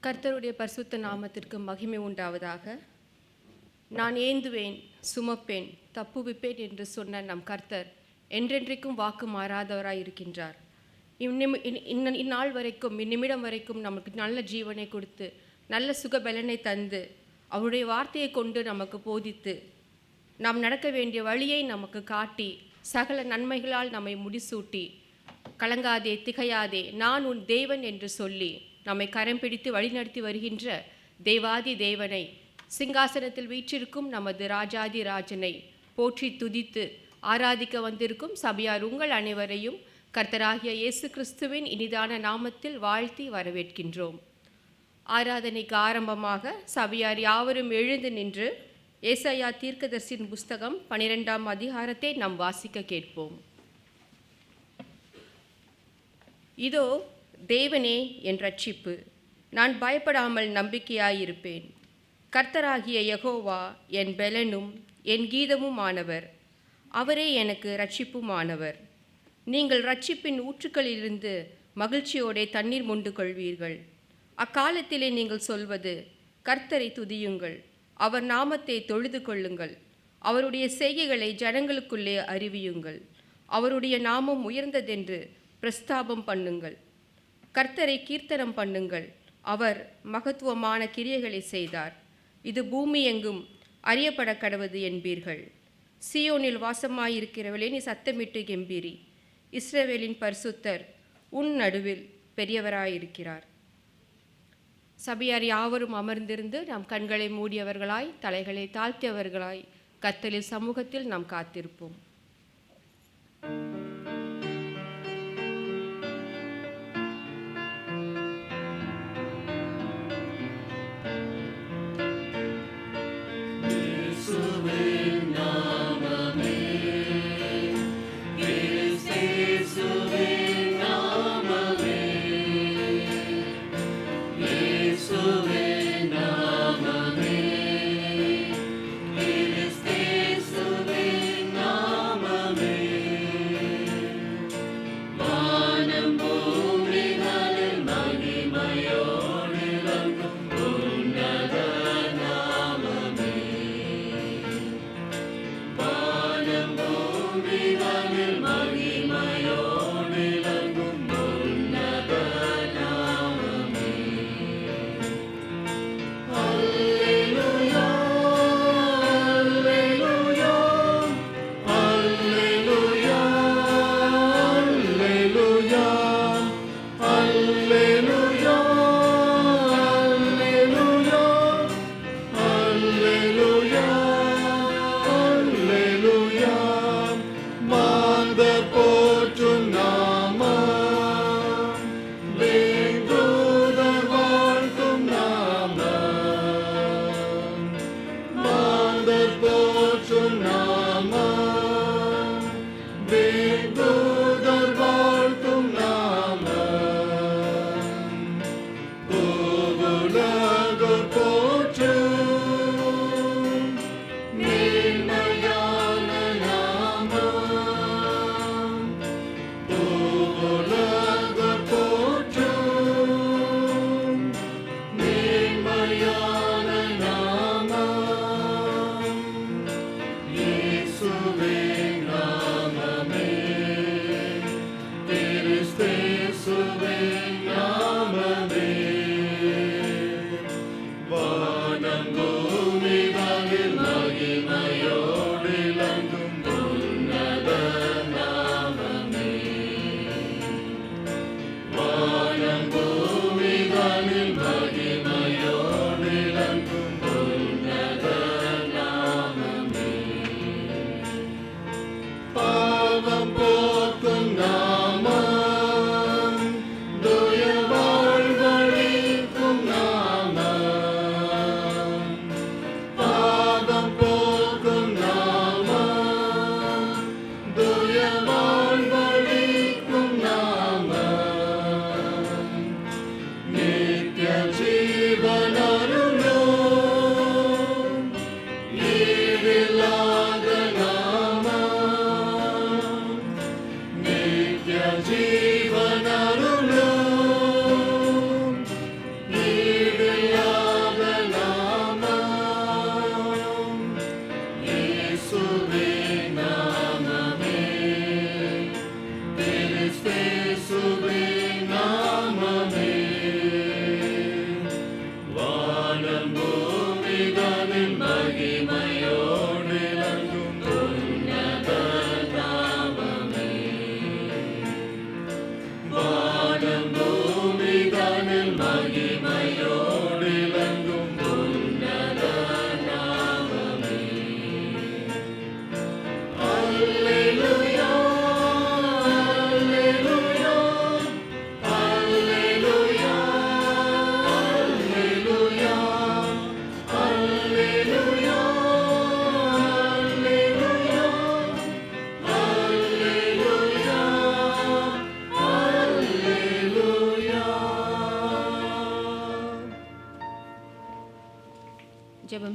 கர்த்தருடைய பரிசுத்த நாமத்திற்கு மகிமை உண்டாவதாக. நான் ஏந்துவேன், சுமப்பேன், தப்புவிப்பேன் என்று சொன்ன நம் கர்த்தர் என்றென்றைக்கும் வாக்கு மாறாதவராய் இருக்கின்றார். இந்நாள் வரைக்கும், இந்நிமிடம் வரைக்கும் நமக்கு நல்ல ஜீவனை கொடுத்து, நல்ல சுகபலனை தந்து, அவருடைய வார்த்தையை கொண்டு நமக்கு போதித்து, நாம் நடக்க வேண்டிய வழியை நமக்கு காட்டி, சகல நன்மைகளால் நம்மை முடிசூட்டி, கலங்காதே, திகையாதே, நான் உன் தேவன் என்று சொல்லி நம்மை கரம் பிடித்து வழிநடத்தி வருகின்ற தேவாதி தேவனை, சிங்காசனத்தில் வீற்றிருக்கும் நமது ராஜாதி ராஜனை போற்றி துதித்து ஆராதிக்க வந்திருக்கும் சபையார் உங்கள் அனைவரையும் கர்த்தராகிய இயேசு கிறிஸ்துவின் இனிதான நாமத்தில் வாழ்த்தி வரவேற்கின்றோம். ஆராதனைக்கு ஆரம்பமாக சபையார் யாவரும் எழுந்து நின்று ஏசாயா தீர்க்கதரிசியின் புஸ்தகம் 12ஆம் அதிகாரத்தை நாம் வாசிக்க கேட்போம். இதோ தேவனே என் ரட்சிப்பு, நான் பயப்படாமல் நம்பிக்கையாயிருப்பேன். கர்த்தராகிய யெகோவா என் பெலனும் என் கீதமும் ஆனவர், அவரே எனக்கு ரட்சிப்புமானவர். நீங்கள் ரட்சிப்பின் ஊற்றுக்களிலிருந்து மகிழ்ச்சியோടെ தண்ணீர் மொண்டு கொள்வீர்கள். அக்காலத்திலே நீங்கள் சொல்வது, கர்த்தரை துதியுங்கள், அவர் நாமத்தை தொழுது கொள்ளுங்கள், அவருடைய செய்கைகளை ஜனங்களுக்குள்ளே அறிவியுங்கள், அவருடைய நாமம் உயர்ந்ததென்று பிரஸ்தாபம் பண்ணுங்கள், கர்த்தரை கீர்த்தனம் பண்ணுங்கள், அவர் மகத்துவமான கிரியைகளை செய்தார், இது பூமி எங்கும் அறியப்பட கடவது என்பீர்கள். சீயோனில் வாசமாயிருக்கிறவளே, நீ சத்தமிட்டு கெம்பீரி, இஸ்ரவேலின் பரிசுத்தர் உன் நடுவில் பெரியவராயிருக்கிறார். சபையார் யாவரும் அமர்ந்திருந்து நாம் கண்களை மூடியவர்களாய், தலைகளை தாழ்த்தியவர்களாய் கர்த்தரின் சமூகத்தில் நாம் காத்திருப்போம். Now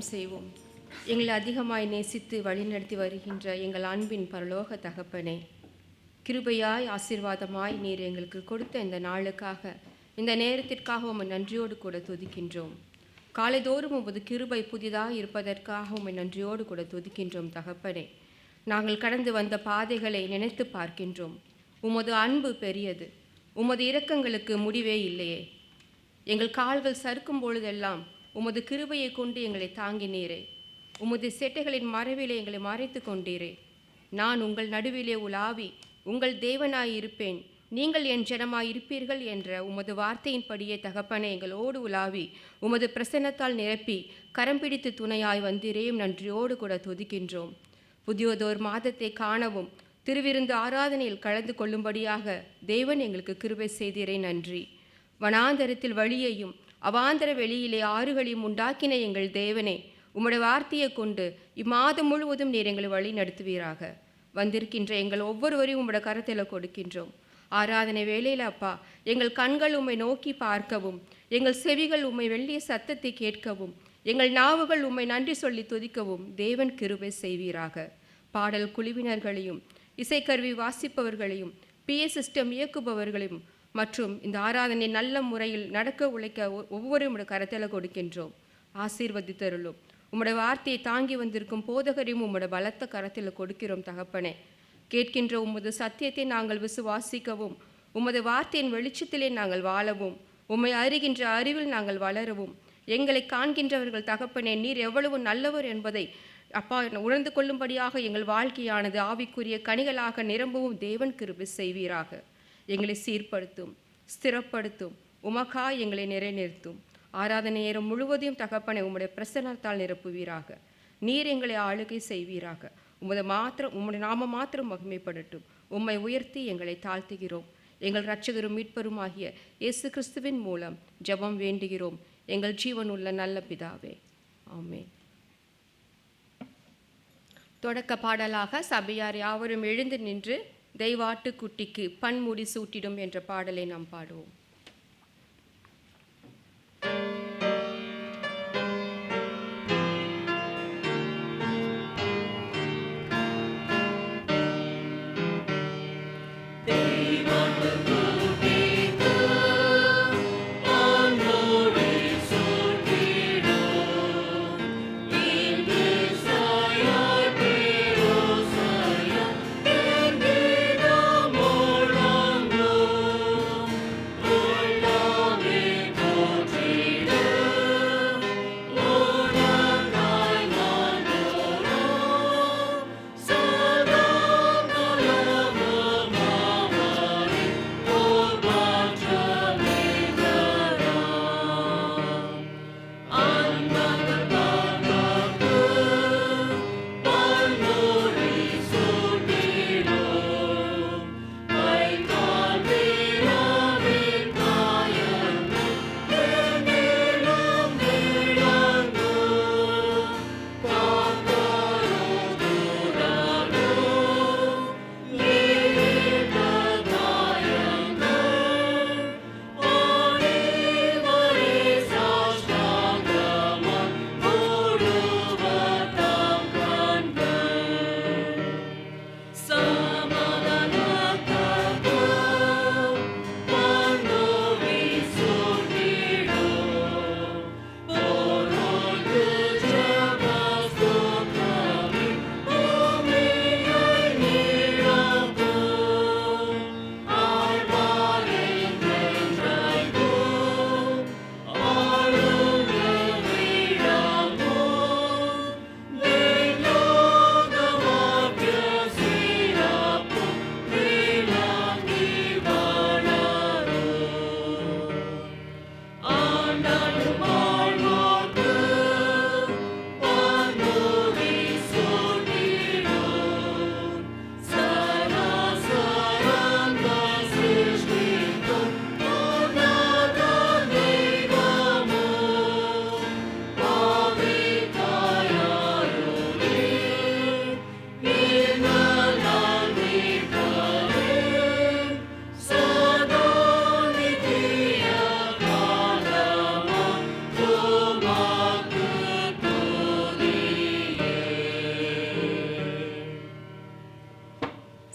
ஜெபம் செய்வோம். எங்களை அதிகமாய் நேசித்து வழிநடத்தி வருகின்ற எங்கள் அன்பின் பரலோக தகப்பனே, கிருபையாய் ஆசீர்வாதமாய் நீர் எங்களுக்கு கொடுத்த இந்த நாளுக்காக, இந்த நேரத்திற்காக உம்மை நன்றியோடு கூட துதிக்கின்றோம். காலைதோறும் உமது கிருபை புதிதாக இருப்பதற்காக உம்மை நன்றியோடு கூட துதிக்கின்றோம் தகப்பனே. நாங்கள் கடந்து வந்த பாதைகளை நினைத்து பார்க்கின்றோம். உமது அன்பு பெரியது, உமது இரக்கங்களுக்கு முடிவே இல்லையே. எங்கள் கால்கள் சறுக்கும் பொழுதெல்லாம் உமது கிருபையை கொண்டு எங்களை தாங்கினீரே. உமது செட்டைகளின் மறைவிலே எங்களை மறைத்து கொண்டீரே. நான் உங்கள் நடுவிலே உலாவி உங்கள் தேவனாய் இருப்பேன், நீங்கள் என் ஜனமாய் இருப்பீர்கள் என்ற உமது வார்த்தையின்படியே தகப்பனே எங்களோடு உலாவி உமது பிரசன்னத்தால் நிரப்பி கரம் பிடித்து துணையாய் வந்தீரேயும் நன்றியோடு கூட துதிக்கின்றோம். புதியதோர் மாதத்தை காணவும் திருவிருந்து ஆராதனையில் கலந்து கொள்ளும்படியாக தேவன் எங்களுக்கு கிருபை செய்தீரே நன்றி. வனாந்தரத்தில் வழியையும் அவாந்தர வெளியிலே ஆறுகளையும் உண்டாக்கின எங்கள் தேவனே, உம்முடைய வார்த்தையை கொண்டு இம்மாதம் முழுவதும் நீர் எங்களை வழி நடத்துவீராக. வந்திருக்கின்ற எங்கள் ஒவ்வொருவரையும் உம்முடைய கரத்தில் கொடுக்கின்றோம். ஆராதனை வேளையில் அப்பா, எங்கள் கண்கள் உம்மை நோக்கி பார்க்கவும், எங்கள் செவிகள் உம்மை வெள்ளிய சத்தத்தை கேட்கவும், எங்கள் நாவுகள் உம்மை நன்றி சொல்லி துதிக்கவும் தேவன் கிருபை செய்வீராக. பாடல் குழுவினர்களையும் இசைக்கருவி வாசிப்பவர்களையும் PA சிஸ்டம் இயக்குபவர்களையும் மற்றும் இந்த ஆராதனை நல்ல முறையில் நடக்க உழைக்க ஒவ்வொரு உம்முடைய கரத்தில் கொடுக்கின்றோம். ஆசீர்வதித்தருளும். உம்முடைய வார்த்தையை தாங்கி வந்திருக்கும் போதகரையும் உம்முடைய பலத்த கரத்தில் கொடுக்கிறோம் தகப்பனே. கேட்கின்ற உமது சத்தியத்தை நாங்கள் விசுவாசிக்கவும், உமது வார்த்தையின் வெளிச்சத்திலே நாங்கள் வாழவும், உம்மை அறிகின்ற அறிவில் நாங்கள் வளரவும், எங்களை காண்கின்றவர்கள் தகப்பனே நீர் எவ்வளவு நல்லவர் என்பதை அப்பா உணர்ந்து கொள்ளும்படியாக எங்கள் வாழ்க்கையானது ஆவிக்குரிய கனிகளாக நிரம்பவும் தேவன் கிருபை செய்வீராக. எங்களை சீர்படுத்தும், ஸ்திரப்படுத்தும், உமக்காய் எங்களை நிறைநிறுத்தும். ஆராதனை நேரம் முழுவதையும் தகப்பனை உம்முடைய பிரசன்னத்தால் நிரப்புவீராக. நீர் எங்களை ஆளுகை செய்வீராக. உம்முடைய நாம மாத்திரம் மகிமைப்படட்டும். உம்மை உயர்த்தி எங்களை தாழ்த்துகிறோம். எங்கள் இரட்சகரும் மீட்பரும் ஆகிய இயேசு கிறிஸ்துவின் மூலம் ஜெபம் வேண்டுகிறோம் எங்கள் ஜீவன் உள்ள நல்ல பிதாவே, ஆமென். தொடக்க பாடலாக சபையார் யாவரும் எழுந்து நின்று தெய்வாட்டு குட்டிக்கு பன்முடி சூட்டிடும் என்ற பாடலை நாம் பாடுவோம். Oh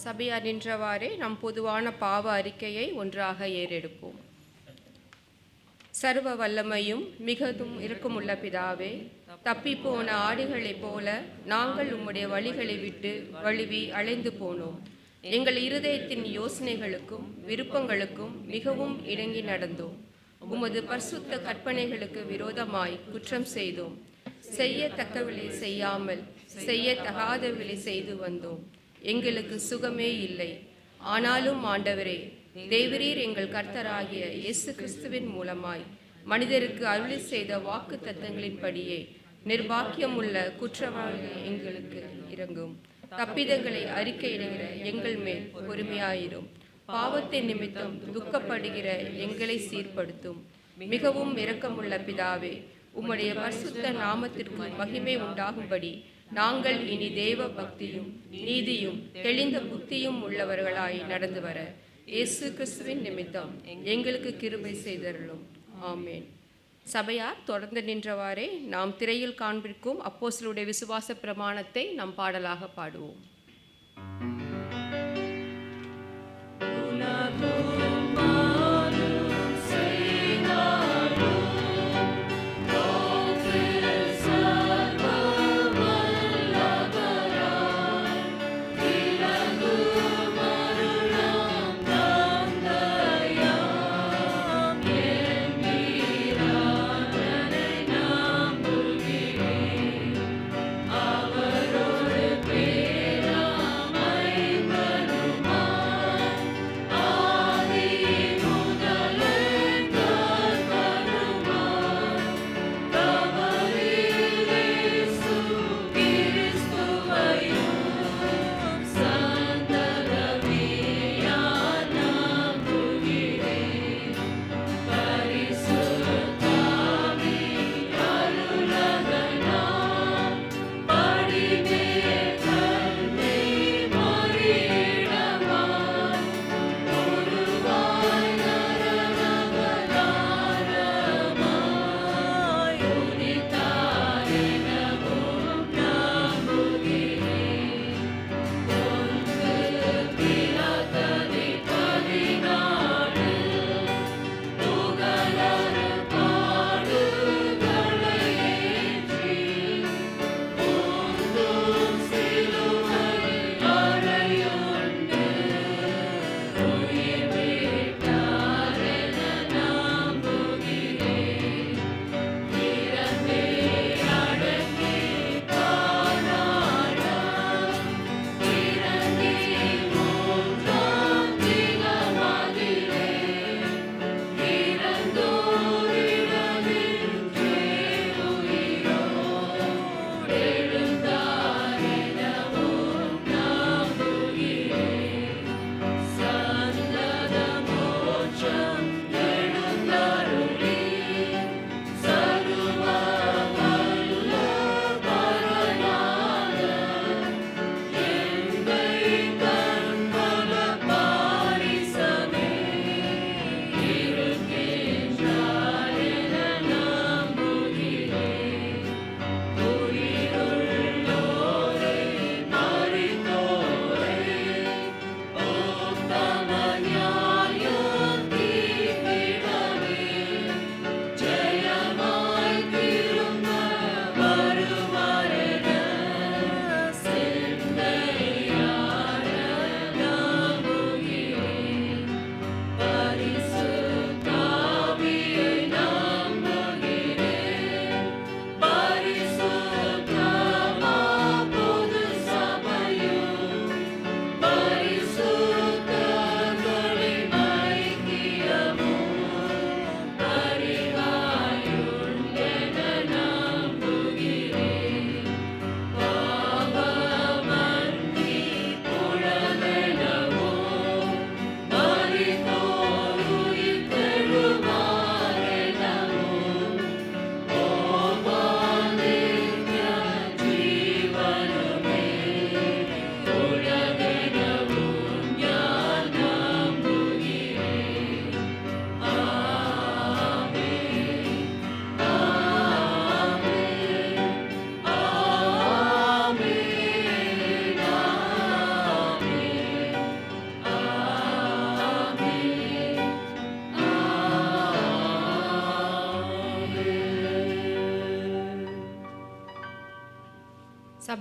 சபையார் நின்றவாறே நம் பொதுவான பாவ அறிக்கையை ஒன்றாக ஏறெடுப்போம். சர்வ வல்லமையும் மிகவும் இரக்கமுள்ள பிதாவே, தப்பிப்போன ஆடுகளைப் போல நாங்கள் உம்முடைய வழிகளை விட்டு வழுவி அலைந்து போனோம். எங்கள் இருதயத்தின் யோசனைகளுக்கும் விருப்பங்களுக்கும் மிகவும் இணங்கி நடந்தோம். உமது பரிசுத்த கற்பனைகளுக்கு விரோதமாய் குற்றம் செய்தோம். செய்யத்தக்கவில்லை செய்யாமல் செய்யத்தகாதவில்லை செய்து வந்தோம். எங்களுக்கு சுகமே இல்லை. ஆனாலும் ஆண்டவரே, தேவரீர் எங்கள் கர்த்தராகிய இயேசு கிறிஸ்துவின் மூலமாய் மனிதருக்கு அருளி செய்த வாக்கு தத்தங்களின்படியே நிர்பாக்கியமுள்ள குற்றவாளி எங்களுக்கு இறங்கும். தப்பிதங்களை அறிக்கையிடுகிற எங்கள் மேல் பொறுமையாயிரும். பாவத்தின் நிமித்தம் துக்கப்படுகிற எங்களை சீர்படுத்தும். மிகவும் இரக்கமுள்ள பிதாவே, உம்முடைய பரிசுத்த நாமத்திற்கு மகிமை உண்டாகும்படி நாங்கள் இனி தேவ பக்தியும் நீதியும் தெளிந்த புத்தியும் உள்ளவர்களாய் நடந்து வர இயேசு கிறிஸ்துவின் நிமித்தம் எங்களுக்கு கிருபை செய்தருளும். ஆமேன். சபையார் தொடர்ந்து நின்றவாறே நாம் திரையில் காண்பிக்கும் அப்போஸ்தலருடைய விசுவாச பிரமாணத்தை நாம் பாடலாக பாடுவோம். அவரோடு பேராமை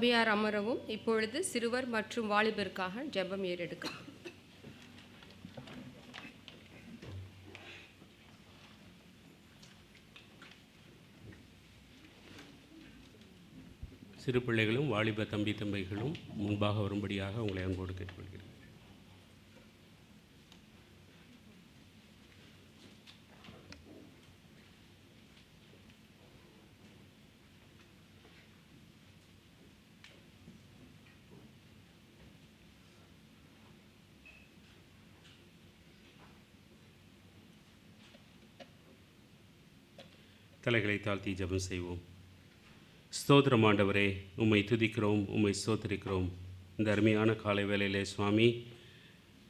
சபையார் அமரவும். இப்பொழுது சிறுவர் மற்றும் வாலிபருக்காக ஜெபம் ஏறெடுக்கும். சிறு பிள்ளைகளும் வாலிப தம்பிகளும் முன்பாக வரும்படியாக உங்களை அன்போடு கேட்டுக்கொள்கிறேன். தலைகளை தாழ்த்தி ஜெபம் செய்வோம். ஸ்தோத்திரம் ஆண்டவரே, உம்மை துதிக்கிறோம், உம்மை ஸ்தோத்திரிக்கிறோம். இந்த அருமையான காலை வேளையிலே சுவாமி,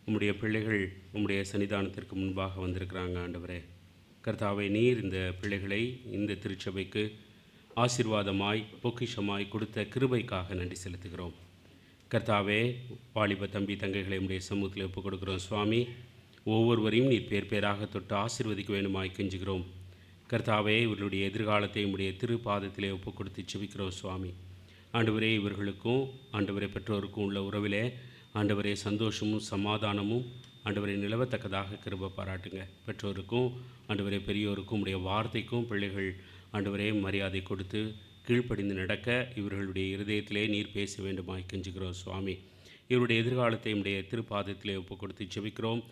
உம்முடைய பிள்ளைகள் உம்முடைய சன்னிதானத்திற்கு முன்பாக வந்திருக்கிறாங்க. ஆண்டவரே கர்த்தாவே, நீர் இந்த பிள்ளைகளை இந்த திருச்சபைக்கு ஆசீர்வாதமாய் பொக்கிஷமாய் கொடுத்த கிருபைக்காக நன்றி செலுத்துகிறோம். கர்த்தாவே, வாலிப தம்பி தங்கைகளை உம்முடைய சமூகத்தில் ஒப்புக் கொடுக்கிறோம். சுவாமி, ஒவ்வொருவரையும் நீர் பேர் பேராக தொட்டு ஆசீர்வதிக்க வேண்டுமாய் கெஞ்சுகிறோம். கர்த்தாவே, இவர்களுடைய எதிர்காலத்தை உம்முடைய திருப்பாதத்திலே ஒப்புக் கொடுத்து செபிக்கிறோம். சுவாமி, ஆண்டவரே, இவர்களுக்கும் ஆண்டவரே பெற்றோருக்கும் உள்ள உறவிலே ஆண்டவரே சந்தோஷமும் சமாதானமும் ஆண்டவரை நிலவத்தக்கதாக கிருபை பாராட்டுங்க. பெற்றோருக்கும் ஆண்டவரே பெரியோருக்கும் உடைய வார்த்தைக்கும் பிள்ளைகள் ஆண்டவரே மரியாதை கொடுத்து கீழ்ப்படிந்து நடக்க இவர்களுடைய இருதயத்திலே நீர் பேச வேண்டுமாய் கெஞ்சுகிறோம். சுவாமி, இவருடைய எதிர்காலத்தை உடைய திருப்பாதத்திலே ஒப்புக் கொடுத்து செபிக்கிறோம்.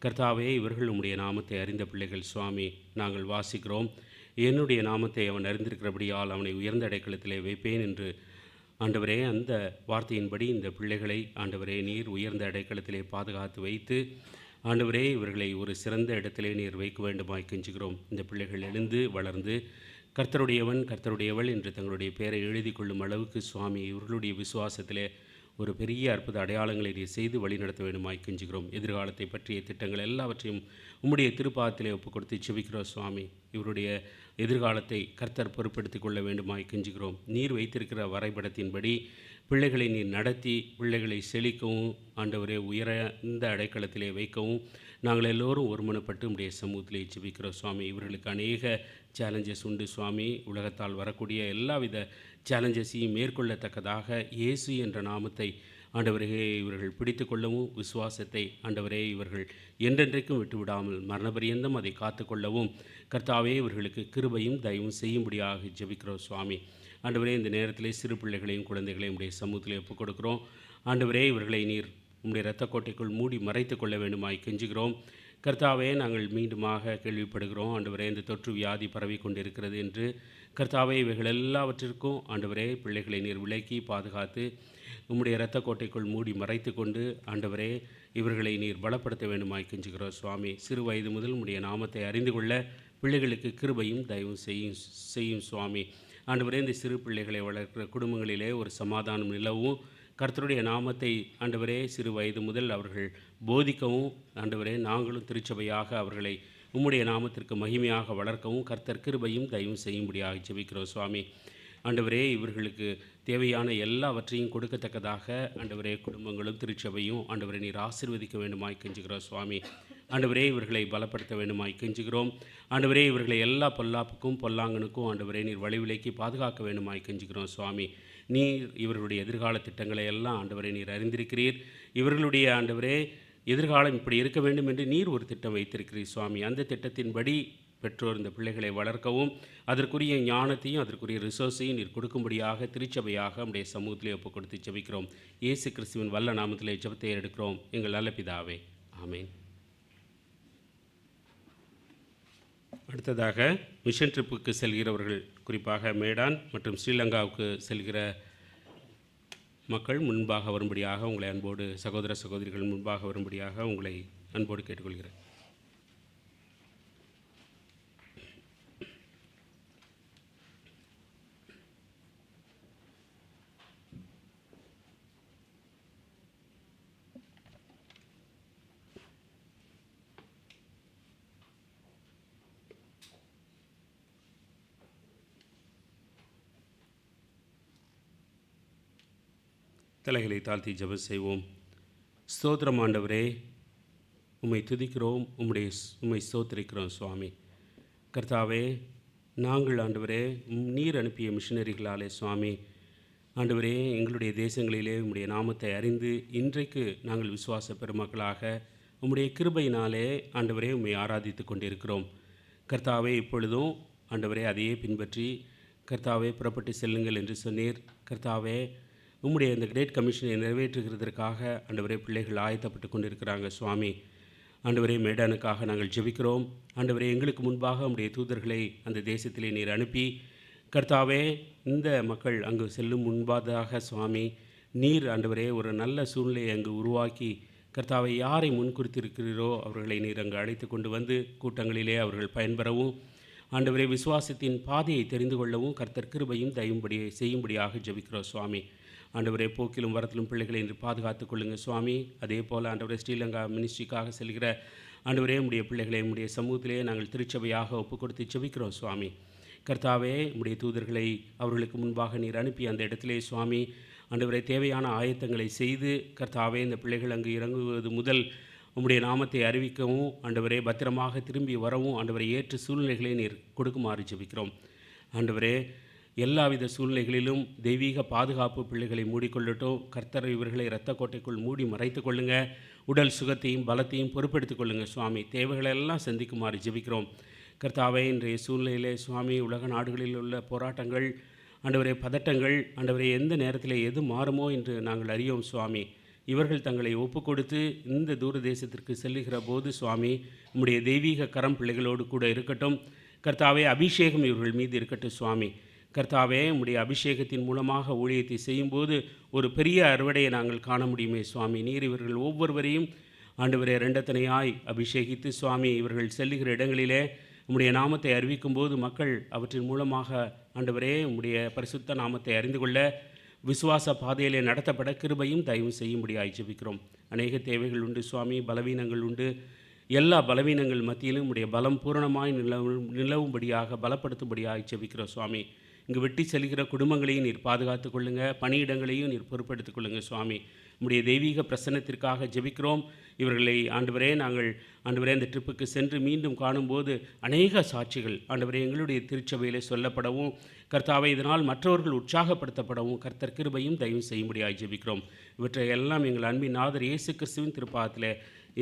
கர்த்தாவே, இவர்கள் உம்முடைய நாமத்தை அறிந்த பிள்ளைகள். சுவாமி, நாங்கள் வாசிக்கிறோம், என்னுடைய நாமத்தை அவன் அறிந்திருக்கிறபடியால் அவனை உயர்ந்த அடைக்கலத்திலே வைப்பேன் என்று. ஆண்டவரே, அந்த வார்த்தையின்படி இந்த பிள்ளைகளை ஆண்டவரே நீர் உயர்ந்த அடைக்கலத்திலே பாதுகாத்து வைத்து ஆண்டவரே இவர்களை ஒரு சிறந்த இடத்திலே நீர் வைக்க வேண்டுமாய் கெஞ்சுகிறோம். இந்த பிள்ளைகள் எழுந்து வளர்ந்து கர்த்தருடையவள் என்று தங்களுடைய பெயரை எழுதி கொள்ளும் அளவுக்கு சுவாமி இவர்களுடைய விசுவாசத்திலே ஒரு பெரிய அற்புத அடையாளங்களை நீர் செய்து வழிநடத்த வேண்டுமாய் கெஞ்சுகிறோம். எதிர்காலத்தை பற்றிய திட்டங்கள் எல்லாவற்றையும் உம்முடைய திருப்பாதத்திலே ஒப்புக் கொடுத்து செபிக்கிறோம். சுவாமி, இவருடைய எதிர்காலத்தை கர்த்தர் பொறுப்படுத்திக் கொள்ள வேண்டுமாய் கெஞ்சுகிறோம். நீர் வைத்திருக்கிற வரைபடத்தின்படி பிள்ளைகளை நீர் நடத்தி பிள்ளைகளை செழிக்கவும் ஆண்டவரே உயர்ந்த அடைக்கலத்திலே வைக்கவும் நாங்கள் எல்லோரும் ஒருமனப்பட்டு உடைய சமூகத்திலே ஜெபிக்கிறோம். சுவாமி, இவர்களுக்கு அநேக சேலஞ்சஸ் உண்டு. சுவாமி, உலகத்தால் வரக்கூடிய எல்லாவித சேலஞ்சஸையும் மேற்கொள்ளத்தக்கதாக இயேசு என்ற நாமத்தை ஆண்டவரே இவர்கள் பிடித்து கொள்ளவும், விசுவாசத்தை ஆண்டவரே இவர்கள் என்றென்றைக்கும் விட்டுவிடாமல் மரணபரியந்தம் அதை காத்து கொள்ளவும் கர்த்தாவே இவர்களுக்கு கிருபையும் தயவும் செய்யும்படியாக ஜெபிக்கிறோம். சுவாமி, ஆண்டவரே, இந்த நேரத்திலே சிறு பிள்ளைகளையும் குழந்தைகளையும் உடைய சமூகத்திலே ஒப்புக் கொடுக்கிறோம். ஆண்டவரே, இவர்களை நீர் உம்முடைய இரத்த கோட்டைக்குள் மூடி மறைத்து கொள்ள வேண்டுமாய் கெஞ்சுகிறோம். கர்த்தாவே, நாங்கள் மீண்டுமாக கேள்விப்படுகிறோம் ஆண்டவரே இந்த தொற்று வியாதி பரவி கொண்டிருக்கிறது என்று. கர்த்தாவே, இவைகள் எல்லாவற்றிற்கும் ஆண்டவரே பிள்ளைகளை நீர் விலக்கி பாதுகாத்து உம்முடைய இரத்த கோட்டைக்குள் மூடி மறைத்து கொண்டு ஆண்டவரே இவர்களை நீர் பலப்படுத்த வேண்டுமாய் கெஞ்சுகிறோம். சுவாமி, சிறு வயது முதல் உம்முடைய நாமத்தை அறிந்து கொள்ள பிள்ளைகளுக்கு கிருபையும் தயவும் செய்யும். சுவாமி, ஆண்டவரே, இந்த சிறு பிள்ளைகளை வளர்க்கிற குடும்பங்களிலே ஒரு சமாதானம் நிலவும், கர்த்தருடைய நாமத்தை ஆண்டவரே சிறு வயது முதல் அவர்கள் போதிக்கவும் ஆண்டவரே நாங்களும் திருச்சபையாக அவர்களை உம்முடைய நாமத்திற்கு மகிமையாக வளர்க்கவும் கர்த்தர் கிருபையும் தயவும் செய்யும்படியாக ஜெபிக்கிறோம். சுவாமி, ஆண்டவரே, இவர்களுக்கு தேவையான எல்லாவற்றையும் கொடுக்கத்தக்கதாக ஆண்டவரே குடும்பங்களும் திருச்சபையும் ஆண்டவரை நீர் ஆசீர்வதிக்க வேண்டுமாய் கெஞ்சுகிறோம். சுவாமி, ஆண்டவரே, இவர்களை பலப்படுத்த வேண்டுமாய் கெஞ்சுகிறோம். ஆண்டவரே, இவர்களை எல்லா பொல்லாப்புக்கும் பொல்லாங்கனுக்கும் ஆண்டவரே நீர் வழிவிலக்கி பாதுகாக்க வேண்டுமாய் கெஞ்சுகிறோம். சுவாமி, நீர் இவர்களுடைய எதிர்கால திட்டங்களை எல்லாம் ஆண்டவரை நீர் அறிந்திருக்கிறீர். இவர்களுடைய ஆண்டவரே எதிர்காலம் இப்படி இருக்க வேண்டும் என்று நீர் ஒரு திட்டம் வைத்திருக்கிறீர். சுவாமி, அந்த திட்டத்தின்படி பெற்றோர் இந்த பிள்ளைகளை வளர்க்கவும் அதற்குரிய ஞானத்தையும் அதற்குரிய ரிசோர்ஸையும் நீர் கொடுக்கும்படியாக திருச்சபையாக நம்முடைய சமூகத்திலே ஒப்புக் கொடுத்து ஜெபிக்கிறோம். இயேசு கிறிஸ்துவின் வல்ல நாமத்திலே ஜெபத்தை எடுக்கிறோம் எங்கள் நல்ல பிதாவே, ஆமேன். அடுத்ததாக மிஷன் ட்ரிப்புக்கு செல்கிறவர்கள், குறிப்பாக மேடான் மற்றும் ஸ்ரீலங்காவுக்கு செல்கிற மக்கள் முன்பாக வரும்படியாக உங்களை அன்போடு, சகோதர சகோதரிகள் முன்பாக வரும்படியாக உங்களை அன்போடு கேட்டுக்கொள்கிறேன். தலைகளை தாழ்த்தி ஜெபம் செய்வோம். ஸ்தோத்திரம் ஆண்டவரே, உம்மை துதிக்கிறோம், உம்மை ஸ்தோத்திரிக்கிறோம். சுவாமி கர்த்தாவே, நாங்கள் ஆண்டவரே நீர் அனுப்பிய மிஷினரிகளாலே சுவாமி ஆண்டவரே, எங்களுடைய தேசங்களிலே உம்முடைய நாமத்தை அறிந்து இன்றைக்கு நாங்கள் விசுவாச பெருமக்களாக உம்முடைய கிருபையினாலே ஆண்டவரே உம்மை ஆராதித்து கொண்டிருக்கிறோம். கர்த்தாவே, இப்பொழுதும் ஆண்டவரே அதையே பின்பற்றி கர்த்தாவே புறப்பட்டு செல்லுங்கள் என்று சொன்னீர். கர்த்தாவே, உம்முடைய இந்த கிரேட் கமிஷனை நிறைவேற்றுகிறதற்காக ஆண்டவரே பிள்ளைகள் ஆயத்தப்பட்டு கொண்டிருக்கிறாங்க சுவாமி. ஆண்டவரே, மேடானுக்காக நாங்கள் ஜெபிக்கிறோம். ஆண்டவரே, எங்களுக்கு முன்பாக உம்முடைய தூதர்களை அந்த தேசத்திலே நீர் அனுப்பி கர்த்தாவே, இந்த மக்கள் அங்கு செல்லும் முன்பாதாக சுவாமி நீர் ஆண்டவரே ஒரு நல்ல சூழ்நிலையை அங்கு உருவாக்கி கர்த்தாவை யாரை முன்குறித்திருக்கிறீரோ அவர்களை நீர் அங்கு அழைத்து கொண்டு வந்து கூட்டங்களிலே அவர்கள் பயன்பெறவும் ஆண்டவரே விசுவாசத்தின் பாதையை தெரிந்து கொள்ளவும் கர்த்தர் கிருபையும் தயவும்படி செய்யும்படியாக ஜெபிக்கிறோம் சுவாமி. ஆண்டவரே, போக்கிலும் வரத்திலும் பிள்ளைகளை இன்று பாதுகாத்து கொள்ளுங்கள் சுவாமி. அதே போல் ஆண்டவரே, ஸ்ரீலங்கா மினிஸ்ட்ரிக்காக செல்கிற ஆண்டவரே உம்முடைய பிள்ளைகளை உம்முடைய சமூகத்திலே நாங்கள் திருச்சபையாக ஒப்பு கொடுத்து ஜெபிக்கிறோம் சுவாமி. கர்த்தாவே, உம்முடைய தூதர்களை அவர்களுக்கு முன்பாக நீர் அனுப்பி அந்த இடத்திலே சுவாமி ஆண்டவரே தேவையான ஆயத்தங்களை செய்து கர்த்தாவே இந்த பிள்ளைகள் அங்கு இறங்குவது முதல் உம்முடைய நாமத்தை அறிவிக்கவும் ஆண்டவரே பத்திரமாக திரும்பி வரவும் ஆண்டவரை ஏற்ற சூழ்நிலைகளை நீர் கொடுக்குமாறு ஜெபிக்கிறோம். ஆண்டவரே, எல்லாவித சூழ்நிலைகளிலும் தெய்வீக பாதுகாப்பு பிள்ளைகளை மூடிக்கொள்ளட்டும். கர்த்தர் இவர்களை இரத்த கோட்டைக்குள் மூடி மறைத்து கொள்ளுங்க. உடல் சுகத்தையும் பலத்தையும் பொறுப்பெடுத்து கொள்ளுங்கள் சுவாமி. தேவைகளெல்லாம் சந்திக்குமாறு ஜெபிக்கிறோம். கர்த்தாவே, இன்றைய சூழ்நிலையிலே சுவாமி உலக நாடுகளில் உள்ள போராட்டங்கள் ஆண்டவரே பதட்டங்கள் ஆண்டவரே எந்த நேரத்தில் எது மாறுமோ என்று நாங்கள் அறியோம் சுவாமி. இவர்கள் தங்களை ஒப்பு கொடுத்து இந்த தூர தேசத்திற்கு செல்லுகிற போது சுவாமி உம்முடைய தெய்வீக கரம் பிள்ளைகளோடு கூட இருக்கட்டும். கர்த்தாவே, அபிஷேகம் இவர்கள் மீது இருக்கட்டும் சுவாமி. கர்த்தாவே, உம்முடைய அபிஷேகத்தின் மூலமாக ஊழியத்தை செய்யும்போது ஒரு பெரிய அறுவடையை நாங்கள் காண முடியுமே சுவாமி. நீர் இவர்கள் ஒவ்வொருவரையும் ஆண்டவரே ரெண்டத்தனையாய் அபிஷேகித்து சுவாமி இவர்கள் செல்லுகிற இடங்களிலே உம்முடைய நாமத்தை அறிவிக்கும் போது மக்கள் அவற்றின் மூலமாக ஆண்டவரே உம்முடைய பரிசுத்த நாமத்தை அறிந்து கொள்ள விசுவாச பாதையிலே நடத்தப்பட கிருபையும் தயவும் செய்யும்படியாய் ஜெபிக்கிறோம். அநேக தேவைகள் உண்டு சுவாமி, பலவீனங்கள் உண்டு. எல்லா பலவீனங்கள் மத்தியிலும் உம்முடைய பலம் பூரணமாய் நிலவும்படியாக பலப்படுத்தும்படியாக ஜெபிக்கிறோம் சுவாமி. இங்கு வெட்டி செல்கிற குடும்பங்களையும் நீர் பாதுகாத்து கொள்ளுங்கள். பணியிடங்களையும் நீர் பொறுப்படுத்திக் கொள்ளுங்கள் சுவாமி. உம்முடைய தெய்வீக பிரசன்னத்திற்காக ஜெபிக்கிறோம். இவர்களை ஆண்டவரே நாங்கள் ஆண்டவரே அந்த ட்ரிப்புக்கு சென்று மீண்டும் காணும்போது அநேக சாட்சிகள் ஆண்டவரே எங்களுடைய திருச்சபையிலே சொல்லப்படவும் கர்த்தாவை இதனால் மற்றவர்கள் உற்சாகப்படுத்தப்படவும் கர்த்தர் கிருபையும் தயவு செய்யும்படியாக ஜெபிக்கிறோம். இவற்றை எல்லாம் எங்கள் அன்பின் நாதர் இயேசு கிறிஸ்துவின் திருப்பாதத்தில்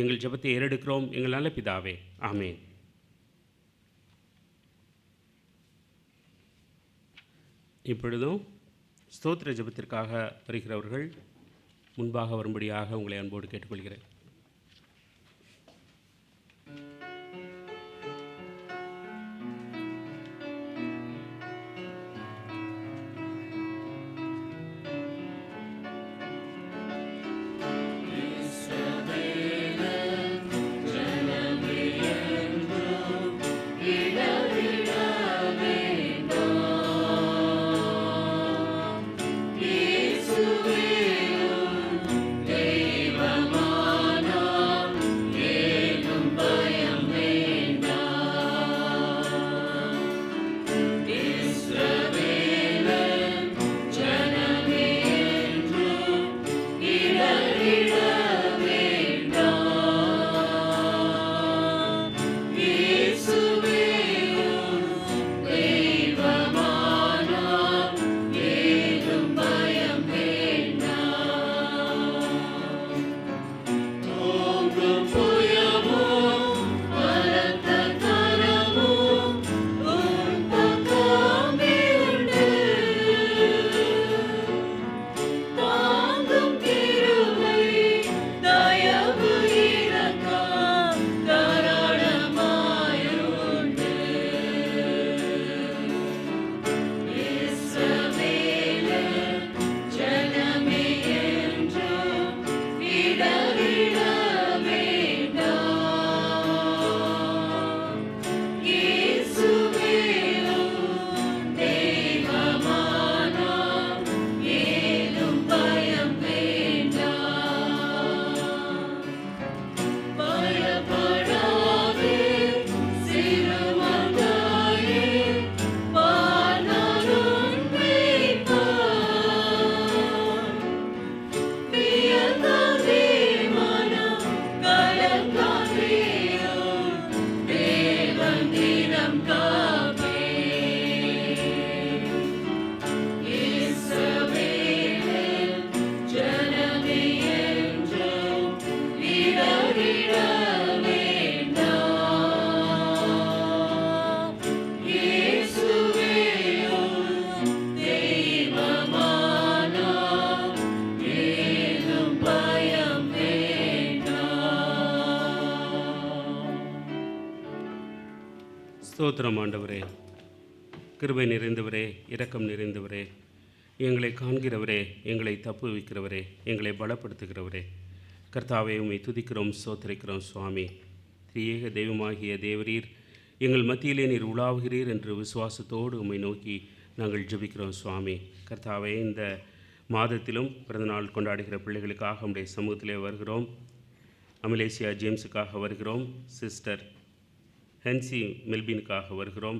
எங்கள் ஜெபத்தை ஏறெடுக்கிறோம். எங்கள் நல்ல பிதாவே, ஆமேன். இப்பொழுதும் ஸ்தோத்திர ஜெபத்திற்காக வருகிறவர்கள் முன்பாக வரும்படியாக உங்களை அன்போடு கேட்டுக்கொள்கிறேன். Deivamana ஸ்தோத்திரம் ஆண்டவரே. கிருபை நிறைந்தவரே, இரக்கம் நிறைந்தவரே, எங்களை காண்கிறவரே, எங்களை தப்புவிக்கிறவரே, எங்களை பலப்படுத்துகிறவரே, கர்த்தாவே உம்மை துதிக்கிறோம், ஸ்தோத்திரிக்கிறோம் சுவாமி. திரியேக தெய்வமாகிய தேவரீர் எங்கள் மத்தியிலே நீர் உலாவுகிறீர் என்று விசுவாசத்தோடு உம்மை நோக்கி நாங்கள் ஜெபிக்கிறோம் சுவாமி. கர்த்தாவே, இந்த மாதத்திலும் பிறந்தநாள் கொண்டாடுகிற பிள்ளைகளுக்காக உம்முடைய சமூகத்திலே வருகிறோம். அமிலேசியா ஜேம்ஸுக்காக வருகிறோம், சிஸ்டர் ஹென்சி மெல்பினுக்காக வருகிறோம்,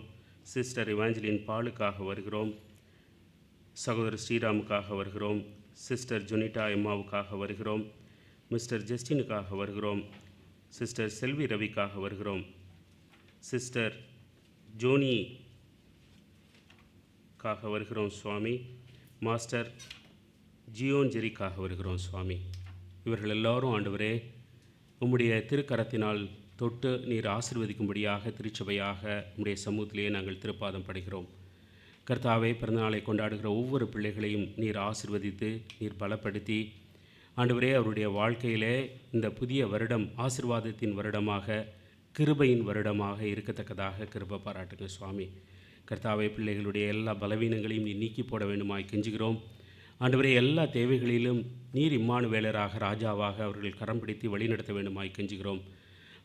சிஸ்டர் இவாஞ்சலின் பாலுக்காக வருகிறோம், சகோதரர் ஸ்ரீராமுக்காக வருகிறோம், சிஸ்டர் ஜொனிட்டா எம்மாவுக்காக வருகிறோம், மிஸ்டர் ஜஸ்டினுக்காக வருகிறோம், சிஸ்டர் செல்வி ரவிக்காக வருகிறோம், சிஸ்டர் ஜோனிக்காக வருகிறோம் சுவாமி, மாஸ்டர் ஜியோன் ஜெரிக்காக வருகிறோம் சுவாமி. இவர்கள் எல்லாரும் ஆண்டவரே உம்முடைய திருக்கரத்தினால் தொட்டு நீர் ஆசீர்வதிக்கும்படியாக திருச்சபையாக உம்முடைய சமூகத்திலேயே நாங்கள் திருப்பாதம் படுகிறோம். கர்த்தாவே, பிறந்தநாளை கொண்டாடுகிற ஒவ்வொரு பிள்ளைகளையும் நீர் ஆசீர்வதித்து நீர் பலப்படுத்தி ஆண்டவரே அவருடைய வாழ்க்கையிலே இந்த புதிய வருடம் ஆசீர்வாதத்தின் வருடமாக, கிருபையின் வருடமாக இருக்கத்தக்கதாக கிருபை பாராட்டுங்க சுவாமி. கர்த்தாவே, பிள்ளைகளுடைய எல்லா பலவீனங்களையும் நீர் நீக்கி போட வேண்டுமாய் கெஞ்சுகிறோம். ஆண்டவரே, எல்லா தேவைகளிலும் நீர் இம்மானுவேலராக ராஜாவாக அவர்கள் கரம் பிடித்து வழிநடத்த வேண்டுமாய் கெஞ்சுகிறோம்.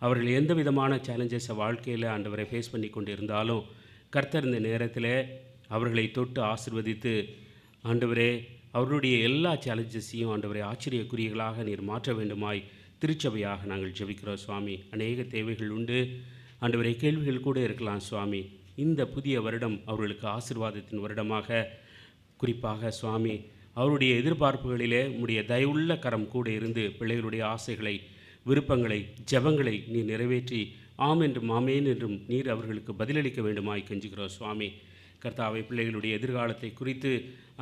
அவர்கள் எந்த விதமான சேலஞ்சஸை வாழ்க்கையில் ஆண்டவரை ஃபேஸ் பண்ணி கொண்டு இருந்தாலும் கர்த்தர் இந்த நேரத்தில் அவர்களை தொட்டு ஆசீர்வதித்து ஆண்டவரே அவர்களுடைய எல்லா சேலஞ்சஸையும் ஆண்டவரை ஆச்சரியக்குரியர்களாக நீர் மாற்ற வேண்டுமாய் திருச்சபையாக நாங்கள் ஜெபிக்கிறோம் சுவாமி. அநேக தேவைகள் உண்டு ஆண்டவரை, கேள்விகள் கூட இருக்கலாம் சுவாமி. இந்த புதிய வருடம் அவர்களுக்கு ஆசீர்வாதத்தின் வருடமாக, குறிப்பாக சுவாமி அவருடைய எதிர்பார்ப்புகளிலே உம்முடைய தயவுள்ள கரம் கூட இருந்து பிள்ளைகளுடைய ஆசைகளை, விருப்பங்களை, ஜெபங்களை நீர் நிறைவேற்றி ஆம் என்றும் ஆமேன் என்றும் நீர் அவர்களுக்கு பதிலளிக்க வேண்டுமாய் கெஞ்சுகிறோம் சுவாமி. கர்த்தாவை, பிள்ளைகளுடைய எதிர்காலத்தை குறித்து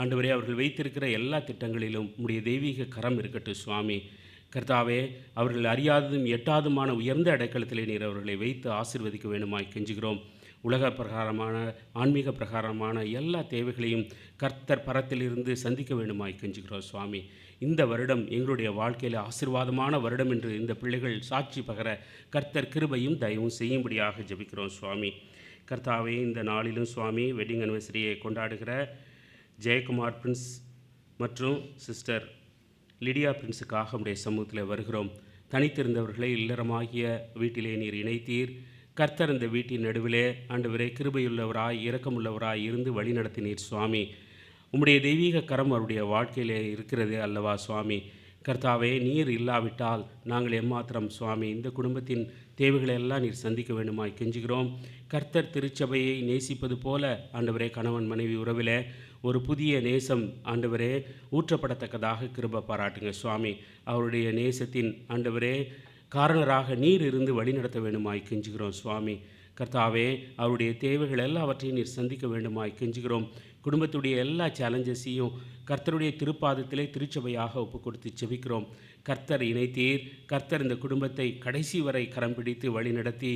ஆண்டவரே அவர்கள் வைத்திருக்கிற எல்லா திட்டங்களிலும் உம்முடைய தெய்வீக கரம் இருக்கட்டும் சுவாமி. கர்த்தாவே, அவர்கள் அறியாததும் எட்டாதுமான உயர்ந்த அடைக்கலத்திலே நீர் அவர்களை வைத்து ஆசீர்வதிக்க வேண்டுமாய் கெஞ்சுகிறோம். உலக பிரகாரமான, ஆன்மீக பிரகாரமான எல்லா தேவைகளையும் கர்த்தர் பரத்திலிருந்து சந்திக்க வேண்டுமாய் கெஞ்சுகிறோம் சுவாமி. இந்த வருடம் எங்களுடைய வாழ்க்கையில் ஆசீர்வாதமான வருடம் என்று இந்த பிள்ளைகள் சாட்சி பகர கர்த்தர் கிருபையும் தயவும் செய்யும்படியாக ஜெபிக்கிறோம் சுவாமி. கர்த்தாவே, இந்த நாளிலும் சுவாமி வெட்டிங் அனிவர்சரியை கொண்டாடுகிற ஜெயக்குமார் பிரின்ஸ் மற்றும் சிஸ்டர் லிடியா பிரின்ஸுக்காக உடைய சமூகத்தில் வருகிறோம். தனித்திருந்தவர்களை இல்லறமாகிய வீட்டிலே நீர் இணைத்தீர். கர்த்தர் இந்த வீட்டின் நடுவிலே ஆண்டவரே கிருபையுள்ளவராய் இரக்கமுள்ளவராய் இருந்து வழி நடத்தினீர் சுவாமி. உம்முடைய தெய்வீக கரம் அவருடைய வாழ்க்கையிலே இருக்கிறது அல்லவா சுவாமி. கர்த்தாவே, நீர் இல்லாவிட்டால் நாங்கள் எம்மாத்திரம் சுவாமி. இந்த குடும்பத்தின் தேவைகளை எல்லாம் நீர் சந்திக்க வேண்டுமாய் கெஞ்சுகிறோம். கர்த்தர் திருச்சபையை நேசிப்பது போல ஆண்டவரே கணவன் மனைவி உறவிலே ஒரு புதிய நேசம் ஆண்டவரே ஊற்றப்படத்தக்கதாக கிருபை பாராட்டுங்க சுவாமி. அவருடைய நேசத்தின் ஆண்டவரே காரணராக நீர் இருந்து வழிநடத்த வேண்டுமாய் கெஞ்சுகிறோம் சுவாமி. கர்த்தாவே, அவருடைய தேவைகள் எல்லாவற்றையும் நீர் சந்திக்க வேண்டுமாய் கெஞ்சுகிறோம். குடும்பத்துடைய எல்லா சேலஞ்சஸையும் கர்த்தருடைய திருப்பாதத்திலே திருச்சபையாக ஒப்பு கொடுத்து செபிக்கிறோம். கர்த்தர் இணைத்தீர். கர்த்தர் இந்த குடும்பத்தை கடைசி வரை கரம் பிடித்து வழி நடத்தி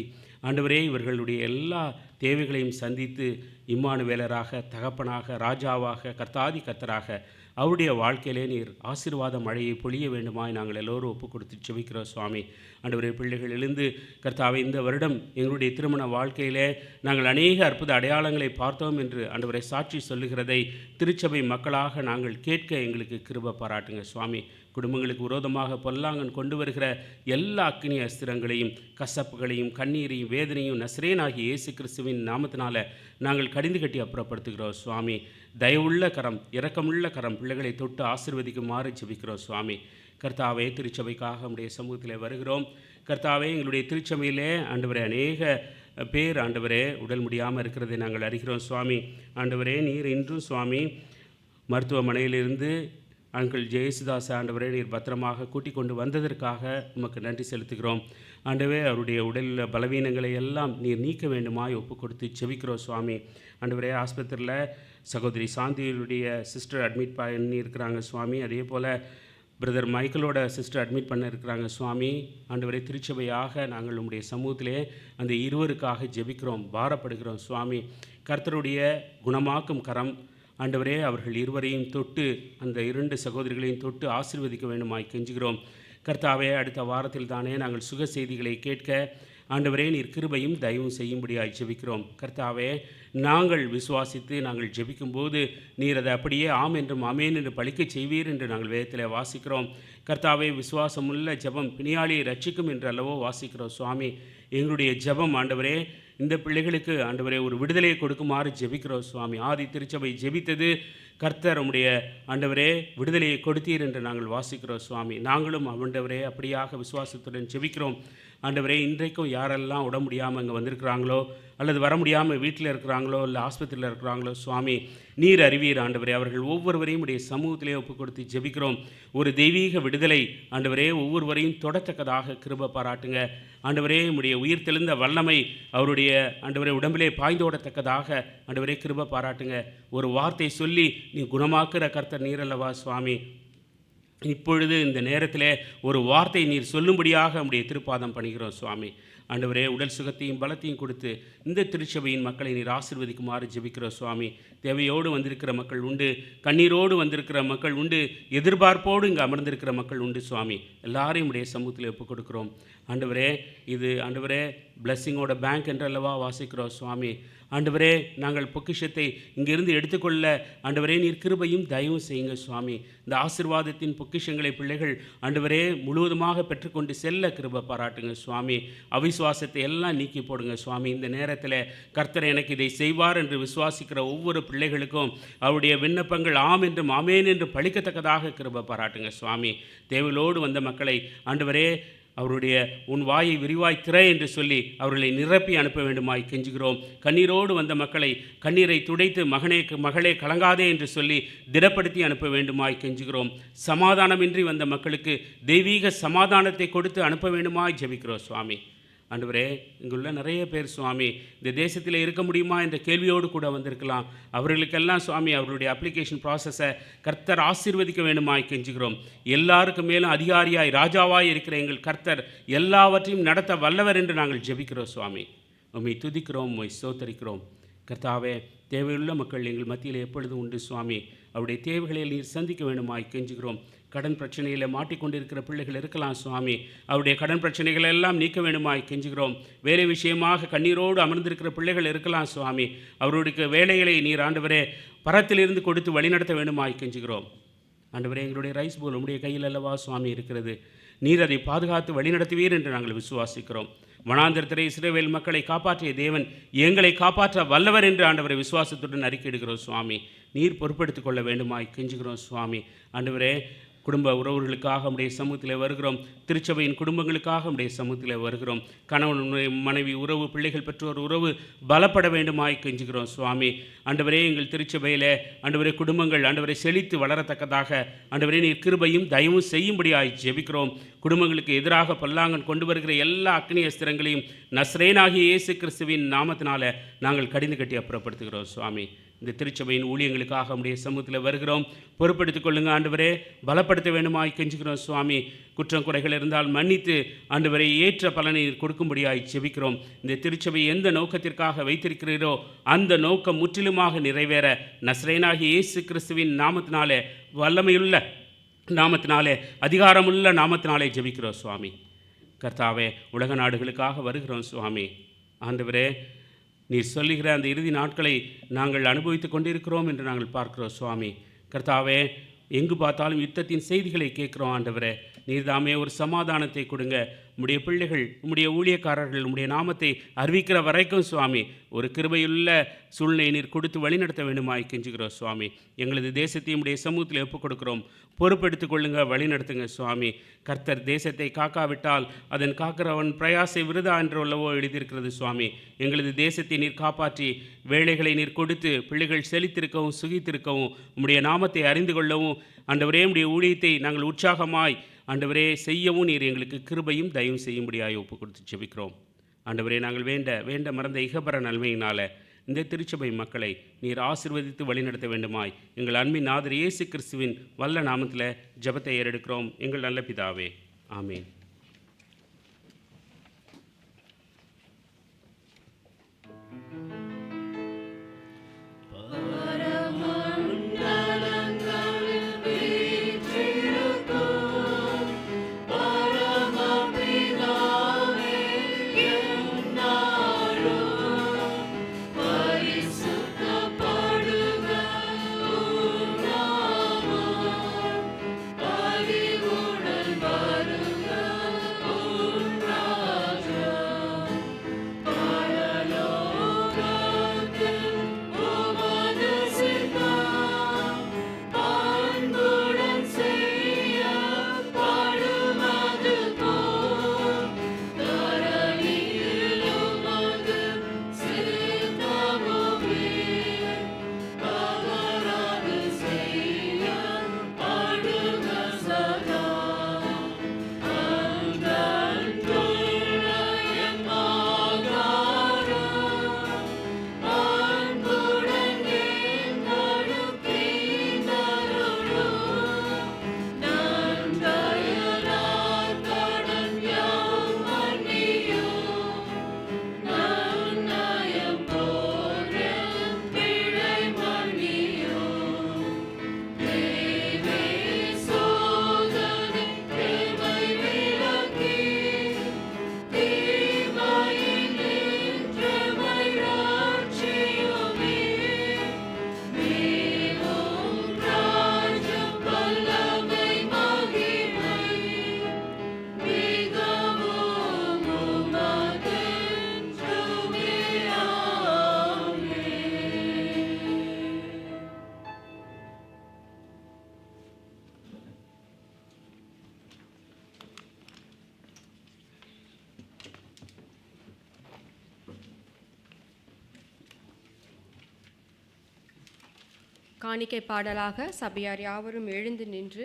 ஆண்டவரே இவர்களுடைய எல்லா தேவைகளையும் சந்தித்து இம்மானுவேலராக, தகப்பனாக, ராஜாவாக, கர்த்தாதி கர்த்தராக அவருடைய வாழ்க்கையிலே நீர் ஆசீர்வாத மழையை பொழிய வேண்டுமாய் நாங்கள் எல்லோரும் ஒப்பு கொடுத்து செபிக்கிறோம் சுவாமி. ஆண்டவரே, பிள்ளைகள் எழுந்து கர்த்தாவை, இந்த வருடம் எங்களுடைய திருமண வாழ்க்கையிலே நாங்கள் அநேக அற்புத அடையாளங்களை பார்த்தோம் என்று ஆண்டவரை சாட்சி சொல்லுகிறதை திருச்சபை மக்களாக நாங்கள் கேட்க எங்களுக்கு கிருபை பாராட்டுங்க சுவாமி. குடும்பங்களுக்கு விரோதமாக பொல்லாங்கன் கொண்டு வருகிற எல்லா அக்கினி அஸ்திரங்களையும், கசப்புகளையும், கண்ணீரையும், வேதனையும் நசரேனாகிய இயேசு கிறிஸ்துவின் நாமத்தினால நாங்கள் கடிந்து கட்டி அப்புறப்படுத்துகிறோம் சுவாமி. தயவுள்ள கரம், இரக்கமுள்ள கரம் பிள்ளைகளை தொட்டு ஆசீர்வதிக்குமாறு ஜெபிக்கிறோம் சுவாமி. கர்த்தாவே, திருச்சபைக்காக நம்முடைய சமூகத்தில் வருகிறோம். கர்த்தாவே, எங்களுடைய திருச்சபையிலே ஆண்டவரே அநேக பேர் ஆண்டவரே உடல் முடியாமல் இருக்கிறதை நாங்கள் அறிகிறோம் சுவாமி. ஆண்டவரே, நீர் இன்றும் சுவாமி மருத்துவமனையிலிருந்து அங்கிள் ஜெயசுதாஸ் ஆண்டவரே நீர் பத்திரமாக கூட்டிக் கொண்டு வந்ததற்காக உமக்கு நன்றி செலுத்துகிறோம். ஆண்டவரே, அவருடைய உடலில் பலவீனங்களை எல்லாம் நீர் நீக்க வேண்டுமாய் ஒப்பு கொடுத்து செபிக்கிறோம் சுவாமி. ஆண்டவரே, ஆஸ்பத்திரியில் சகோதரி சாந்தியுடைய சிஸ்டர் அட்மிட் பண்ணி இருக்கிறாங்க சுவாமி. அதே போல் பிரதர் மைக்கேலோட சிஸ்டர் அட்மிட் பண்ண இருக்கிறாங்க சுவாமி. ஆண்டவரே, திருச்சபையாக நாங்கள் உம்முடைய சமூகத்திலே அந்த இருவருக்காக ஜெபிக்கிறோம், பாரப்படுகிறோம் சுவாமி. கர்த்தருடைய குணமாக்கும் கரம் ஆண்டவரே அவர்கள் இருவரையும் தொட்டு, அந்த இரண்டு சகோதரிகளையும் தொட்டு ஆசீர்வதிக்க வேண்டுமாய் கெஞ்சுகிறோம். கர்த்தாவே, அடுத்த வாரத்தில் தானே நாங்கள் சுக செய்திகளை கேட்க ஆண்டவரே நீர் கிருபையும் தயவும் செய்யும்படியாய் ஜெபிக்கிறோம். கர்த்தாவே, நாங்கள் விசுவாசித்து நாங்கள் ஜெபிக்கும்போது நீர் அதை அப்படியே ஆம் என்றும் ஆமேன் என்று பலிக்கச் செய்வீர் என்று நாங்கள் வேதத்தில் வாசிக்கிறோம். கர்த்தாவே, விசுவாசமுள்ள ஜெபம் பிணியாளியை ரட்சிக்கும் என்று அல்லவோ வாசிக்கிறோம். சுவாமி, எங்களுடைய ஜெபம் ஆண்டவரே இந்த பிள்ளைகளுக்கு ஆண்டவரே ஒரு விடுதலையை கொடுக்குமாறு ஜெபிக்கிறோம். சுவாமி, ஆதி திருச்சபை ஜெபித்தது கர்த்தர் உம்முடைய ஆண்டவரே விடுதலையை கொடுத்தீர் என்று நாங்கள் வாசிக்கிறோம். சுவாமி, நாங்களும் ஆண்டவரே அப்படியாக விசுவாசத்துடன் ஜெபிக்கிறோம். ஆண்டவரே, இன்றைக்கும் யாரெல்லாம் உட முடியாமல் அங்கே வந்திருக்கிறாங்களோ அல்லது வர முடியாமல் வீட்டில் இருக்கிறாங்களோ இல்லை ஆஸ்பத்திரியில் இருக்கிறாங்களோ, சுவாமி நீர் அறிவீர். ஆண்டவரே, அவர்கள் ஒவ்வொருவரையும் உடைய சமூகத்திலே ஒப்புக் கொடுத்து ஜெபிக்கிறோம். ஒரு தெய்வீக விடுதலை ஆண்டவரே ஒவ்வொருவரையும் தொடத்தக்கதாக கிருபை பாராட்டுங்க. ஆண்டவரே, உம்முடைய உயிர் தெளிந்த வல்லமை அவருடைய ஆண்டவரே உடம்பிலே பாய்ந்தோடத்தக்கதாக ஆண்டவரே கிருபை பாராட்டுங்க. ஒரு வார்த்தை சொல்லி நீ குணமாக்குற கர்த்தர் நீரல்லவா சுவாமி. இப்பொழுது இந்த நேரத்தில் ஒரு வார்த்தை நீர் சொல்லும்படியாக உம்முடைய திருப்பாதம் பணிகிறோம். சுவாமி, ஆண்டவரே உடல் சுகத்தையும் பலத்தையும் கொடுத்து இந்த திருச்சபையின் மக்களை நீர் ஆசீர்வதிக்குமாறு ஜெபிக்கிறோம். சுவாமி, தேவையோடு வந்திருக்கிற மக்கள் உண்டு, கண்ணீரோடு வந்திருக்கிற மக்கள் உண்டு, எதிர்பார்ப்போடு இங்கே அமர்ந்திருக்கிற மக்கள் உண்டு. சுவாமி, எல்லாரையும் உடைய சமூகத்தில் ஒப்புக் கொடுக்குறோம். ஆண்டவரே, இது ஆண்டவரே பிளஸ்ஸிங்கோட பேங்க் என்றல்லவா வாசிக்கிறோம். சுவாமி, ஆண்டவரே நாங்கள் பொக்கிஷத்தை இங்கிருந்து எடுத்துக்கொள்ள ஆண்டவரே நீர் கிருபையும் தயவும் செய்யுங்க. சுவாமி, இந்த ஆசீர்வாதத்தின் பொக்கிஷங்களை பிள்ளைகள் ஆண்டவரே முழுவதுமாக பெற்றுக்கொண்டு செல்ல கிருபை பாராட்டுங்க. சுவாமி, அவிசுவாசத்தை எல்லாம் நீக்கி போடுங்க. சுவாமி, இந்த நேரத்தில் கர்த்தர் எனக்கு இதை செய்வார் என்று விசுவாசிக்கிற ஒவ்வொரு பிள்ளைகளுக்கும் அவருடைய விண்ணப்பங்கள் ஆம் என்றும் ஆமேன் என்று பழிக்கத்தக்கதாக கிருபை பாராட்டுங்க. சுவாமி, தேவையோடு வந்த மக்களை ஆண்டவரே அவருடைய உன் வாயை விரிவாய் திற என்று சொல்லி அவர்களை நிரப்பி அனுப்ப வேண்டுமாய் கெஞ்சுகிறோம். கண்ணீரோடு வந்த மக்களை கண்ணீரை துடைத்து மகளே கலங்காதே என்று சொல்லி திடப்படுத்தி அனுப்ப வேண்டுமாய் கெஞ்சுகிறோம். சமாதானமின்றி வந்த மக்களுக்கு தெய்வீக சமாதானத்தை கொடுத்து அனுப்ப வேண்டுமாய் ஜெபிக்கிறோம். சுவாமி, ஆண்டவரே இங்குள்ள நிறைய பேர் சுவாமி இந்த தேசத்தில் இருக்க முடியுமா என்ற கேள்வியோடு கூட வந்திருக்கலாம். அவர்களுக்கெல்லாம் சுவாமி அவர்களுடைய அப்ளிகேஷன் ப்ராசஸை கர்த்தர் ஆசீர்வதிக்க வேண்டுமாய் கெஞ்சுகிறோம். எல்லாருக்கும் மேலும் அதிகாரியாய் ராஜாவாய் இருக்கிற எங்கள் கர்த்தர் எல்லாவற்றையும் நடத்த வல்லவர் என்று நாங்கள் ஜெபிக்கிறோம். சுவாமி, உம்மை துதிக்கிறோம், உம்மை ஸ்தோத்தரிக்கிறோம். கர்த்தாவே, தேவையுள்ள மக்கள் எங்கள் மத்தியில் எப்பொழுதும் உண்டு. சுவாமி, அவருடைய தேவைகளை நீர் சந்திக்க வேண்டுமாய் கெஞ்சுகிறோம். கடன் பிரச்சனையில் மாட்டிக்கொண்டிருக்கிற பிள்ளைகள் இருக்கலாம். சுவாமி, அவருடைய கடன் பிரச்சனைகளை எல்லாம் நீக்க வேண்டுமாய் கெஞ்சுகிறோம். வேலை விஷயமாக கண்ணீரோடு அமர்ந்திருக்கிற பிள்ளைகள் இருக்கலாம். சுவாமி, அவருடைய வேலைகளை நீர் ஆண்டவரே பரத்திலிருந்து கொடுத்து வழிநடத்த வேண்டுமாய் கெஞ்சுகிறோம். ஆண்டவரே, எங்களுடைய ரைஸ் போல் உம்முடைய கையில் அல்லவா சுவாமி இருக்கிறது. நீர் அதை பாதுகாத்து வழிநடத்துவீர் என்று நாங்கள் விசுவாசிக்கிறோம். வனாந்திரத்திலே இஸ்ரவேல் மக்களை காப்பாற்றிய தேவன் எங்களை காப்பாற்ற வல்லவர் என்று ஆண்டவரை விசுவாசத்துடன் அறிக்கையிடுகிறோம். சுவாமி, நீர் பொறுப்பெடுத்துக் கொள்ள வேண்டுமாய் கெஞ்சுகிறோம். சுவாமி, ஆண்டவரே குடும்ப உறவுகளுக்காக உடைய சமூகத்தில் வருகிறோம். திருச்சபையின் குடும்பங்களுக்காக உடைய சமூகத்தில் வருகிறோம். கணவன் மனைவி உறவு, பிள்ளைகள் பெற்றோர் உறவு பலப்பட வேண்டுமாய் கெஞ்சுகிறோம். சுவாமி, ஆண்டவரே எங்கள் திருச்சபையில் ஆண்டவரே குடும்பங்கள் ஆண்டவரை செழித்து வளரத்தக்கதாக ஆண்டவரே நீர் கிருபையும் தயவும் செய்யும்படியாய் ஜெபிக்கிறோம். குடும்பங்களுக்கு எதிராக பல்லாங்கன் கொண்டு வருகிற எல்லா அக்னி அஸ்திரங்களையும் நஸ்ரேனாகிய இயேசு கிறிஸ்துவின் நாமத்தினால நாங்கள் கடிந்து கட்டி அப்புறப்படுத்துகிறோம். சுவாமி, இந்த திருச்சபையின் ஊழியங்களுக்காக நம்முடைய சமூகத்தில் வருகிறோம். பொறுப்படுத்திக் கொள்ளுங்க ஆண்டவரே, பலப்படுத்த வேண்டுமாய் கெஞ்சுகிறோம். சுவாமி, குற்றம் குறைகள் இருந்தால் மன்னித்து ஆண்டவரை ஏற்ற பலனை கொடுக்கும்படியாய் ஜெபிக்கிறோம். இந்த திருச்சபை எந்த நோக்கத்திற்காக வைத்திருக்கிறீரோ அந்த நோக்கம் முற்றிலுமாக நிறைவேற நஸ்ரேனாகிய இயேசு கிறிஸ்துவின் நாமத்தினாலே, வல்லமையுள்ள நாமத்தினாலே, அதிகாரமுள்ள நாமத்தினாலே ஜெபிக்கிறோம். சுவாமி, கர்த்தாவே உலக நாடுகளுக்காக வருகிறோம். சுவாமி, ஆண்டவரே நீர் சொல்லுகிற அந்த இறுதி நாட்களை நாங்கள் அனுபவித்து கொண்டிருக்கிறோம் என்று நாங்கள் பார்க்கிறோம். சுவாமி, கர்த்தாவே எங்கு பார்த்தாலும் யுத்தத்தின் செய்திகளை கேட்குறோம். ஆண்டவரே, நீர் தாமே ஒரு சமாதானத்தை கொடுங்க. உம்முடைய பிள்ளைகள், உம்முடைய ஊழியக்காரர்கள் உம்முடைய நாமத்தை அறிவிக்கிற வரைக்கும் சுவாமி ஒரு கிருபையுள்ள சூழ்நிலையை நீர் கொடுத்து வழிநடத்த வேண்டுமாய் கெஞ்சுகிறோம். சுவாமி, எங்களது தேசத்தையும் உடைய சமூகத்தில் ஒப்புக் கொடுக்கிறோம். பொறுப்பெடுத்துக் கொள்ளுங்க, வழிநடத்துங்க. சுவாமி, கர்த்தர் தேசத்தை காக்காவிட்டால் அதன் காக்கிறவன் பிரயாசை விருதா என்று உள்ளவோ எழுதியிருக்கிறது. சுவாமி, எங்களது தேசத்தை நீர் காப்பாற்றி வேலைகளை நீர் கொடுத்து பிள்ளைகள் செழித்திருக்கவும் சுகித்திருக்கவும் உம்முடைய நாமத்தை அறிந்து கொள்ளவும் ஆண்டவரே உம்முடைய ஊழியத்தை நாங்கள் உற்சாகமாய் ஆண்டவரே செய்யவும் நீர் எங்களுக்கு கிருபையும் தயவும் செய்யும்படியாய் ஒப்பு கொடுத்து ஜெபிக்கிறோம். ஆண்டவரே, நாங்கள் வேண்ட மறந்த இகபர நன்மையினால் இந்த திருச்சபை மக்களை நீர் ஆசீர்வதித்து வழிநடத்த வேண்டுமாய் எங்கள் அன்பின் நாதர் இயேசு கிறிஸ்துவின் வல்ல நாமத்தில் ஜெபத்தை ஏறெடுக்கிறோம். எங்கள் நல்ல பிதாவே, ஆமீன். காணிக்கை பாடலாக சபையார் யாவரும் எழுந்து நின்று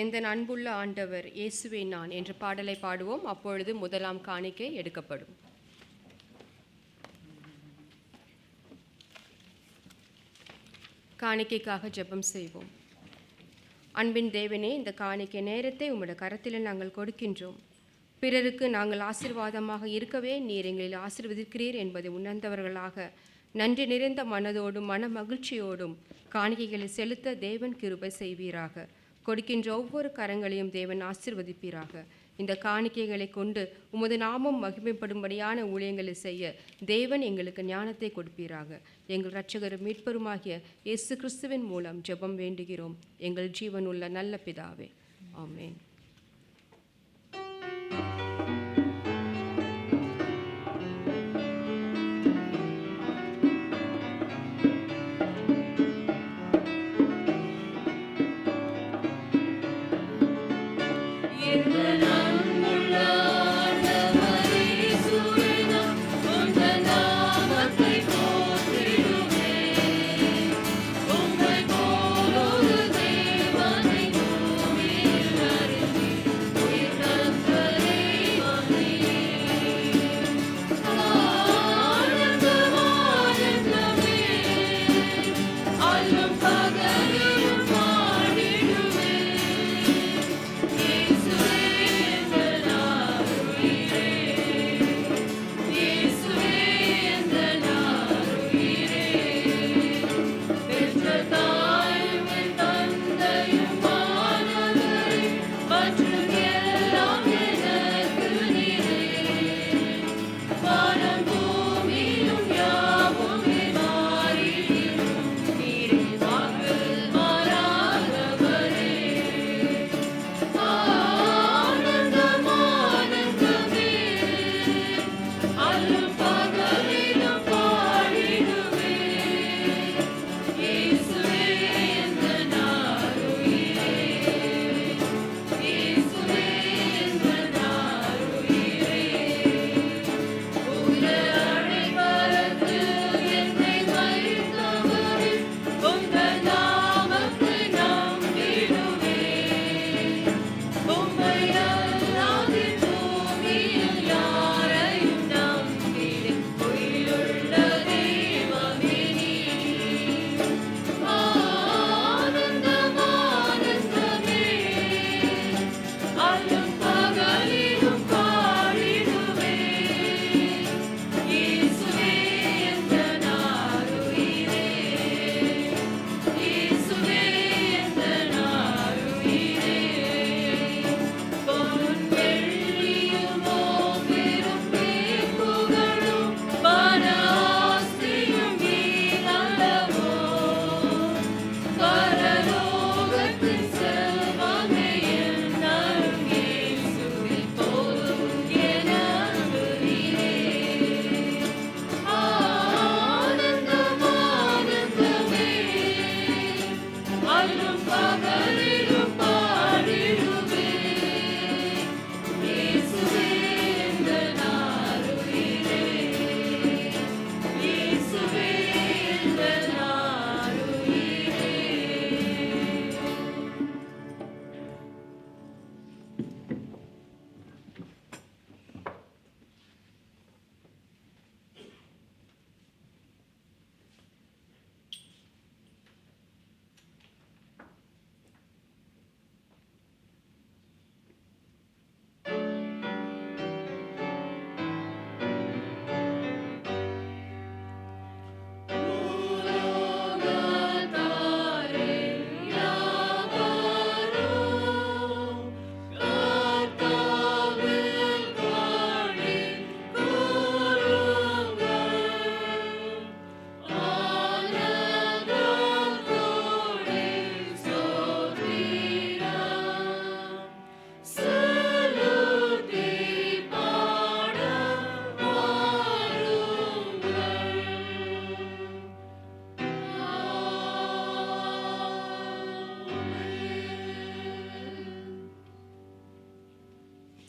எந்த அன்புள்ள ஆண்டவர் இயேசுவே நான் என்ற பாடலை பாடுவோம். அப்பொழுது முதலாம் காணிக்கை எடுக்கப்படும். காணிக்கைக்காக ஜெபம் செய்வோம். அன்பின் தேவனே, இந்த காணிக்கை நேரத்தை உம்முடைய கரத்தில் நாங்கள் கொடுக்கின்றோம். பிறருக்கு நாங்கள் ஆசீர்வாதமாக இருக்கவே நீர் எங்களில் ஆசீர்வதிக்கிறீர் என்பதை உணர்ந்தவர்களாக நன்றி நிறைந்த மனதோடும் மன மகிழ்ச்சியோடும் காணிக்கைகளை செலுத்த தேவன் கிருபை செய்வீராக. கொடுக்கின்ற ஒவ்வொரு கரங்களையும் தேவன் ஆசீர்வதிப்பீராக. இந்த காணிக்கைகளை கொண்டு உமது நாமம் மகிமைப்படும்படியான ஊழியங்களை செய்ய தேவன் எங்களுக்கு ஞானத்தை கொடுப்பீராக. எங்கள் இரட்சகரும் மீட்பருமாகிய இயேசு கிறிஸ்துவின் மூலம் ஜெபம் வேண்டுகிறோம் எங்கள் ஜீவனுள்ள நல்ல பிதாவே, ஆமென்.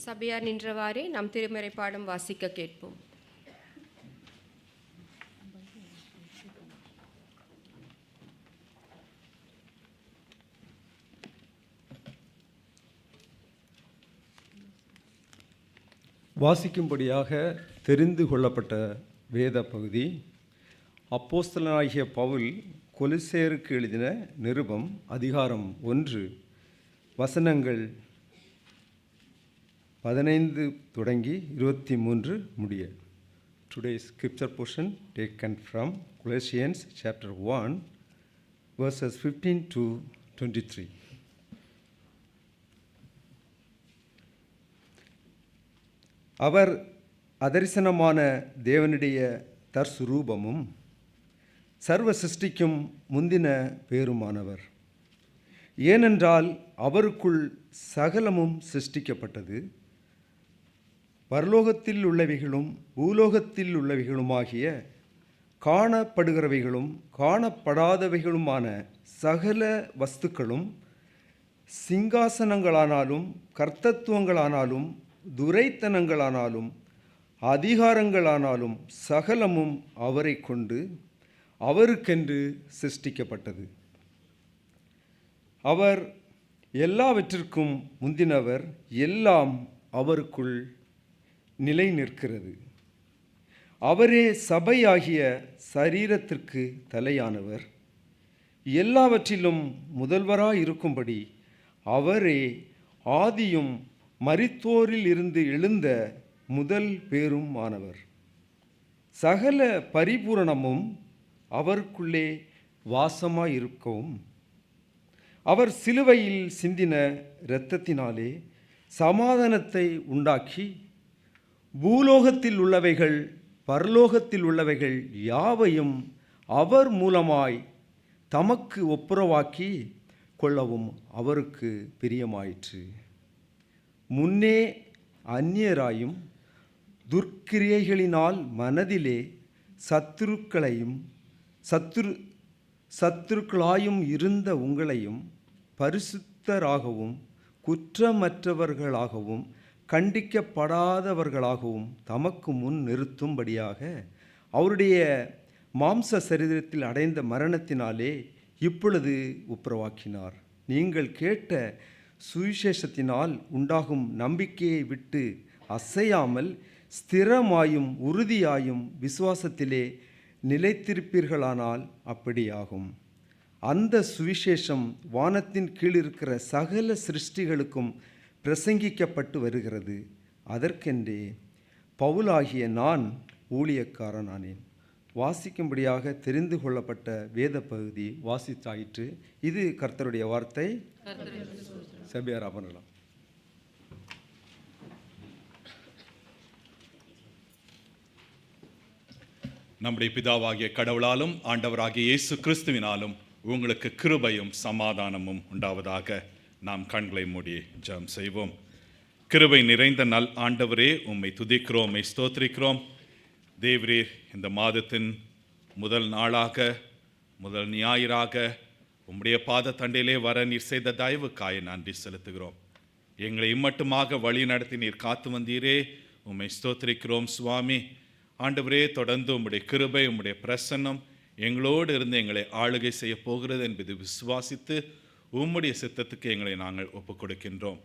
சபையார் நின்றவாறே நாம் திருமறை பாடம் வாசிக்க கேட்போம். வாசிக்கும்படியாக தெரிந்து கொள்ளப்பட்ட வேத பகுதி அப்போஸ்தலனாகிய பவுல் கொலோசேயருக்கு எழுதின நிருபம் அதிகாரம் 1 வசனங்கள் 15 தொடங்கி 23 முடிய. Today's scripture portion taken from Colossians chapter 1 verses 15 to 23. அவர் அதரிசனமான தேவனுடைய தற்சுரூபமும் சர்வ சிருஷ்டிக்கும் முந்தின பேருமானவர். ஏனென்றால் அவருக்குள் சகலமும் சிருஷ்டிக்கப்பட்டது, பரலோகத்தில் உள்ளவைகளும் பூலோகத்தில் உள்ளவைகளுமாகிய காணப்படுகிறவைகளும் காணப்படாதவைகளுமான சகல வஸ்துக்களும், சிங்காசனங்களானாலும் கர்த்தத்துவங்களானாலும் துரைத்தனங்களானாலும் அதிகாரங்களானாலும் சகலமும் அவரை கொண்டு அவருக்கென்று சிருஷ்டிக்கப்பட்டது. அவர் எல்லாவற்றிற்கும் முந்தினவர், எல்லாம் அவருக்குள் நிலை நிற்கிறது. அவரே சபையாகிய சரீரத்திற்கு தலையானவர். எல்லாவற்றிலும் முதல்வராயிருக்கும்படி அவரே ஆதியும் மரித்தோரில் இருந்து எழுந்த முதல் பேரும் ஆனவர். சகல பரிபூரணமும் அவருக்குள்ளே வாசமாயிருக்கவும் அவர் சிலுவையில் சிந்தின இரத்தத்தினாலே சமாதானத்தை உண்டாக்கி பூலோகத்தில் உள்ளவைகள் பரலோகத்தில் உள்ளவைகள் யாவையும் அவர் மூலமாய் தமக்கு ஒப்புரவாக்கி கொள்ளவும் அவருக்கு பிரியமாயிற்று. முன்னே அந்நியராயும் துர்க்கிரியைகளினால் மனதிலே சத்துருக்களாயும் இருந்த உங்களையும் பரிசுத்தராகவும் குற்றமற்றவர்களாகவும் கண்டிக்கப்படாதவர்களாகவும் தமக்கு முன் நிறுத்தும்படியாக அவருடைய மாம்ச சரீரத்தில் அடைந்த மரணத்தினாலே இப்பொழுது ஒப்புரவாக்கினார். நீங்கள் கேட்ட சுவிசேஷத்தினால் உண்டாகும் நம்பிக்கையை விட்டு அசையாமல் ஸ்திரமாயும் உறுதியாயும் விசுவாசத்திலே நிலைத்திருப்பீர்களானால் அப்படியாகும். அந்த சுவிசேஷம் வானத்தின் கீழ் இருக்கிற சகல சிருஷ்டிகளுக்கும் பிரசங்கிக்கப்பட்டு வருகிறது. அதற்கென்றே பவுலாகிய நான் ஊழியக்காரனானேன். வாசிக்கும்படியாக தெரிந்து கொள்ளப்பட்ட வேத பகுதி வாசித்தாயிற்று. இது கர்த்தருடைய வார்த்தை. சபையார் அமரலாம். நம்முடைய பிதாவாகிய கடவுளாலும் ஆண்டவராகிய இயேசு கிறிஸ்துவினாலும் உங்களுக்கு கிருபையும் சமாதானமும் உண்டாவதாக. நாம் கண்களை மூடி ஜெபம் செய்வோம். கிருபை நிறைந்த நல் ஆண்டவரே, உம்மை துதிக்கிறோம், உம்மை ஸ்தோத்திரிக்கிறோம். தேவரீர், இந்த மாதத்தின் முதல் நாளாக, முதல் ஞாயிறாக உம்முடைய பாத தண்டையிலே வர நீர் செய்த தயவுக்காய் நன்றி செலுத்துகிறோம். எங்களை இம்மட்டுமாக வழி நடத்தி நீர் காத்து வந்தீரே, உம்மை ஸ்தோத்திரிக்கிறோம் சுவாமி. ஆண்டவரே, தொடர்ந்து உம்முடைய கிருபை, உம்முடைய பிரசன்னம் எங்களோடு இருந்து எங்களை ஆளுகை செய்ய போகிறது என்பது விசுவாசித்து உம்முடைய சித்தத்துக்கு எங்களை நாங்கள் ஒப்புக் கொடுக்கின்றோம்.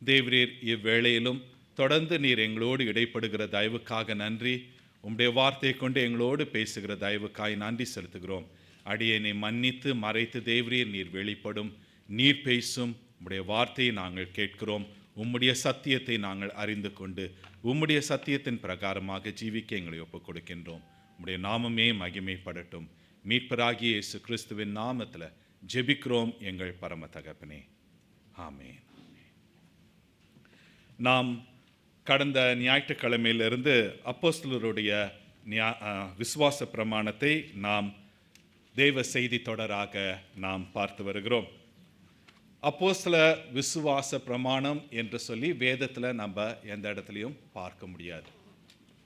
தேவரீர், இவ்வேளையிலும் தொடர்ந்து நீர் எங்களோடு இடைப்படுகிற தயவுக்காக நன்றி. உம்முடைய வார்த்தையை கொண்டு எங்களோடு பேசுகிற தயவுக்காய் நன்றி செலுத்துகிறோம். அடியேனை மன்னித்து மறைத்து தேவரீர் நீர் வெளிப்படும், நீர் பேசும் உம்முடைய வார்த்தையை நாங்கள் கேட்கிறோம். உம்முடைய சத்தியத்தை நாங்கள் அறிந்து கொண்டு உம்முடைய சத்தியத்தின் பிரகாரமாக ஜீவிக்க எங்களை ஒப்புக் கொடுக்கின்றோம். உம்முடைய நாமமே மகிமைப்படட்டும். மீட்பராகிய இயேசு கிறிஸ்துவின் நாமத்தில் ஜெபிக்கிறோம் எங்கள் பரம தகப்பனே, ஆமென். நாம் கடந்த ஞாயிற்றுக்கிழமையிலிருந்து அப்போஸ்தலருடைய விசுவாச பிரமாணத்தை நாம் தேவ செய்தி தொடராக நாம் பார்த்து வருகிறோம். அப்போஸ்தல விசுவாச பிரமாணம் என்று சொல்லி வேதத்தில் நம்ம எந்த இடத்துலையும் பார்க்க முடியாது.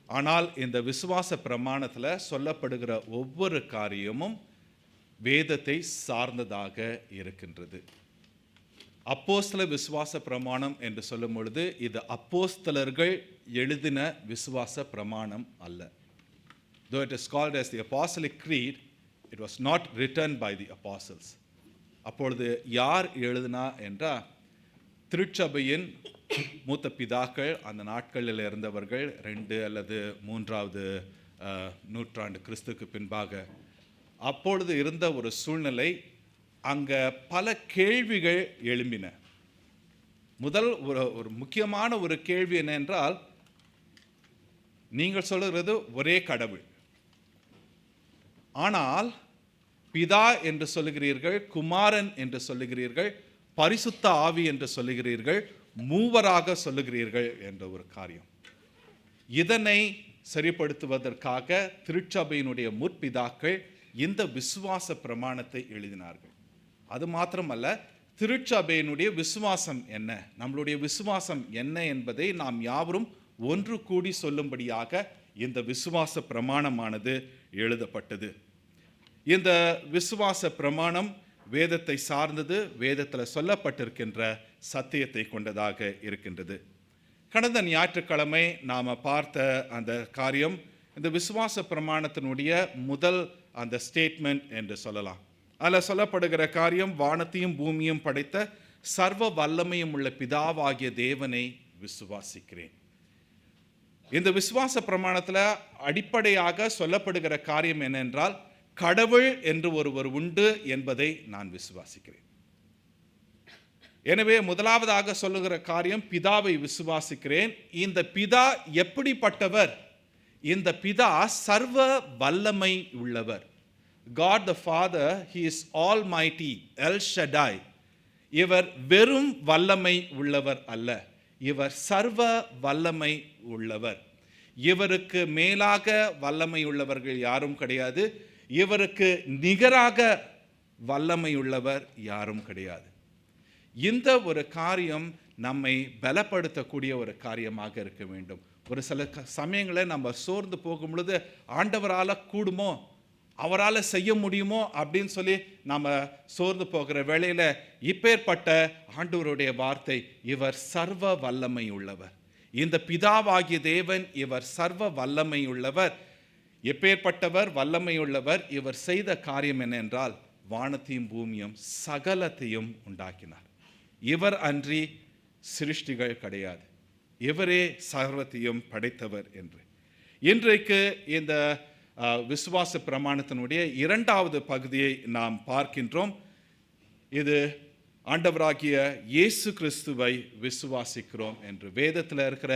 ஆனால் இந்த விசுவாச பிரமாணத்தில் சொல்லப்படுகிற ஒவ்வொரு காரியமும் வேதத்தை சார்ந்ததாக இருக்கின்றது. அப்போஸ்தல விசுவாச பிரமாணம் என்று சொல்லும் பொழுது இது அப்போஸ்தலர்கள் எழுதின விசுவாச பிரமாணம் அல்ல. Though it is called as the Apostolic Creed, it was not written by the apostles. அப்பொழுது யார் எழுதினா என்றால் திருச்சபையின் மூத்த பிதாக்கள் அந்த நாட்களில் இருந்தவர்கள் 2 அல்லது 3வது நூற்றாண்டு கிறிஸ்துக்கு பின்பாக, அப்பொழுது இருந்த ஒரு சூழ்நிலை, அங்கே பல கேள்விகள் எழும்பின. முதல் ஒரு முக்கியமான ஒரு கேள்வி என்னென்றால், நீங்கள் சொல்லுகிறது ஒரே கடவுள், ஆனால் பிதா என்று சொல்லுகிறீர்கள், குமாரன் என்று சொல்லுகிறீர்கள், பரிசுத்த ஆவி என்று சொல்லுகிறீர்கள், மூவராக சொல்லுகிறீர்கள் என்ற ஒரு காரியம். இதனை சரிப்படுத்துவதற்காக திருச்சபையினுடைய முற்பிதாக்கள் இந்த விசுவாச பிரமாணத்தை எழுதினார்கள். அது மாத்திரமல்ல, திருச்சபையினுடைய விசுவாசம் என்ன, நம்மளுடைய விசுவாசம் என்ன என்பதை நாம் யாவரும் ஒன்று கூடி சொல்லும்படியாக இந்த விசுவாச பிரமாணமானது எழுதப்பட்டது. இந்த விசுவாச பிரமாணம் வேதத்தை சார்ந்தது, வேதத்தில் சொல்லப்பட்டிருக்கின்ற சத்தியத்தை கொண்டதாக இருக்கின்றது. கடந்த ஞாயிற்றுக்கிழமை நாம் பார்த்த அந்த காரியம் இந்த விசுவாச பிரமாணத்தினுடைய முதல் அந்த ஸ்டேட்மெண்ட் என்று சொல்லலாம். அதில் சொல்லப்படுகிற காரியம், வானத்தையும் பூமியும் படைத்த சர்வ வல்லமையும் உள்ள பிதாவாகிய தேவனை விசுவாசிக்கிறேன். இந்த விசுவாச பிரமாணத்தில் அடிப்படையாக சொல்லப்படுகிற காரியம் என்னென்றால், கடவுள் என்று ஒருவர் உண்டு என்பதை நான் விசுவாசிக்கிறேன். எனவே முதலாவதாக சொல்லுகிற காரியம், பிதாவை விசுவாசிக்கிறேன். இந்த பிதா எப்படிப்பட்டவர்? இந்த பிதா சர்வ வல்லமை உள்ளவர். God the Father, he is almighty, El Shaddai. இவர் வெறும் வல்லமை உள்ளவர் அல்ல, இவர் சர்வ வல்லமை உள்ளவர். இவருக்கு மேலாக வல்லமை உள்ளவர்கள் யாரும் கிடையாது, இவருக்கு நிகராக வல்லமை உள்ளவர் யாரும் கிடையாது. இந்த ஒரு காரியம் நம்மை பலப்படுத்தக்கூடிய ஒரு காரியமாக இருக்க வேண்டும். ஒரு சில சமயங்களில் நம்ம சோர்ந்து போகும் பொழுது, ஆண்டவரால் கூடுமோ, அவரால் செய்ய முடியுமோ அப்படின்னு சொல்லி நம்ம சோர்ந்து போகிற வேளையில் இப்பேற்பட்ட ஆண்டவருடைய வார்த்தை, இவர் சர்வ வல்லமை உள்ளவர். இந்த பிதாவாகிய தேவன் இவர் சர்வ வல்லமை உள்ளவர். எப்பேற்பட்டவர்? வல்லமை உள்ளவர். இவர் செய்த காரியம் என்னென்றால், வானத்தையும் பூமியும் சகலத்தையும் உண்டாக்கினார். இவர் அன்றி சிருஷ்டிகள் கிடையாது, இவரே சர்வத்தையும் படைத்தவர் என்று. இன்றைக்கு இந்த விசுவாச பிரமாணத்தினுடைய 2வது பகுதியை நாம் பார்க்கின்றோம். இது ஆண்டவராகிய இயேசு கிறிஸ்துவை விசுவாசிக்கிறோம் என்று. வேதத்தில் இருக்கிற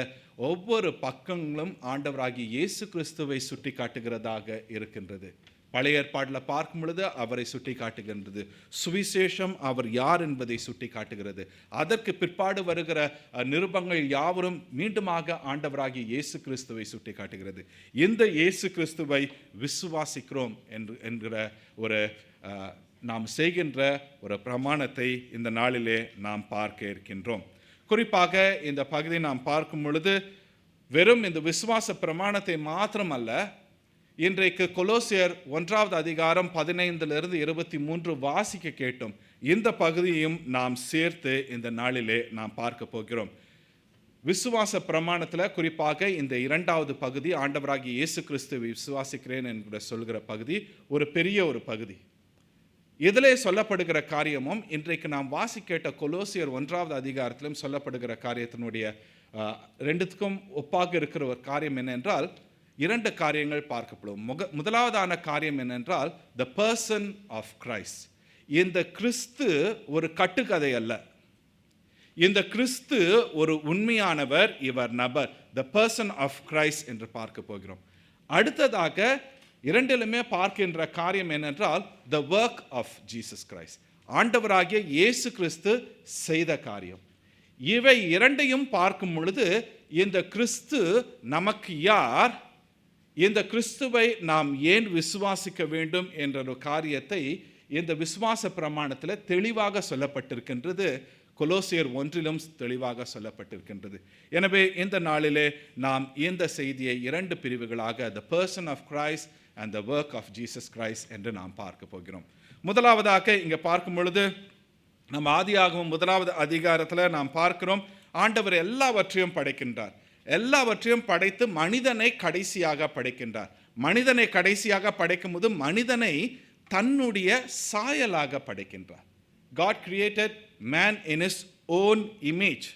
ஒவ்வொரு பக்கங்களும் ஆண்டவராகிய இயேசு கிறிஸ்துவை சுட்டி காட்டுகிறதாக இருக்கின்றது. பழைய ஏற்பாட்டில் பார்க்கும் பொழுது அவரை சுட்டி காட்டுகின்றது. சுவிசேஷம் அவர் யார் என்பதை சுட்டி காட்டுகிறது. அதற்கு பிற்பாடு வருகிற நிருபங்கள் யாவரும் மீண்டுமாக ஆண்டவராகிய இயேசு கிறிஸ்துவை சுட்டி காட்டுகிறது. இந்த இயேசு கிறிஸ்துவை விசுவாசிக்கிறோம் என்கிற ஒரு நாம் செய்கின்ற ஒரு பிரமாணத்தை இந்த நாளிலே நாம் பார்க்க இருக்கின்றோம். குறிப்பாக இந்த பகுதியை நாம் பார்க்கும் பொழுது வெறும் இந்த விசுவாச பிரமாணத்தை மாத்திரமல்ல, இன்றைக்கு கொலோசியர் 1வது அதிகாரம் 15 to 23 வாசிக்க கேட்டோம். இந்த பகுதியையும் நாம் சேர்த்து இந்த நாளிலே நாம் பார்க்க போகிறோம். விசுவாச பிரமாணத்தில் குறிப்பாக இந்த 2வது பகுதி, ஆண்டவராகிய இயேசு கிறிஸ்துவை விசுவாசிக்கிறேன் என்கிற சொல்கிற பகுதி ஒரு பெரிய ஒரு பகுதி. இதிலே சொல்லப்படுகிற காரியமும் இன்றைக்கு நாம் வாசிக்கேட்ட கொலோசியர் 1வது அதிகாரத்திலும் சொல்லப்படுகிற காரியத்தினுடைய 2த்துக்கும் ஒப்பாக இருக்கிற ஒரு காரியம் என்னென்றால், 2 காரியங்கள் பார்க்கப்படும். முதலாவதான காரியம் என்னென்றால், த பர்சன் ஆஃப் கிரைஸ்ட். இந்த கிறிஸ்து ஒரு கட்டுக்கதை அல்ல, இந்த கிறிஸ்து ஒரு உண்மையானவர், இவர் நபர். த பர்சன் ஆஃப் கிரைஸ்ட் என்று பார்க்க போகிறோம். அடுத்ததாக 2லுமே பார்க்கின்ற காரியம் என்னென்றால், the work of Jesus Christ. ஆண்டவராகிய இயேசு கிறிஸ்து செய்த காரியம். இவை 2ஐயும் பார்க்கும் பொழுது, இந்த கிறிஸ்து நமக்கு யார், இந்த கிறிஸ்துவை நாம் ஏன் விசுவாசிக்க வேண்டும் என்ற ஒரு காரியத்தை இந்த விசுவாச பிரமாணத்தில் தெளிவாக சொல்லப்பட்டிருக்கின்றது. கொலோசியர் 1லும் தெளிவாக சொல்லப்பட்டிருக்கின்றது. எனவே இந்த நாளிலே நாம் இந்த செய்தியை 2 பிரிவுகளாக, the person of Christ and the work of Jesus Christ என்று நாம் பார்க்க போகிறோம். முதலாவதாக இங்கே பார்க்கும் பொழுது, நம்ம ஆதியாகமம் 1வது அதிகாரத்தில் நாம் பார்க்கிறோம், ஆண்டவர் எல்லாவற்றையும் படைக்கின்றார். எல்லாவற்றையும் படைத்து மனிதனை கடைசியாக படைக்கின்றார். மனிதனை கடைசியாக படைக்கும் போது மனிதனை தன்னுடைய சாயலாக படைக்கின்றார். God created man in his own image.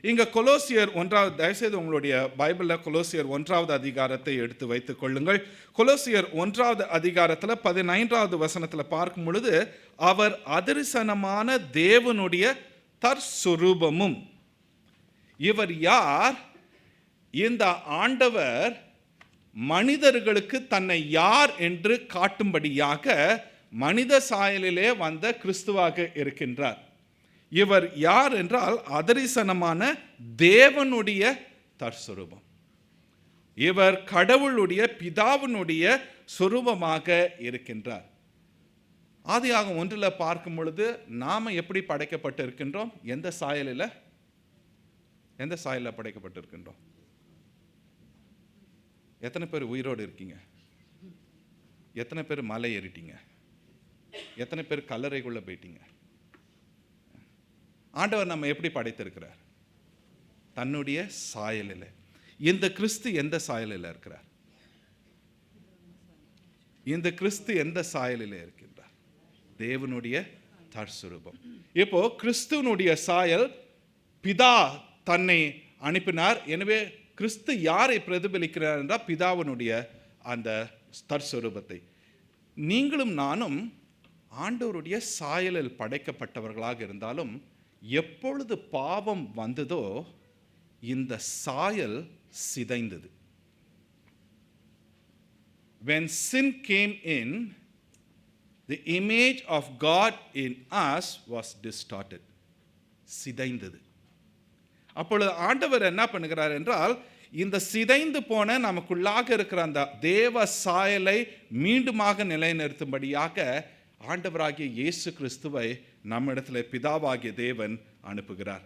இங்க கொலோசியர் 1வது, தயவுசெய்து உங்களுடைய பைபிளில் கொலோசியர் 1வது அதிகாரத்தை எடுத்து வைத்துக் கொள்ளுங்கள். கொலோசியர் 1வது அதிகாரத்தில் 15வது வசனத்தில் பார்க்கும் பொழுது, அவர் அதரிசனமான தேவனுடைய தற்சுரூபமும். இவர் யார்? இந்த ஆண்டவர் மனிதர்களுக்கு தன்னை யார் என்று காட்டும்படியாக மனித சாயலிலே வந்த கிறிஸ்துவாக இருக்கின்றார். இவர் யார் என்றால் அதரிசனமான தேவனுடைய தற்சுரூபம். இவர் கடவுளுடைய பிதாவினுடைய சொரூபமாக இருக்கின்றார். ஆதியாகமம் 1 பார்க்கும் பொழுது நாம எப்படி படைக்கப்பட்டு இருக்கின்றோம்? எந்த சாயலில் படைக்கப்பட்டிருக்கின்றோம்? எத்தனை பேர் உயிரோடு இருக்கீங்க? எத்தனை பேர் மலை ஏறிட்டீங்க? எத்தனை பேர் கல்லறைக்குள்ள போயிட்டீங்க? ஆண்டவர் நம்ம எப்படி படைத்திருக்கிறார்? தன்னுடைய சாயலில். இந்த கிறிஸ்து எந்த சாயலில் இருக்கிறார்? இந்த கிறிஸ்து எந்த சாயலில் இருக்கின்றார்? தேவனுடைய தற்சுரூபம். இப்போ கிறிஸ்துவனுடைய சாயல், பிதா தன்னை அனுப்பினார். எனவே கிறிஸ்து யாரை பிரதிபலிக்கிறார் என்றால் பிதாவினுடைய அந்த தற்சுரூபத்தை. நீங்களும் நானும் ஆண்டவருடைய சாயலில் படைக்கப்பட்டவர்களாக இருந்தாலும் எப்பொழுது பாவம் வந்ததோ இந்த சாயல் சிதைந்தது. When sin came in, the image of God in us was distorted. சிதைந்தது. அப்பொழுது ஆண்டவர் என்ன பண்ணுகிறார் என்றால், இந்த சிதைந்து போன நமக்குள்ளாக இருக்கிற அந்த தேவ சாயலை மீண்டுமாக நிலைநிறுத்தும்படியாக ஆண்டவராகிய இயேசு கிறிஸ்துவை நம்மிடத்தில் பிதாவாகிய தேவன் அனுப்புகிறார்.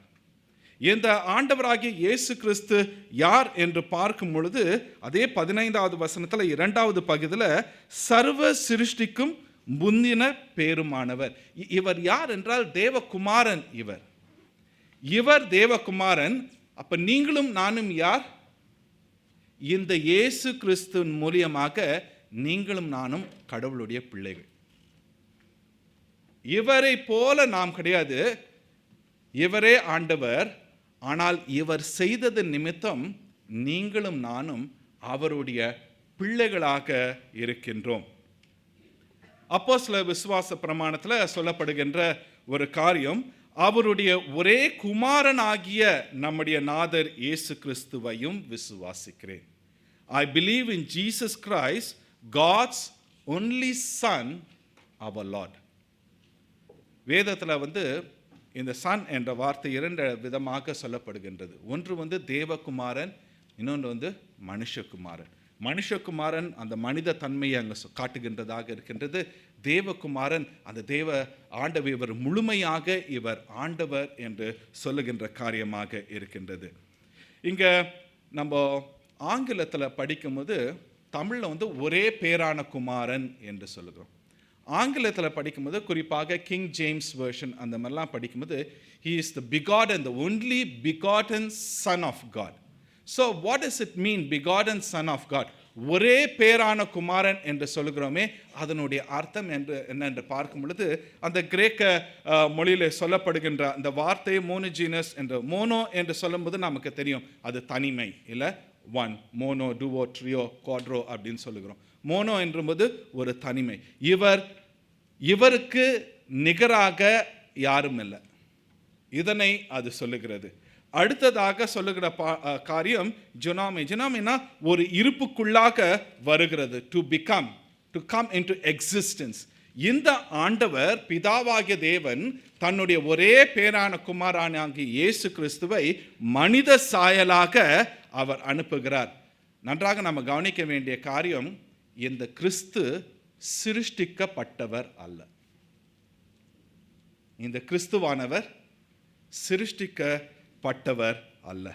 இந்த ஆண்டவராகிய இயேசு கிறிஸ்து யார் என்று பார்க்கும் பொழுது, அதே 15வது வசனத்தில் 2வது பகுதியில் சர்வ சிருஷ்டிக்கும் முந்தின பேருமானவர். இவர் யார் என்றால் தேவகுமாரன். இவர் தேவகுமாரன். அப்ப நீங்களும் நானும் யார்? இந்த இயேசு கிறிஸ்துவின் மூலியமாக நீங்களும் நானும் கடவுளுடைய பிள்ளைகள். இவரை போல நாம் கிடையாது. இவரே ஆண்டவர். ஆனால் இவர் செய்தது நிமித்தம் நீங்களும் நானும் அவருடைய பிள்ளைகளாக இருக்கின்றோம். அப்போஸ்தல விசுவாச பிரமாணத்தில் சொல்லப்படுகின்ற ஒரு காரியம், அவருடைய ஒரே குமாரனாகிய நம்முடைய நாதர் இயேசு கிறிஸ்துவையும் விசுவாசிக்கிறேன். I believe in Jesus Christ, God's only Son, our Lord. வேதத்தில் இந்த சன் என்ற வார்த்தை 2 விதமாக சொல்லப்படுகின்றது. ஒன்று தேவகுமாரன், இன்னொன்று மனுஷகுமாரன். மனுஷகுமாரன் அந்த மனித தன்மையை அங்கே காட்டுகின்றதாக இருக்கின்றது. தேவகுமாரன் அந்த தேவ ஆண்டவர், இவர் முழுமையாக இவர் ஆண்டவர் என்று சொல்லுகின்ற காரியமாக இருக்கின்றது. இங்கே நம்ம ஆங்கிலத்தில் படிக்கும்போது தமிழில் ஒரே பேரான குமாரன் என்று சொல்லுகிறோம். ஆங்கிலத்தில் படிக்கும்போது குறிப்பாக கிங் ஜேம்ஸ் வெர்ஷன் அந்த மாதிரிலாம் படிக்கும்போது he is the begotten, the only begotten son of God. So what does it mean, begotten son of God? ஒரே பேரான குமாரன் என்று சொல்லுகிறோமே, அதனுடைய அர்த்தம் என்ன என்று பார்க்கும் பொழுது, அந்த கிரேக்க மொழியில் சொல்லப்படுகின்ற அந்த வார்த்தை மோனோஜீனஸ் என்று, மோனோ என்று சொல்லும்போது நமக்கு தெரியும் அது தனிமை, இல்லை ஒன், மோனோ, டுவோ, ட்ரியோ, குவாட்ரோ அப்படின்னு சொல்லுகிறோம். மோனோ என்றும்போது ஒரு தனிமை. இவருக்கு நிகராக யாரும் இல்லை, இதனை அது சொல்லுகிறது. அடுத்ததாக சொல்லுகிற காரியம் ஜுனாமி. ஜுனாமினா ஒரு இருப்புக்குள்ளாக வருகிறது. To come into existence. இந்த ஆண்டவர் பிதாவாகிய தேவன் தன்னுடைய ஒரே பேரான குமாரனாகிய இயேசு கிறிஸ்துவை மனித சாயலாக அவர் அனுப்புகிறார். நன்றாக நம்ம கவனிக்க வேண்டிய காரியம், இந்த கிறிஸ்து சிருஷ்டிக்கப்பட்டவர் அல்ல. இந்த கிறிஸ்துவானவர் சிருஷ்டிக்கப்பட்டவர் அல்ல.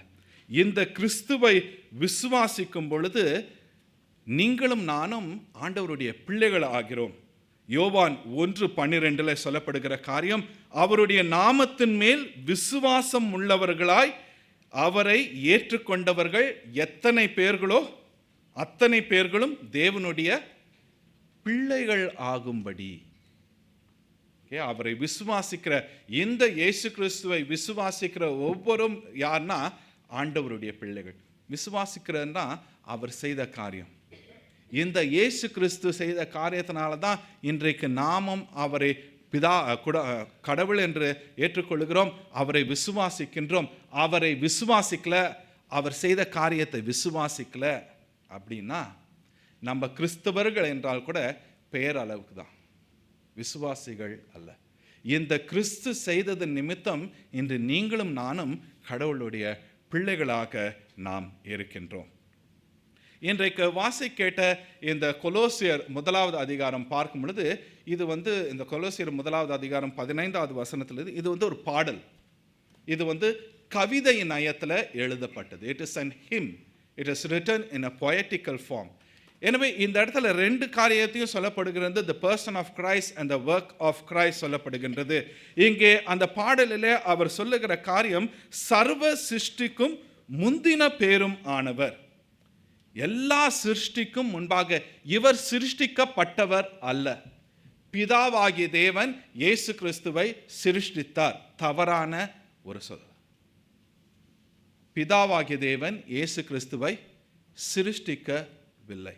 இந்த கிறிஸ்துவை விசுவாசிக்கும் பொழுது நீங்களும் நானும் ஆண்டவருடைய பிள்ளைகள் ஆகிறோம். யோவான் 1:12 சொல்லப்படுகிற காரியம், அவருடைய நாமத்தின் மேல் விசுவாசம் உள்ளவர்களாய் அவரை ஏற்றுக்கொண்டவர்கள் எத்தனை பேர்களோ அத்தனை பேர்களும் தேவனுடைய பிள்ளைகள் ஆகும்படி. அவரை விசுவாசிக்கிற, இந்த இயேசு கிறிஸ்துவை விசுவாசிக்கிற ஒவ்வொரும் யார்னா ஆண்டவருடைய பிள்ளைகள். விசுவாசிக்கிறன்னா அவர் செய்த காரியம். இந்த இயேசு கிறிஸ்து செய்த காரியத்தினால தான் இன்றைக்கு நாமும் அவரை கடவுள் என்று ஏற்றுக்கொள்கிறோம், அவரை விசுவாசிக்கின்றோம். அவரை விசுவாசிக்கல, அவர் செய்த காரியத்தை விசுவாசிக்கல அப்படின்னா நம்ம கிறிஸ்தவர்கள் என்றால் கூட பெயரளவுக்கு தான், விசுவாசிகள் அல்ல. இந்த கிறிஸ்து செய்தது நிமித்தம் இன்று நீங்களும் நானும் கடவுளுடைய பிள்ளைகளாக நாம் இருக்கின்றோம். இன்றைக்கு கேட்ட இந்த கொலோசியர் 1வது அதிகாரம் பார்க்கும் பொழுது, இது இந்த கொலோசியர் 1வது அதிகாரம் 15வது வசனத்தில் இது ஒரு பாடல். இது கவிதை நயத்தில் எழுதப்பட்டது. It is an hymn. It is written in a poetical form. எனவே இந்த இடத்துல 2 காரியத்தையும் சொல்லப்படுகிறது. The person of Christ and the work of Christ சொல்லப்படுகின்றது. இங்கே அந்த பாடலிலே அவர் சொல்லுகிற காரியம், சர்வ சிருஷ்டிக்கும் முந்தின பேரும் ஆனவர். எல்லா சிருஷ்டிக்கும் முன்பாக இவர் சிருஷ்டிக்கப்பட்டவர் அல்ல. பிதாவாகிய தேவன் இயேசு கிறிஸ்துவை சிருஷ்டித்தார். தவறான ஒரு சொல். பிதாவாகிய தேவன் இயேசு கிறிஸ்துவை சிருஷ்டிக்கவில்லை.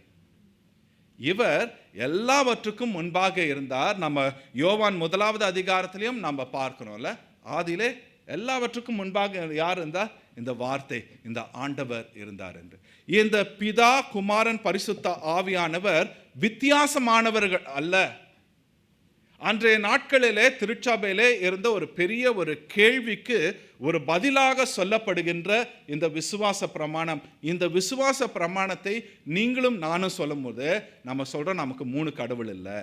இவர் எல்லாவற்றுக்கும் முன்பாக இருந்தார். நம்ம யோவான் 1வது அதிகாரத்திலையும் நம்ம பார்க்கிறோம்ல, ஆதியிலே எல்லாவற்றுக்கும் முன்பாக யார் இருந்தார்? இந்த வார்த்தை, இந்த ஆண்டவர் இருந்தார் என்று. இந்த பிதா, குமாரன், பரிசுத்த ஆவியானவர் வித்தியாசமானவர்கள் அல்ல. அன்றைய நாட்களிலே திருச்சபையிலே இருந்த ஒரு பெரிய ஒரு கேள்விக்கு ஒரு பதிலாக சொல்லப்படுகின்ற இந்த விசுவாச பிரமாணம். இந்த விசுவாச பிரமாணத்தை நீங்களும் நானும் சொல்லும் போது நம்ம சொல்றோம், நமக்கு 3 கடவுள் இல்லை.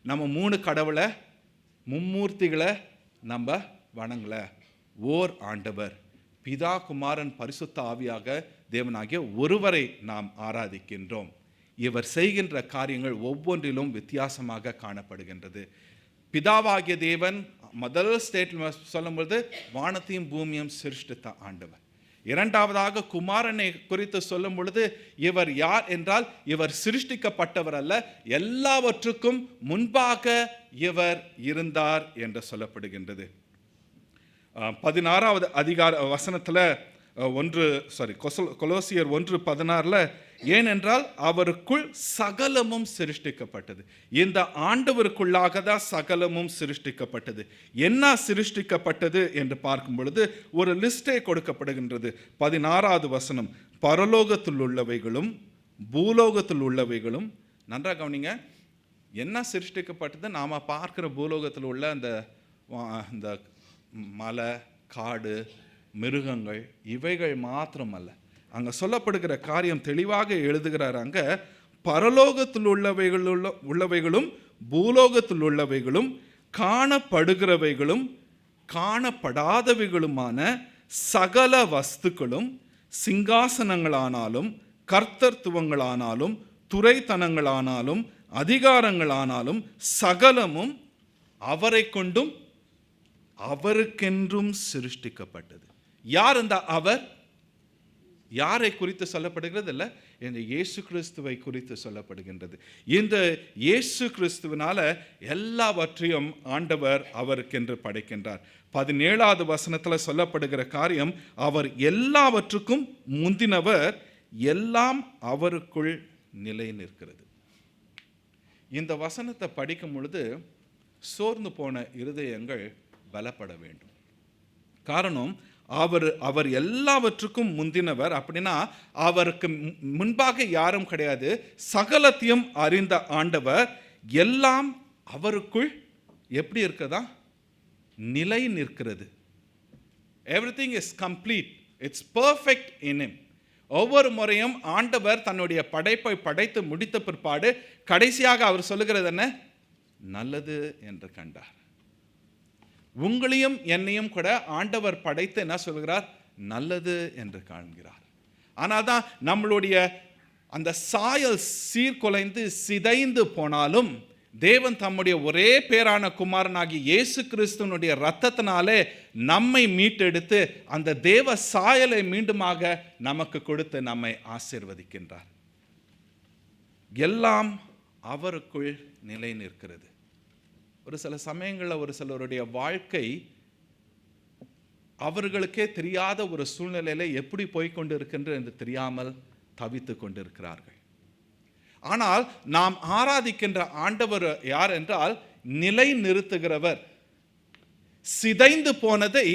நம்ம 3 கடவுளை, மும்மூர்த்திகளை நம்ம வணங்கல. ஓர் ஆண்டவர், பிதா, குமாரன், பரிசுத்த ஆவியாக தேவனாகிய ஒருவரை நாம் ஆராதிக்கின்றோம். இவர் செய்கின்ற காரியங்கள் ஒவ்வொன்றிலும் வித்தியாசமாக காணப்படுகின்றது. பிதாவாகிய தேவன் முதல் ஸ்டேட்மெண்ட் சொல்லும்போது வானத்தையும் பூமியும் சிருஷ்டித்த ஆண்டவர். இரண்டாவதாக குமாரனை குறித்து சொல்லும் பொழுது இவர் யார் என்றால், இவர் சிருஷ்டிக்கப்பட்டவர் அல்ல, எல்லாவற்றுக்கும் முன்பாக இவர் இருந்தார் என்று சொல்லப்படுகின்றது. 16வது அதிகார வசனத்தில் கொலோசியர் 1:16 ஏனென்றால் அவருக்குள் சகலமும் சிருஷ்டிக்கப்பட்டது. இந்த ஆண்டவருக்குள்ளாக தான் சகலமும் சிருஷ்டிக்கப்பட்டது. என்ன சிருஷ்டிக்கப்பட்டது என்று பார்க்கும் பொழுது ஒரு லிஸ்டே கொடுக்கப்படுகின்றது. 16வது வசனம், பரலோகத்தில் உள்ளவைகளும் பூலோகத்தில் உள்ளவைகளும். நன்றாக கவனிங்க, என்ன சிருஷ்டிக்கப்பட்டது? நாம் பார்க்கிற பூலோகத்தில் உள்ள அந்த மலை, காடு, மிருகங்கள், இவைகள் மாத்திரமல்ல. அங்கே சொல்லப்படுகிற காரியம் தெளிவாக எழுதுகிறார். அங்கே பரலோகத்தில் உள்ளவைகளும் பூலோகத்தில் உள்ளவைகளும் காணப்படுகிறவைகளும் காணப்படாதவைகளுமான சகல வஸ்துக்களும், சிங்காசனங்களானாலும் கர்த்தத்துவங்களானாலும் துரைத்தனங்களானாலும் அதிகாரங்களானாலும் சகலமும் அவரை கொண்டும் அவருக்கென்றும் சிருஷ்டிக்கப்பட்டது. யார் இந்த அவர்? யாரை குறித்து சொல்லப்படுகிறது? இல்லை, இந்த இயேசு கிறிஸ்துவை குறித்து சொல்லப்படுகின்றது. இந்த இயேசு கிறிஸ்துவினால எல்லாவற்றையும் ஆண்டவர் அவருக்கென்று படைக்கின்றார். 17வது வசனத்தில் சொல்லப்படுகிற காரியம், அவர் எல்லாவற்றுக்கும் முந்தினவர், எல்லாம் அவருக்குள் நிலை நிற்கிறது. இந்த வசனத்தை படிக்கும் பொழுது சோர்ந்து போன இருதயங்கள் பலப்பட வேண்டும். காரணம், அவர் எல்லாவற்றுக்கும் முந்தினவர். அப்படின்னா அவருக்கு முன்பாக யாரும் கிடையாது. சகலத்தையும் அறிந்த ஆண்டவர் எல்லாம் அவருக்குள் எப்படி இருக்கிறதா? நிலை நிற்கிறது. Everything is complete, it's perfect in him. ஒவ்வொரு முறையும் ஆண்டவர் தன்னுடைய படைப்பை படைத்து முடித்த பிற்பாடு கடைசியாக அவர் சொல்லுகிறது என்ன? நல்லது என்று கண்டார். உங்களையும் என்னையும் கூட ஆண்டவர் படைத்து என்ன சொல்கிறார்? நல்லது என்று காண்கிறார். ஆனால் தான் நம்மளுடைய அந்த சாயல் சீர்குலைந்து சிதைந்து போனாலும் தேவன் தம்முடைய ஒரே பேரான குமாரனாகி இயேசு கிறிஸ்துவனுடைய இரத்தத்தினாலே நம்மை மீட்டெடுத்து அந்த தேவ சாயலை மீண்டுமாக நமக்கு கொடுத்து நம்மை ஆசீர்வதிக்கின்றார். எல்லாம் அவருக்குள் நிலை நிற்கிறது. ஒரு சில சமயங்களில் ஒரு சிலருடைய வாழ்க்கை அவர்களுக்கே தெரியாத ஒரு சூழ்நிலையில எப்படி போய்கொண்டு இருக்கின்ற என்று தெரியாமல் தவித்து கொண்டிருக்கிறார்கள். ஆனால் நாம் ஆராதிக்கின்ற ஆண்டவர் யார் என்றால் நிலை நிறுத்துகிறவர். சிதைந்து போனதை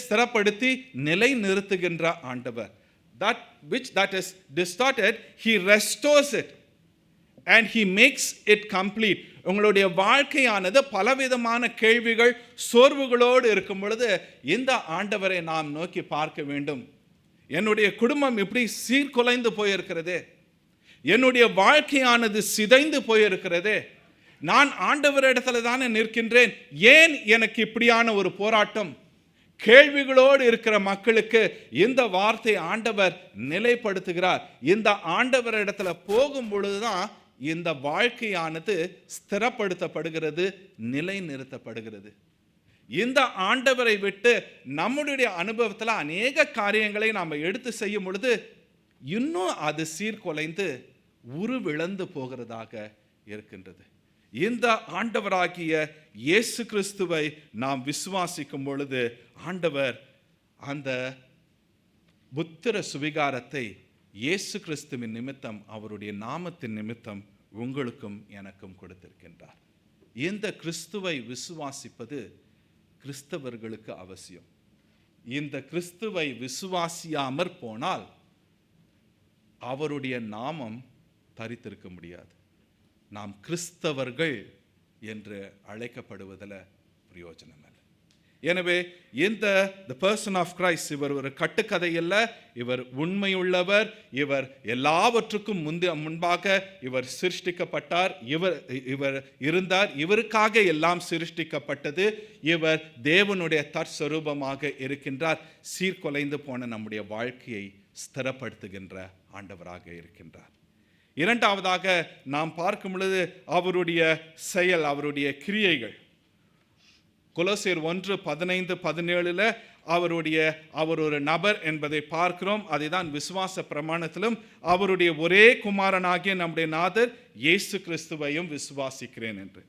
ஸ்திரப்படுத்தி நிலை நிறுத்துகின்ற ஆண்டவர். That is distorted, he restores it and he makes it complete. உங்களுடைய வாழ்க்கையானது பலவிதமான கேள்விகள் சோர்வுகளோடு இருக்கும் பொழுது இந்த ஆண்டவரை நாம் நோக்கி பார்க்க வேண்டும். என்னுடைய குடும்பம் இப்படி சீர்குலைந்து போயிருக்கிறதே, என்னுடைய வாழ்க்கையானது சிதைந்து போயிருக்கிறதே, நான் ஆண்டவரிடத்துல தானே நிற்கின்றேன், ஏன் எனக்கு இப்படியான ஒரு போராட்டம்? கேள்விகளோடு இருக்கிற மக்களுக்கு இந்த வார்த்தை ஆண்டவர் நிலைப்படுத்துகிறார். இந்த ஆண்டவரிடத்துல போகும் பொழுதுதான் இந்த வாழ்க்கையானது ஸ்திரப்படுத்தப்படுகிறது, நிலை நிறுத்தப்படுகிறது. இந்த ஆண்டவரை விட்டு நம்முடைய அனுபவத்தில் அநேக காரியங்களை நாம் எடுத்து செய்யும் பொழுது இன்னும் அது சீர்குலைந்து உருவிழந்து போகிறதாக இருக்கின்றது. இந்த ஆண்டவராகிய இயேசு கிறிஸ்துவை நாம் விசுவாசிக்கும் பொழுது ஆண்டவர் அந்த புத்திர சுவிகாரத்தை இயேசு கிறிஸ்துவின் நிமித்தம், அவருடைய நாமத்தின் நிமித்தம் உங்களுக்கும் எனக்கும் கொடுத்திருக்கின்றார். இந்த கிறிஸ்துவை விசுவாசிப்பது கிறிஸ்தவர்களுக்கு அவசியம். இந்த கிறிஸ்துவை விசுவாசியாமற் போனால் அவருடைய நாமம் தரித்திருக்க முடியாது. நாம் கிறிஸ்தவர்கள் என்று அழைக்கப்படுவதில் பிரயோஜனம் இல்லை. எனவே இந்த the person of Christ, இவர் ஒரு கட்டுக்கதை அல்ல, இவர் உண்மையுள்ளவர், இவர் எல்லாவற்றுக்கும் முன்பாக இவர் சிருஷ்டிக்கப்பட்டார், இவர் இருந்தார், இவருக்காக எல்லாம் சிருஷ்டிக்கப்பட்டது, இவர் தேவனுடைய தற்ஸ்வரூபமாக இருக்கின்றார், சீர்குலைந்து போன நம்முடைய வாழ்க்கையை ஸ்திரப்படுத்துகின்ற ஆண்டவராக இருக்கின்றார். இரண்டாவதாக நாம் பார்க்கும் பொழுது அவருடைய செயல், அவருடைய கிரியைகள். கொலோசியர் 1:15-17 அவர் ஒரு நபர் என்பதை பார்க்கிறோம். அதை தான் விசுவாச பிரமாணத்திலும் அவருடைய ஒரே குமாரனாகிய நம்முடைய நாதர் இயேசு கிறிஸ்துவையும் விசுவாசிக்கிறேன் என்று.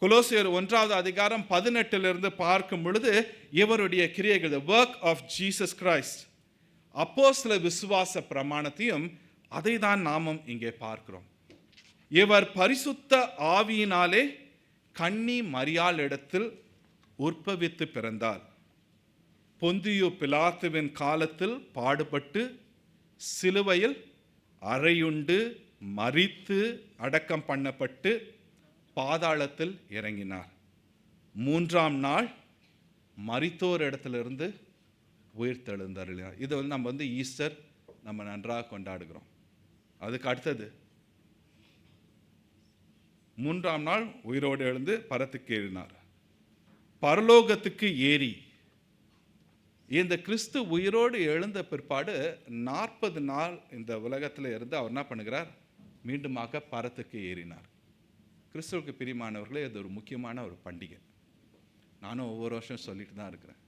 கொலோசியர் 1:18 பார்க்கும் பொழுது இவருடைய கிரியைகள், the work of Jesus Christ, அப்போஸ்தல விசுவாச பிரமாணத்தையும் அதை தான் நாமும் இங்கே பார்க்கிறோம். இவர் பரிசுத்த ஆவியினாலே கன்னி மரியாள் இடத்தில் உற்பவித்து பிறந்தார். பொந்தியு பிலாத்துவின் காலத்தில் பாடுபட்டு சிலுவையில் அறையுண்டு மரித்து அடக்கம் பண்ணப்பட்டு பாதாளத்தில் இறங்கினார். 3ஆம் நாள் மரித்தோர் இடத்திலிருந்து உயிர்த்தெழுந்தருளினார். இது நம்ம ஈஸ்டர் நம்ம நன்றாக கொண்டாடுகிறோம். அதுக்கு அடுத்தது 3ஆம் நாள் உயிரோடு எழுந்து பரத்துக்கு ஏறினார், பரலோகத்துக்கு ஏறி. இந்த கிறிஸ்து உயிரோடு எழுந்த பிற்பாடு 40 நாள் இந்த உலகத்தில் இருந்து அவர் என்ன பண்ணுகிறார்? மீண்டுமாக பரத்துக்கு ஏறினார். கிறிஸ்துவுக்கு பிரியமானவர்களே, இது ஒரு முக்கியமான ஒரு பண்டிகை. நானும் ஒவ்வொரு வருஷம் சொல்லிட்டு தான் இருக்கிறேன்.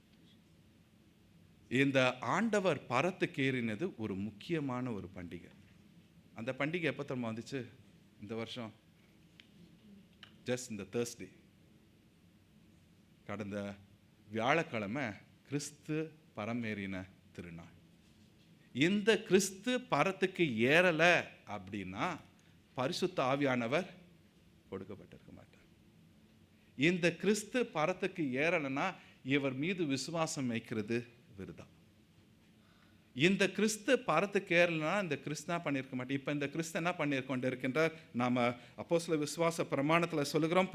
இந்த ஆண்டவர் பரத்துக்கு ஏறினது ஒரு முக்கியமான ஒரு பண்டிகை. அந்த பண்டிகை எப்போ திரும்ப வந்துச்சு? இந்த வருஷம் ஜஸ்ட் இந்த தேர்ஸ்டே, கடந்த வியாழக்கிழமை கிறிஸ்து பரமேறின திருநாள். இந்த கிறிஸ்து பரத்துக்கு ஏறலை அப்படின்னா பரிசுத்த ஆவியானவர் கொடுக்கப்பட்டிருக்க மாட்டார். இந்த கிறிஸ்து பரத்துக்கு ஏறலைன்னா இவர் மீது விசுவாசம் வைக்கிறது விருதா. இந்த கிறிஸ்து பரத்துக்கு ஏறலைன்னா இந்த கிறிஸ்து என்ன பண்ணியிருக்க மாட்டேன். இப்போ இந்த கிறிஸ்து என்ன பண்ணியிருக்கொண்டு இருக்கின்றார்? நாம் அப்போஸ்தல விசுவாச பிரமாணத்தில் சொல்லுகிறோம்,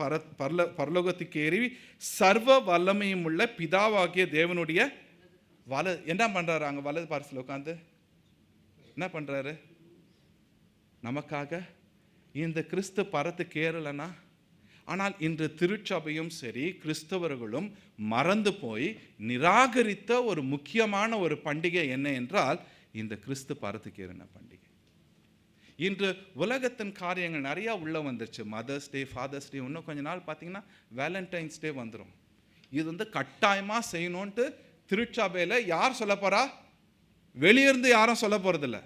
பரலோகத்துக்கு ஏறி சர்வ வல்லமையும் உள்ள பிதாவாகிய தேவனுடைய என்ன பண்ணுறாரு? அங்கே வலது பார்சல் உட்காந்து என்ன பண்ணுறாரு? நமக்காக இந்த கிறிஸ்து பரத்துக்கு ஏறலைன்னா, ஆனால் இன்று திருச்சபையும் சரி கிறிஸ்தவர்களும் மறந்து போய் நிராகரித்த ஒரு முக்கியமான ஒரு பண்டிகை என்ன என்றால் இந்த கிறிஸ்து பரத்துக்கு ஏறின பண்டிகை. இன்று உலகத்தின் காரியங்கள் நிறையா உள்ளே வந்துருச்சு. மதர்ஸ் டே, ஃபாதர்ஸ் டே, இன்னும் கொஞ்ச நாள் பார்த்தீங்கன்னா வேலண்டைன்ஸ் டே வந்துடும். இது கட்டாயமாக செய்யணுன்ட்டு திருச்சபையில் யார் சொல்ல போகிறா? வெளியிருந்து யாரும் சொல்ல போகிறதில்ல.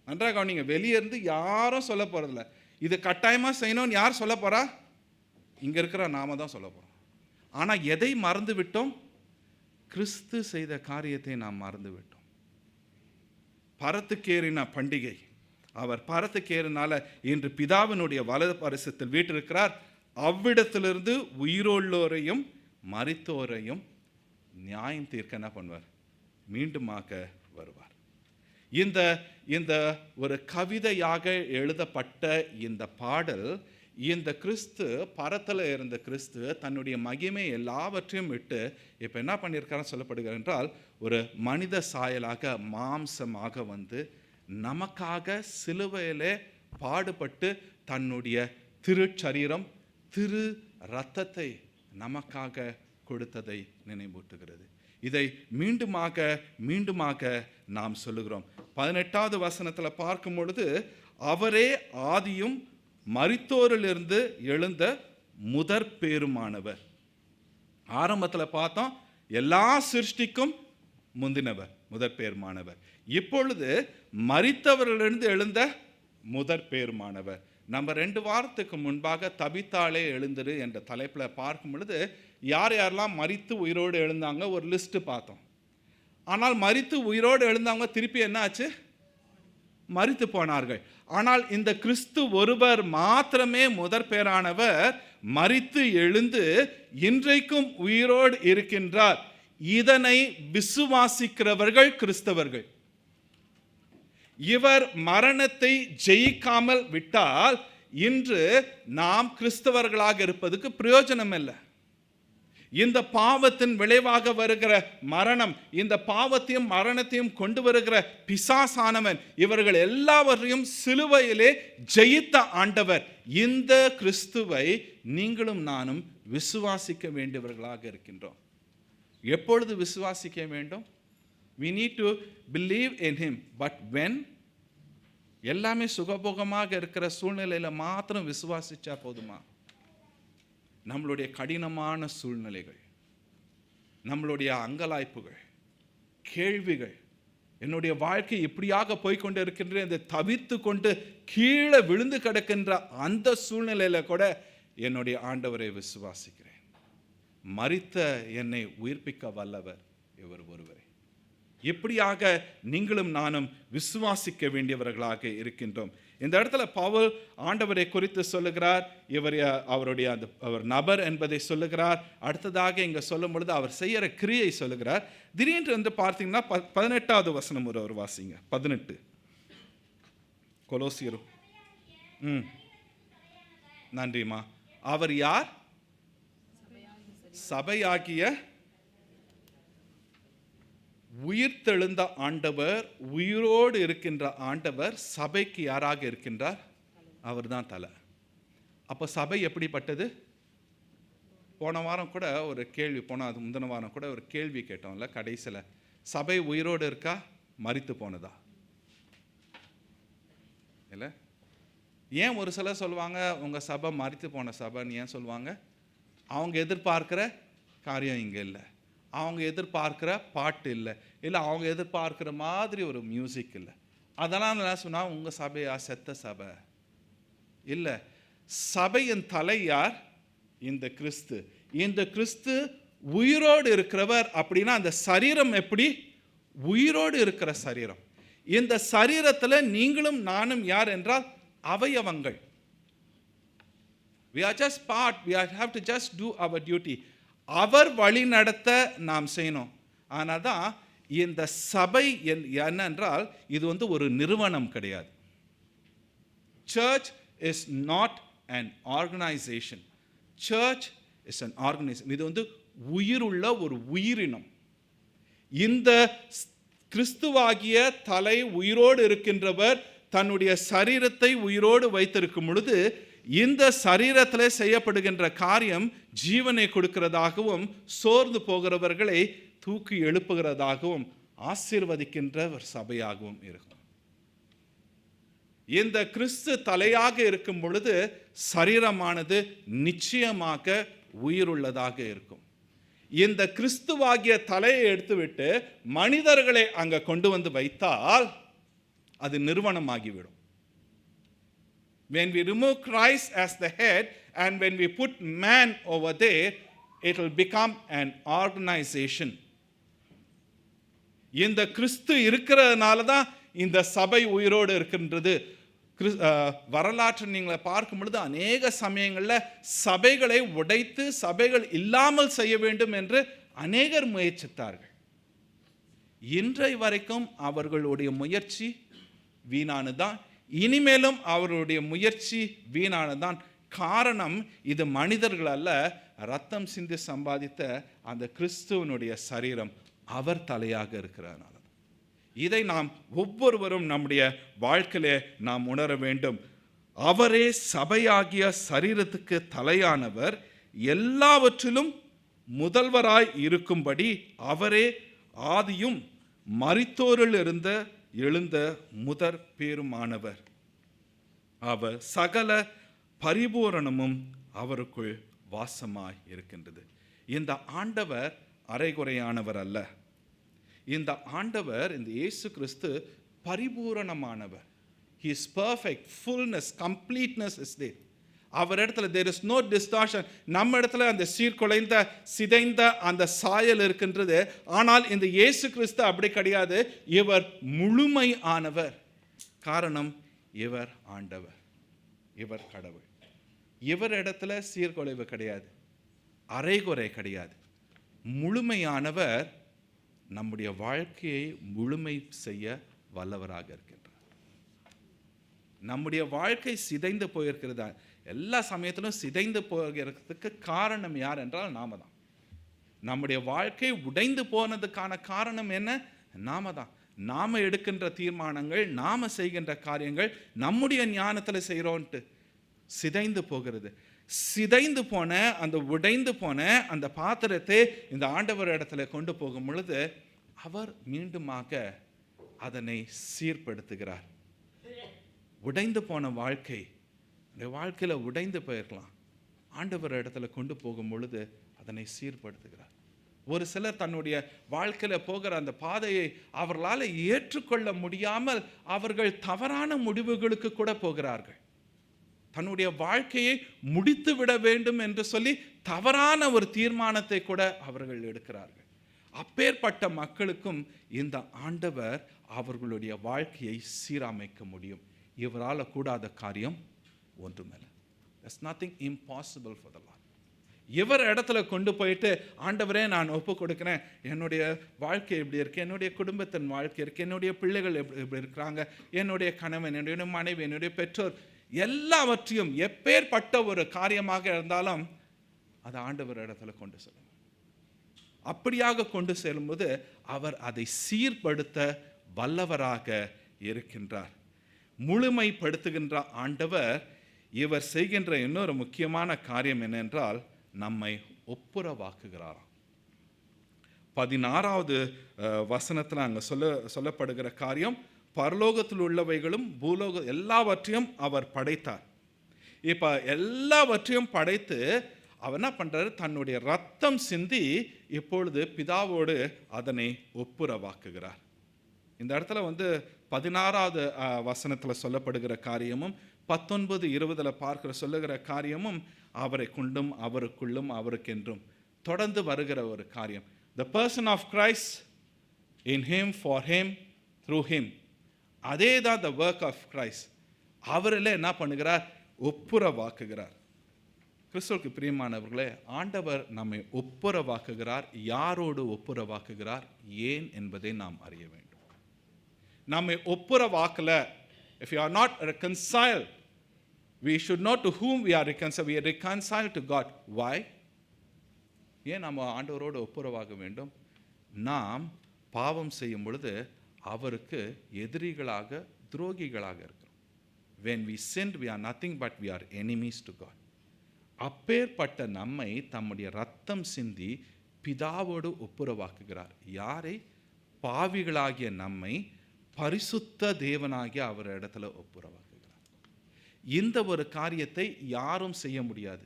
நன்றாக கவனிங்க, வெளியிருந்து யாரும் சொல்ல போகிறதில்ல. இது கட்டாயமாக செய்யணும்னு யார் சொல்ல போகிறா? இங்கே இருக்கிற நாம தான் சொல்ல போகிறோம். ஆனால் எதை மறந்து விட்டோம்? கிறிஸ்து செய்த காரியத்தை நாம் மறந்து விட்டோம். பரத்துக்கேறின பண்டிகை. அவர் பரத்துக்கேறினால இன்று பிதாவினுடைய வலது பரிசத்தில் வீற்றிருக்கிறார். அவ்விடத்திலிருந்து உயிரோள்ளோரையும் மரித்தோரையும் நியாயம் தீர்க்க என்ன பண்ணுவார்? மீண்டுமாக வருவார். இந்த ஒரு கவிதையாக எழுதப்பட்ட இந்த பாடல், இந்த கிறிஸ்து, பரத்தில் இருந்த கிறிஸ்து தன்னுடைய மகிமை எல்லாவற்றையும் விட்டு இப்போ என்ன பண்ணியிருக்காருன்னு சொல்லப்படுகிறது என்றால், ஒரு மனித சாயலாக மாம்சமாக வந்து நமக்காக சிலுவையிலே பாடுபட்டு தன்னுடைய திருச்சரீரம் திரு இரத்தத்தை நமக்காக கொடுத்ததை நினைவூட்டுகிறது. இதை மீண்டுமாக நாம் சொல்லுகிறோம். 18வது வசனத்தில் பார்க்கும் பொழுது, அவரே ஆதியும் மரித்தோரிலிருந்து எழுந்த முதற் பேருமானவர். ஆரம்பத்தில் பார்த்தோம், எல்லா சிருஷ்டிக்கும் முந்தினவர், முதற் பேருமானவர். இப்பொழுது மரித்தவரிலிருந்து எழுந்த முதற் பேருமானவர். நம்ம 2 வாரத்துக்கு முன்பாக தபித்தாளே எழுந்திரு என்ற தலைப்பில் பார்க்கும் பொழுது யார் யாரெல்லாம் மரித்து உயிரோடு எழுந்தாங்க ஒரு லிஸ்ட்டு பார்த்தோம். ஆனால் மரித்து உயிரோடு எழுந்தவங்க திருப்பி என்ன ஆச்சு? மரித்து போனார்கள். ஆனால் இந்த கிறிஸ்து ஒருவர் மாத்திரமே முதற் பேரானவர், மரித்து எழுந்து இன்றைக்கும் உயிரோடு இருக்கின்றார். இதனை விசுவாசிக்கிறவர்கள் கிறிஸ்தவர்கள். இவர் மரணத்தை ஜெயிக்காமல் விட்டால் இன்று நாம் கிறிஸ்தவர்களாக இருப்பதுக்கு பிரயோஜனம் இல்லை. இந்த பாவத்தின் விளைவாக வருகிற மரணம், இந்த பாவத்தையும் மரணத்தையும் கொண்டு வருகிற பிசாசானவன், இவர்கள் எல்லாவற்றையும் சிலுவையிலே ஜெயித்த ஆண்டவர். இந்த கிறிஸ்துவை நீங்களும் நானும் விசுவாசிக்க வேண்டியவர்களாக இருக்கின்றோம். எப்பொழுது விசுவாசிக்க வேண்டும்? We need to believe in him. But when? எல்லாமே சுகபோகமாக இருக்கிற சூழ்நிலையில் மாத்திரம் விசுவாசிச்சா போதுமா? நம்மளுடைய கடினமான சூழ்நிலைகள், நம்மளுடைய அங்கலாய்ப்புகள், கேள்விகள், என்னுடைய வாழ்க்கை இப்படியாக போய்கொண்டு இருக்கின்ற இதை தவிர்த்து கொண்டு கீழே விழுந்து கிடக்கின்ற அந்த சூழ்நிலையில் கூட என்னுடைய ஆண்டவரை விசுவாசிக்கிறேன். மரித்த என்னை உயிர்ப்பிக்க வல்லவர் இவர் ஒருவரே. இப்படியாக நீங்களும் நானும் விசுவாசிக்க வேண்டியவர்களாக இருக்கின்றோம். இந்த இடத்துல பவுல் ஆண்டவரை குறித்து சொல்லுகிறார். அவருடைய அவர் நபர் என்பதை சொல்லுகிறார். அடுத்ததாக இங்கே சொல்லும் பொழுது அவர் செய்கிற கிரியை சொல்லுகிறார். திடீரென்று வந்து பார்த்தீங்கன்னா 18வது வசனம் ஒரு வாசிங்க. 18 கொலோசியர். நன்றிமா. அவர் யார்? சபையாகிய உயிர்த்தெழுந்த ஆண்டவர், உயிரோடு இருக்கின்ற ஆண்டவர் சபைக்கு யாராக இருக்கின்றார்? அவர் தான் தலை. அப்போ சபை எப்படிப்பட்டது? போன வாரம் கூட ஒரு கேள்வி, அது முந்தின வாரம் கூட ஒரு கேள்வி கேட்டோம்ல கடைசியில், சபை உயிரோடு இருக்கா மரித்து போனதா? இல்லை, ஏன் ஒரு சிலர் சொல்லுவாங்க உங்கள் சபை மரித்து போன சபைன்னு ஏன் சொல்லுவாங்க? அவங்க எதிர்பார்க்குற காரியம் இங்கே இல்லை, அவங்க எதிர்பார்க்குற பாட்டு இல்லை, இல்லை அவங்க எதிர்பார்க்குற மாதிரி ஒரு மியூசிக் இல்லை. அதெல்லாம் என்ன சொன்னால் உங்கள் சபையா செத்த சபை இல்லை. சபையின் தலை யார்? இந்த கிறிஸ்து. இந்த கிறிஸ்து உயிரோடு இருக்கிறவர். அப்படின்னா அந்த சரீரம் எப்படி? உயிரோடு இருக்கிற சரீரம். இந்த சரீரத்தில் நீங்களும் நானும் யார் என்றால் அவயவங்கள். We are just part. We have to just do our duty. அவர் வழி நடத்த நாம் செய்யணும். ஆனால் தான் இந்த சபை என்னென்றால் இது வந்து ஒரு நிறுவனம் கிடையாது. Church is not an organization. Church is an organization. இது வந்து உயிருள்ள ஒரு உயிரினம். இந்த கிறிஸ்துவாகிய தலை உயிரோடு இருக்கின்றவர் தன்னுடைய சரீரத்தை உயிரோடு வைத்திருக்கும் பொழுது இந்த சரீரத்தில் செய்யப்படுகின்ற காரியம் ஜீவனை கொடுக்கிறதாகவும் சோர்ந்து போகிறவர்களை தூக்கி எழுப்புகிறதாகவும் ஆசீர்வதிக்கின்ற ஒரு சபையாகவும் இருக்கும். இந்த கிறிஸ்து தலையாக இருக்கும் பொழுது சரீரமானது நிச்சயமாக உயிருள்ளதாக இருக்கும். இந்த கிறிஸ்துவாகிய தலையை எடுத்துவிட்டு மனிதர்களை அங்கே கொண்டு வந்து வைத்தால் அது நிறுவனமாகிவிடும். When we remove Christ as the head and when we put man over there, it will become an organization. இந்த கிறிஸ்து இருக்கிறதுனால தான் இந்த சபை உயிரோடு இருக்கின்றது. வரலாற்று நீங்கள் பார்க்கும் பொழுது அநேக சமயங்களில் சபைகளை உடைத்து சபைகள் இல்லாமல் செய்ய வேண்டும் என்று அநேகர் முயற்சித்தார்கள். இன்றை வரைக்கும் அவர்களுடைய முயற்சி வீணானதான். இனிமேலும் அவர்களுடைய முயற்சி வீணானதான். காரணம், இது மனிதர்கள் அல்ல, ரத்தம் சிந்தி சம்பாதித்த அந்த கிறிஸ்துவனுடைய சரீரம் அவர் தலையாக இருக்கிறதுனால. இதை நாம் ஒவ்வொருவரும் நம்முடைய வாழ்க்கையிலே நாம் உணர வேண்டும். அவரே சபையாகிய சரீரத்துக்கு தலையானவர், எல்லாவற்றிலும் முதல்வராய் இருக்கும்படி அவரே ஆதியும் மரித்தோரில் எழுந்த முதற் பேருமானவர். அவர் சகல பரிபூரணமும் அவருக்குள் வாசமாய் இருக்கின்றது. இந்த ஆண்டவர் அரைகுறையானவர் அல்ல. இந்த ஆண்டவர், இந்த இயேசு கிறிஸ்து பரிபூரணமானவர். He is perfect, fullness, completeness is there. அவர் இடத்துல there is no distortion. நம்ம இடத்துல அந்த சீர்குலைந்த சிதைந்த அந்த சாயல் இருக்கின்றது. ஆனால் இந்த இயேசு கிறிஸ்து அப்படி கிடையாது. இவர் முழுமை ஆனவர். காரணம், இவர் ஆண்டவர், இவர் கடவுள். இவர் இடத்துல சீர்குலைவு கிடையாது, அரைகுறை கிடையாது. முழுமையானவர் நம்முடைய வாழ்க்கையை முழுமை செய்ய வல்லவராக இருக்கின்றார். நம்முடைய வாழ்க்கை சிதைந்து போயிருக்கிறதா, எல்லா சமயத்திலும் சிதைந்து போகிறதுக்கு காரணம் யார் என்றால் நாம தான். நம்முடைய வாழ்க்கை உடைந்து போனதுக்கான காரணம் என்ன? நாம தான். நாம எடுக்கின்ற தீர்மானங்கள், நாம செய்கின்ற காரியங்கள், நம்முடைய ஞானத்தில் செய்கிறோன்ட்டு சிதைந்து போகிறது. சிதைந்து போன அந்த உடைந்து போன அந்த பாத்திரத்தை இந்த ஆண்டவர் இடத்துல கொண்டு போகும் பொழுது அவர் மீண்டுமாக அதனை சீர்படுத்துகிறார். உடைந்து போன வாழ்க்கை, இந்த வாழ்க்கையில் உடைந்து போயிருக்கலாம், ஆண்டவர் இடத்துல கொண்டு போகும் பொழுது அதனை சீர்படுத்துகிறார். ஒரு சிலர் தன்னுடைய வாழ்க்கையில் போகிற அந்த பாதையை அவர்களால் ஏற்றுக்கொள்ள முடியாமல் அவர்கள் தவறான முடிவுகளுக்கு கூட போகிறார்கள். தன்னுடைய வாழ்க்கையை முடித்து விட வேண்டும் என்று சொல்லி தவறான ஒரு தீர்மானத்தை கூட அவர்கள் எடுக்கிறார்கள். அப்பேற்பட்ட மக்களுக்கும் இந்த ஆண்டவர் அவர்களுடைய வாழ்க்கையை சீரமைக்க முடியும். இவரால் கூடாத காரியம் ஒன்றுமில்லை. There's nothing impossible for the Lord. இவர் இடத்துல கொண்டு போயிட்டு, ஆண்டவரே நான் ஒப்பு கொடுக்குறேன், என்னுடைய வாழ்க்கை எப்படி இருக்கு, என்னுடைய குடும்பத்தின் வாழ்க்கை இருக்கு, என்னுடைய பிள்ளைகள் எப்படி இருக்கிறாங்க, என்னுடைய கணவன், என்னுடைய மனைவி, என்னுடைய பெற்றோர், எல்லாவற்றையும் எப்பேற்பட்ட ஒரு காரியமாக இருந்தாலும் அதை ஆண்டவர் இடத்துல கொண்டு செல்லும். அப்படியாக கொண்டு செல்லும்போது அவர் அதை சீர்படுத்த வல்லவராக இருக்கின்றார். முழுமைப்படுத்துகின்ற ஆண்டவர் இவர் செய்கின்ற இன்னொரு முக்கியமான காரியம் என்னென்றால் நம்மை ஒப்புரவாக்குகிறாராம். 16வது வசனத்தில் அங்கே சொல்லப்படுகிற காரியம், பரலோகத்தில் உள்ளவைகளும் பூலோக எல்லாவற்றையும் அவர் படைத்தார். இப்போ எல்லாவற்றையும் படைத்து அவர் என்ன பண்ணுறாரு? தன்னுடைய ரத்தம் சிந்தி இப்பொழுது பிதாவோடு அதனை ஒப்புரவாக்குகிறார். இந்த இடத்துல 16வது வசனத்தில் சொல்லப்படுகிற காரியமும் 19-20 பார்க்கிற சொல்லுகிற காரியமும் அவரை கொண்டும் அவருக்குள்ளும் அவருக்கென்றும் தொடர்ந்து வருகிற ஒரு காரியம். The person of Christ, in him, for him, through him. அதே தான் the work of Christ. அவரில் என்ன பண்ணுகிறார்? ஒப்புரவாக்குகிறார். கிறிஸ்துவுக்கு பிரியமானவர்களே, ஆண்டவர் நம்மை ஒப்புரவாக்குகிறார். யாரோடு ஒப்புரவாக்குகிறார், ஏன் என்பதை நாம் அறிய வேண்டும். நம்மை ஒப்புரவாக்கல, if you are not reconciled, we should know to whom we are reconciled. We are reconciled to God. Why? ஏன் நம்ம ஆண்டவரோடு ஒப்புரவாக வேண்டும்? நாம் பாவம் செய்யும் பொழுது அவருக்கு எதிரிகளாக, துரோகிகளாக இருக்கிறோம். When we sinned, we are nothing but we are enemies to God. அப்பேற்பட்ட நம்மை தம்முடைய ரத்தம் சிந்தி பிதாவோடு ஒப்புரவாக்குகிறார். யாரை? பாவிகளாகிய நம்மை பரிசுத்த தேவனாகிய அவர் இடத்துல ஒப்புரவாக்குகிறார். இந்த ஒரு காரியத்தை யாரும் செய்ய முடியாது.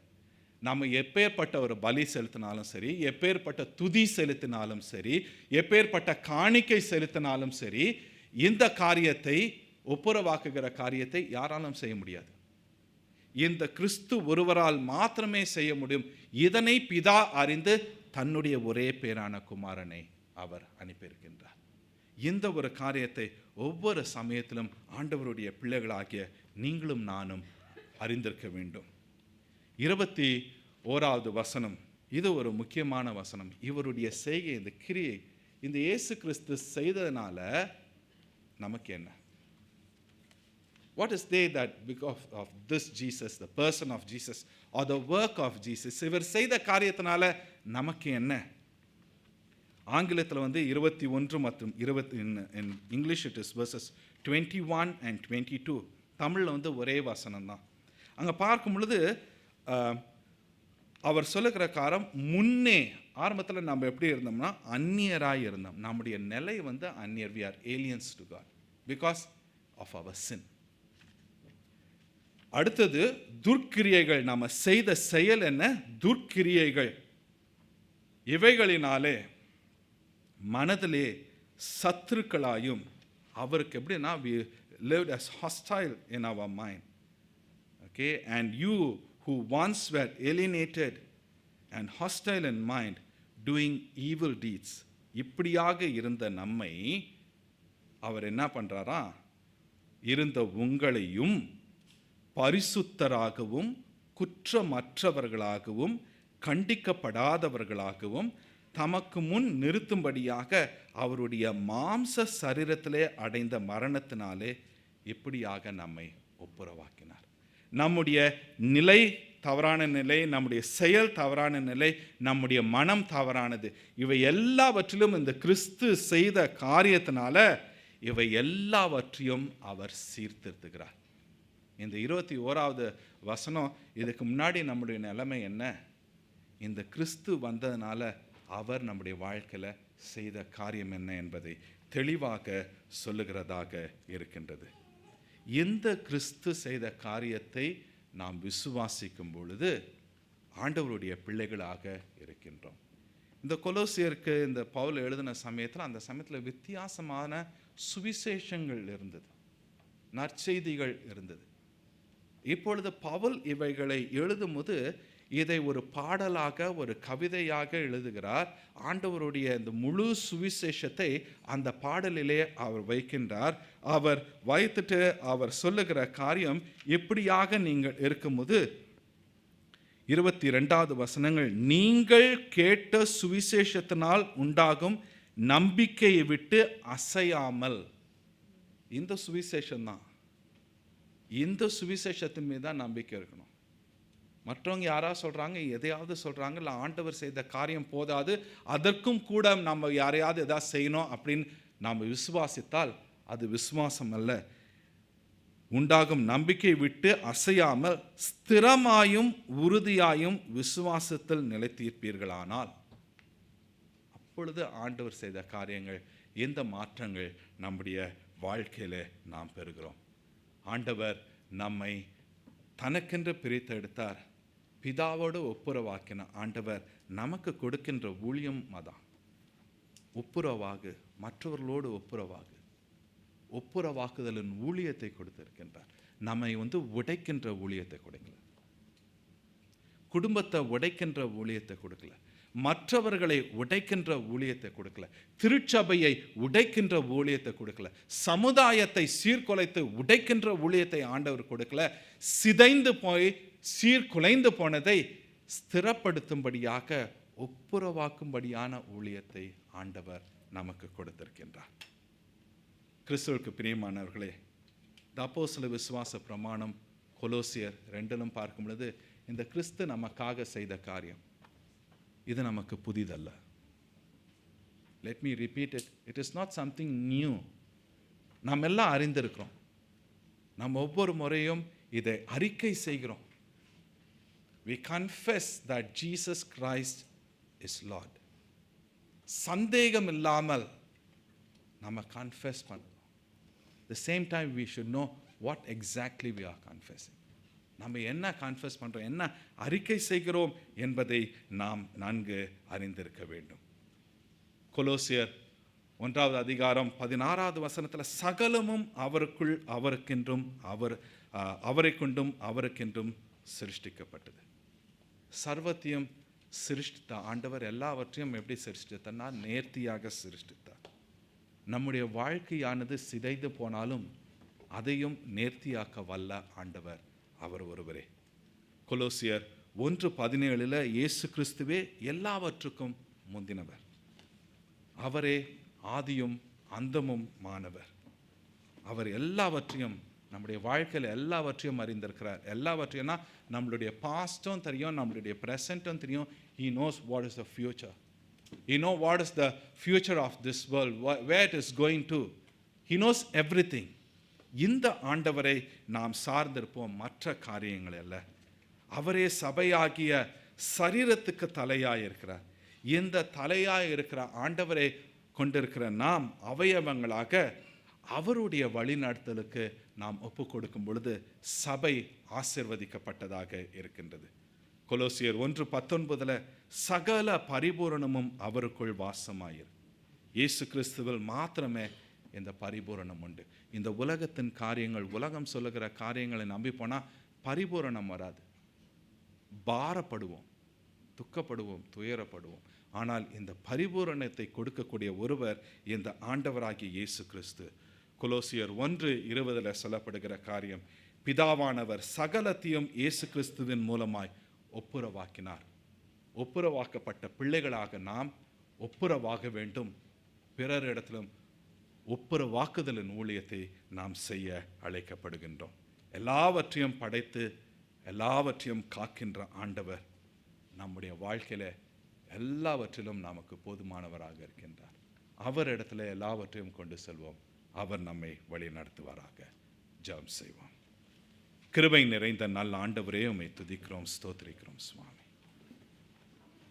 நம்ம எப்பேற்பட்ட ஒரு பலி செலுத்தினாலும் சரி, எப்பேற்பட்ட துதி செலுத்தினாலும் சரி, எப்பேற்பட்ட காணிக்கை செலுத்தினாலும் சரி, இந்த காரியத்தை, ஒப்புரவாக்குகிற காரியத்தை யாராலும் செய்ய முடியாது. இந்த கிறிஸ்து ஒருவரால் மாத்திரமே செய்ய முடியும். இதனை பிதா அறிந்து தன்னுடைய ஒரே பேரான குமாரனை அவர் அனுப்பியிருக்கின்றார். இந்த ஒரு காரியத்தை ஒவ்வொரு சமயத்திலும் ஆண்டவருடைய பிள்ளைகளாகிய நீங்களும் நானும் அறிந்திருக்க வேண்டும். 21வது வசனம், இது ஒரு முக்கியமான வசனம். இவருடைய செய்கை, இந்த கிரியை, இந்த இயேசு கிறிஸ்து செய்ததனால நமக்கு என்ன? What is they that because of this Jesus, the person of Jesus or the work of Jesus, இவர் செய்த காரியத்தினால நமக்கு என்ன? ஆங்கிலத்தில் 21 மற்றும் 20, in English it is verses 21 and 22. தமிழில் ஒரே வசனம் தான். அங்கே பார்க்கும் பொழுது அவர் சொல்லுகிற காரம், முன்னே ஆரம்பத்தில் நம்ம எப்படி இருந்தோம்னா அந்நியராய் இருந்தோம். நம்முடைய நிலை அந்நியர். we are aliens to God because of our sin. அடுத்தது துர்க்கிரியைகள். நாம் செய்த செயல் என்ன? துர்க்கிரியைகள். இவைகளினாலே மனதிலே சத்துருக்களாயும், அவருக்கு எப்படின்னா we lived as hostile in our mind. Okay, and you who once were alienated and hostile in mind doing evil deeds, இப்படியாக இருந்த நம்மை அவர் என்ன பண்றாரா? இருந்த உங்களையும் பரிசுத்தராகவும் குற்றமற்றவர்களாகவும் கண்டிக்கப்படாதவர்களாகவும் தமக்கு முன் நிறுத்தும்படியாக அவருடைய மாம்ச சரீரத்திலே அடைந்த மரணத்தினாலே இப்படியாக நம்மை ஒப்புரவாக்கினார். நம்முடைய நிலை தவறான நிலை, நம்முடைய செயல் தவறான நிலை, நம்முடைய மனம் தவறானது. இவை எல்லாவற்றிலும் இந்த கிறிஸ்து செய்த காரியத்தினால இவை எல்லாவற்றையும் அவர் சீர்திருத்துகிறார். இந்த 21வது வசனம், இதுக்கு முன்னாடி நம்முடைய நிலைமை என்ன? இந்த கிறிஸ்து வந்ததுனால அவர் நம்முடைய வாழ்க்கையில் செய்த காரியம் என்ன என்பதை தெளிவாக சொல்லுகிறதாக இருக்கின்றது. இந்த கிறிஸ்து செய்த காரியத்தை நாம் விசுவாசிக்கும் பொழுது ஆண்டவருடைய பிள்ளைகளாக இருக்கின்றோம். இந்த கொலோசியருக்கு இந்த பவுல் எழுதின சமயத்தில், அந்த சமயத்தில் வித்தியாசமான சுவிசேஷங்கள் இருந்தது, நற்செய்திகள் இருந்தது. இப்பொழுது பவுல் இவைகளை எழுதும்போது இதை ஒரு பாடலாக, ஒரு கவிதையாக எழுதுகிறார். ஆண்டவருடைய இந்த முழு சுவிசேஷத்தை அந்த பாடலிலே அவர் வைக்கின்றார். அவர் வைத்துட்டு அவர் சொல்லுகிற காரியம், எப்படியாக நீங்கள் இருக்கும்போது 22வது வசனங்கள், நீங்கள் கேட்ட சுவிசேஷத்தினால் உண்டாகும் நம்பிக்கையை விட்டு அசையாமல். இந்த சுவிசேஷம்தான், இந்த சுவிசேஷத்தின் மீது தான் நம்பிக்கை இருக்கணும். மற்றவங்க யாராவது சொல்கிறாங்க, எதையாவது சொல்கிறாங்க, இல்லை ஆண்டவர் செய்த காரியம் போதாது, அதற்கும் கூட நம்ம யாரையாவது எதாவது செய்யணும் அப்படின்னு நாம் விசுவாசித்தால் அது விசுவாசம் அல்ல. உண்டாகும் நம்பிக்கை விட்டு அசையாமல் ஸ்திரமாயும் உறுதியாயும் விசுவாசத்தில் நிலைத்திருப்பீர்களானால், அப்பொழுது ஆண்டவர் செய்த காரியங்கள், இந்த மாற்றங்கள் நம்முடைய வாழ்க்கையில் நாம் பெறுகிறோம். ஆண்டவர் நம்மை தனக்கென்று பிரித்தெடுத்தார், பிதாவோடு ஒப்புரவாக்கின ஆண்டவர் நமக்கு கொடுக்கின்ற ஊழியம் அதான். ஒப்புரவாகு, மற்றவர்களோடு ஒப்புரவாகு. ஒப்புரவாக்குதலின் ஊழியத்தை கொடுத்திருக்கின்றார். நம்மை உடைக்கின்ற ஊழியத்தை கொடுக்கல, குடும்பத்தை உடைக்கின்ற ஊழியத்தை கொடுக்கல, மற்றவர்களை உடைக்கின்ற ஊழியத்தை கொடுக்கல, திருச்சபையை உடைக்கின்ற ஊழியத்தை கொடுக்கல, சமுதாயத்தை சீர்குலைத்து உடைக்கின்ற ஊழியத்தை ஆண்டவர் கொடுக்கல. சிதைந்து போய் சீர்குலைந்து போனதை ஸ்திரப்படுத்தும்படியாக, ஒப்புரவாக்கும்படியான ஊழியத்தை ஆண்டவர் நமக்கு கொடுத்திருக்கின்றார். கிறிஸ்துவுக்கு பிரியமானவர்களே, அப்போஸ்தல விசுவாச பிரமாணம் கொலோசியர் 2 பார்க்கும் பொழுது இந்த கிறிஸ்து நமக்காக செய்த காரியம் இது நமக்கு புதிதல்ல. Let me repeat it. It is not something new. நாம் எல்லாம் அறிந்திருக்கிறோம். நாம் ஒவ்வொரு முறையும் இதை அறிக்கை செய்கிறோம். We confess that Jesus Christ is Lord. சந்தேகம் இல்லாமல் நம்ம கன்ஃபெஸ் பண்ணுறோம். The same time we should know what exactly we are confessing. நம்ம என்ன கன்ஃபெஸ் பண்ணுறோம், என்ன அறிக்கை செய்கிறோம் என்பதை நாம் நன்கு அறிந்திருக்க வேண்டும். கொலோசியர் 1வது அதிகாரம் 16வது வசனத்தில், சகலமும் அவருக்குள் அவருக்கென்றும் அவர் அவரை கொண்டும் அவருக்கென்றும் சிருஷ்டிக்கப்பட்டது. சர்வத்தையும் சிருஷ்டித்த ஆண்டவர் எல்லாவற்றையும் எப்படி சிருஷ்டித்தார்னா நேர்த்தியாக சிருஷ்டித்தார். நம்முடைய வாழ்க்கையானது சிதைந்து போனாலும் அதையும் நேர்த்தியாக்க வல்ல ஆண்டவர் அவர் ஒருவரே. கொலோசியர் 1:17 இயேசு கிறிஸ்துவே எல்லாவற்றுக்கும் முந்தினவர், அவரே ஆதியும் அந்தமும் மானவர். அவர் எல்லாவற்றையும் நம்முடைய வாழ்க்கையில் எல்லாவற்றையும் அறிந்திருக்கிறார். எல்லாவற்றையும்னா நம்மளுடைய பாஸ்ட்டும் தெரியும், நம்மளுடைய ப்ரெசண்ட்டும் தெரியும். He knows what is the future. He knows what is the future of this world, where it is going to. He knows everything. இந்த ஆண்டவரை நாம் சார்ந்திருப்போம், மற்ற காரியங்கள் அல்ல. அவரே சபையாகிய சரீரத்துக்கு தலையாய் இருக்கிறார். இந்த தலையாய் இருக்கிற ஆண்டவரை கொண்டிருக்கிற நாம் அவயவங்களாக அவருடைய வழிநடத்தலுக்கு நாம் ஒப்பு கொடுக்கும் பொழுது சபை ஆசீர்வதிக்கப்பட்டதாக இருக்கின்றது. கொலோசியர் 1:19 சகல பரிபூரணமும் அவருக்குள் வாசமாயிரு. இயேசு கிறிஸ்துவில் மாத்திரமே இந்த பரிபூரணம் உண்டு. இந்த உலகத்தின் காரியங்கள், உலகம் சொல்லுகிற காரியங்களை நம்பி போனால் பரிபூரணம் வராது. பாரப்படுவோம், துக்கப்படுவோம், துயரப்படுவோம். ஆனால் இந்த பரிபூரணத்தை கொடுக்கக்கூடிய ஒருவர் இந்த ஆண்டவராகிய இயேசு கிறிஸ்து. கொலோசியர் 1:20 சொல்லப்படுகிற காரியம், பிதாவானவர் சகலத்தையும் இயேசு கிறிஸ்துவின் மூலமாய் ஒப்புரவாக்கினார். ஒப்புரவாக்கப்பட்ட பிள்ளைகளாக நாம் ஒப்புரவாக வேண்டும். பிறரிடத்திலும் ஒப்புரவாக்குதலின் ஊழியத்தை நாம் செய்ய அழைக்கப்படுகின்றோம். எல்லாவற்றையும் படைத்து எல்லாவற்றையும் காக்கின்ற ஆண்டவர் நம்முடைய வாழ்க்கையில் எல்லாவற்றிலும் நமக்கு போதுமானவராக இருக்கின்றார். அவரிடத்துல எல்லாவற்றையும் கொண்டு செல்வோம். அவர் நம்மை வழி நடத்துவாராக. ஜெபம் செய்வோம். கிருபை நிறைந்த நல்ல ஆண்டவரே, உம்மை துதிக்கிறோம், ஸ்தோத்திரிக்கிறோம் சுவாமி.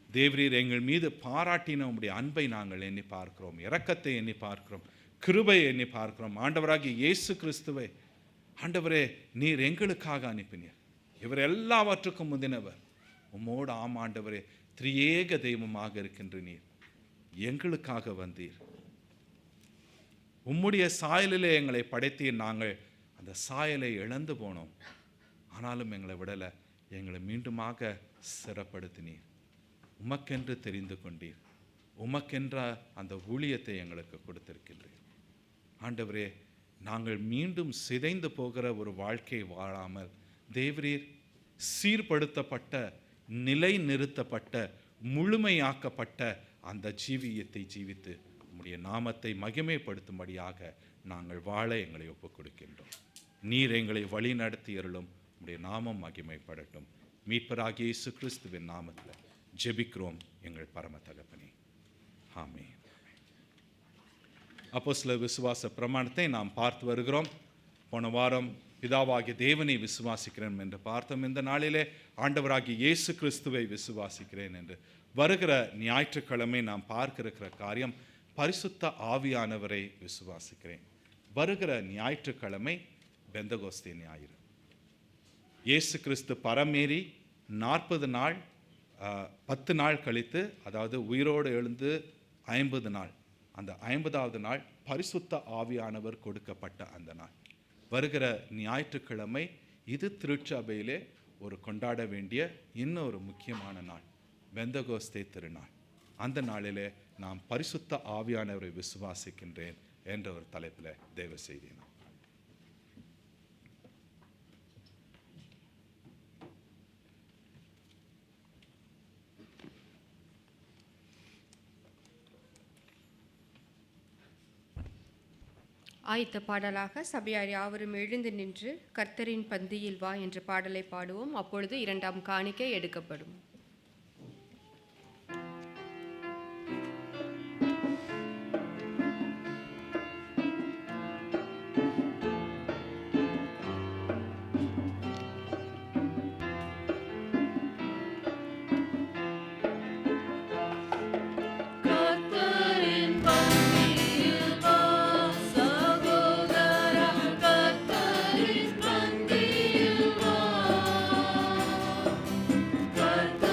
தேவரீர் எங்கள் மீது பாராட்டின உம்முடைய அன்பை நாங்கள் எண்ணி பார்க்கிறோம், இரக்கத்தை எண்ணி பார்க்கிறோம், கிருபையை எண்ணி பார்க்கிறோம். ஆண்டவராகிய இயேசு கிறிஸ்துவை ஆண்டவரே நீர் எங்களுக்காக அனுப்பினீர். இவர் எல்லாவற்றுக்கும் முந்தினவர். உம்மோடு ஆண்டவரே திரியேக தெய்வமாக இருக்கின்ற நீர் எங்களுக்காக வந்தீர். உம்முடைய சாயலிலே எங்களை படைத்தீர். நாங்கள் அந்த சாயலை இழந்து போனோம், ஆனாலும் எங்களை விடலை. எங்களை மீண்டுமாக சிறப்படுத்தினீர். உமக்கென்று தெரிந்து கொண்டீர். உமக்கென்ற அந்த ஊழியத்தை எங்களுக்கு கொடுத்திருக்கின்றீர். ஆண்டவரே, நாங்கள் மீண்டும் சிதைந்து போகிற ஒரு வாழ்க்கை வாழாமல் தேவரீர் சீர்படுத்தப்பட்ட, நிலை நிறுத்தப்பட்ட, முழுமையாக்கப்பட்ட அந்த ஜீவியத்தை ஜீவித்து உம்முடைய நாமத்தை மகிமைப்படுத்தும்படியாக நாங்கள் வாழ எங்களை ஒப்புக் கொடுக்கின்றோம். நீர் எங்களை வழி நடத்தியருளும். உம்முடைய நாமம் மகிமைப்படட்டும். மீட்பராகிய இயேசு கிறிஸ்துவின் நாமத்தில் ஜெபிக்கிறோம் எங்கள் பரம தகப்பனே. ஆமென். அப்போஸ்தலர் விசுவாச பிரமாணத்தை நாம் பார்த்து வருகிறோம். போன வாரம் பிதாவாகிய தேவனை விசுவாசிக்கிறேன் என்று பார்த்தோம். இந்த நாளிலே ஆண்டவராகிய இயேசு கிறிஸ்துவை விசுவாசிக்கிறேன் என்று. வருகிற ஞாயிற்றுக்கிழமை நாம் பார்க்க இருக்கிற காரியம் பரிசுத்த ஆவியானவரை விசுவாசிக்கிறேன். வருகிற ஞாயிற்றுக்கிழமை பெந்தகோஸ்தே ஞாயிறு. இயேசு கிறிஸ்து பரமேறி 40 நாள் 10 நாள் கழித்து, அதாவது உயிரோடு எழுந்து 50 நாள், அந்த 50வது நாள் பரிசுத்த ஆவியானவர் கொடுக்கப்பட்ட அந்த நாள். வருகிற ஞாயிற்றுக்கிழமை இது திருச்சபையிலே ஒரு கொண்டாட வேண்டிய இன்னொரு முக்கியமான நாள், பெந்தகோஸ்தே திருநாள். அந்த நாளிலே நாம் பரிசுத்த ஆவியானவரை விசுவாசிக்கின்றேன் என்ற ஒரு தலைப்பில் தேவ செய்தி. ஆயத்த பாடலாக சபையார் யாவரும் எழுந்து நின்று கர்த்தரின் பந்தியில் வா என்ற பாடலை பாடுவோம். அப்பொழுது 2ஆம் காணிக்கை எடுக்கப்படும். But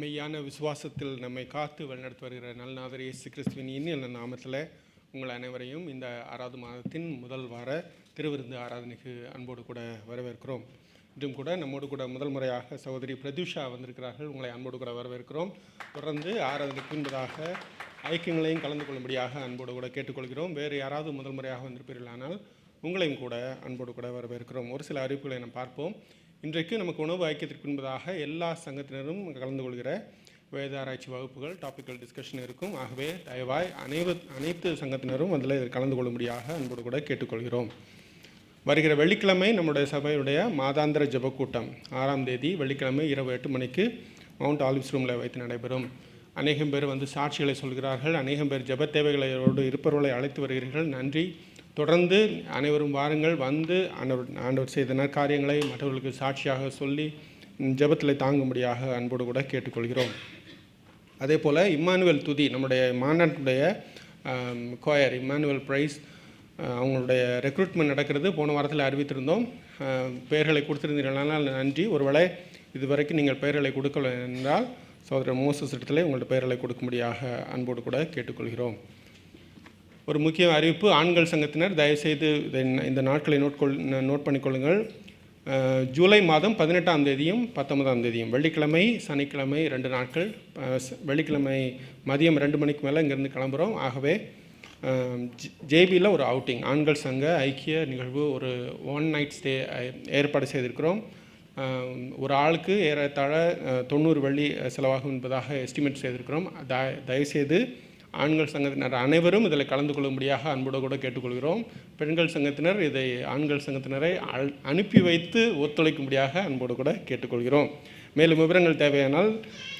மெய்யான விசுவாசத்தில் நம்மை காத்து வழிநடத்தி வருகிற நல்நாதர் இயேசு கிறிஸ்துவின் இனிய நாமத்தில் உங்கள் அனைவரையும் இந்த ஆறாவது மாதத்தின் முதல் வார திருவிருந்து ஆராதனைக்கு அன்போடு கூட வரவேற்கிறோம். இன்றும் கூட நம்மோடு கூட முதல் முறையாக சகோதரி பிரத்யூஷா வந்திருக்கிறார்கள். உங்களை அன்போடு கூட வரவேற்கிறோம். தொடர்ந்து ஆராதனைக்கு பின்பதாக ஐக்கியங்களையும் கலந்து கொள்ளும்படியாக அன்போடு கூட கேட்டுக்கொள்கிறோம். வேறு யாராவது முதல் முறையாக வந்திருப்பீர்களானால் உங்களையும் கூட அன்போடு கூட வரவேற்கிறோம். ஒரு சில அறிவிப்புகளை நாம் பார்ப்போம். இன்றைக்கு நமக்கு உணவு ஐக்கியத்திற்கு பின்பதாக எல்லா சங்கத்தினரும் கலந்து கொள்கிற வேத ஆராய்ச்சி வகுப்புகள், டாபிக்கல் டிஸ்கஷன் இருக்கும். ஆகவே தயவாய் அனைத்து சங்கத்தினரும் அதில் கலந்து கொள்ளும்படியாக அன்போடு கூட கேட்டுக்கொள்கிறோம். வருகிற வெள்ளிக்கிழமை நம்முடைய சபையுடைய மாதாந்திர ஜெபக்கூட்டம் 6ஆம் தேதி வெள்ளிக்கிழமை இரவு 8 மணிக்கு மவுண்ட் ஆலிவ்ஸ் ரூமில் வைத்து நடைபெறும். அநேகம் பேர் வந்து சாட்சிகளை சொல்கிறார்கள். அநேகம் பேர் ஜெப தேவைகளோடு இருப்பவர்களை அழைத்து வருகிறீர்கள். நன்றி. தொடர்ந்து அனைவரும் வாருங்கள். வந்து ஆண்டவர் செய்த நற்காரியங்களை மற்றவர்களுக்கு சாட்சியாக சொல்லி ஜெபத்தில் தாங்கும்படியாக அன்போடு கூட கேட்டுக்கொள்கிறோம். அதே போல் இம்மானுவேல் துதி நம்முடைய மாநாட்டுடைய கோயர் இம்மானுவேல் ப்ரைஸ் அவங்களுடைய ரெக்ரூட்மெண்ட் நடக்கிறது. போன வாரத்தில் அறிவித்திருந்தோம். பெயர்களை கொடுத்திருந்தீர்களானால் நன்றி. ஒருவேளை இதுவரைக்கும் நீங்கள் பெயர்களை கொடுக்கல என்றால் சகோதரர் மோசஸ் இடத்துல உங்களோட பெயர்களை கொடுக்கும்படியாக அன்போடு கூட கேட்டுக்கொள்கிறோம். ஒரு முக்கிய அறிவிப்பு, ஆண்கள் சங்கத்தினர் தயவுசெய்து இந்த நாட்களை நோட் பண்ணிக்கொள்ளுங்கள். ஜூலை மாதம் 18ஆம் தேதியும் 19ஆம் தேதியும் வெள்ளிக்கிழமை சனிக்கிழமை 2 நாட்கள். வெள்ளிக்கிழமை மதியம் 2 மணிக்கு மேலே இங்கேருந்து கிளம்புறோம். ஆகவே ஜேபியில் ஒரு அவுட்டிங் ஆண்கள் சங்க ஐக்கிய நிகழ்வு ஒரு 1 நைட் ஸ்டே ஏற்பாடு செய்திருக்கிறோம். ஒரு ஆளுக்கு ஏறத்தாழ 90 வெள்ளி செலவாகும் என்பதாக எஸ்டிமேட் செய்திருக்கிறோம். தயவுசெய்து ஆண்கள் சங்கத்தினர் அனைவரும் இதில் கலந்து கொள்ளும்படியாக அன்போடு கூட கேட்டுக்கொள்கிறோம். பெண்கள் சங்கத்தினர் இதை ஆண்கள் சங்கத்தினரை அனுப்பி வைத்து ஒத்துழைக்கும்படியாக அன்போடு கூட கேட்டுக்கொள்கிறோம். மேலும் விவரங்கள் தேவையானால்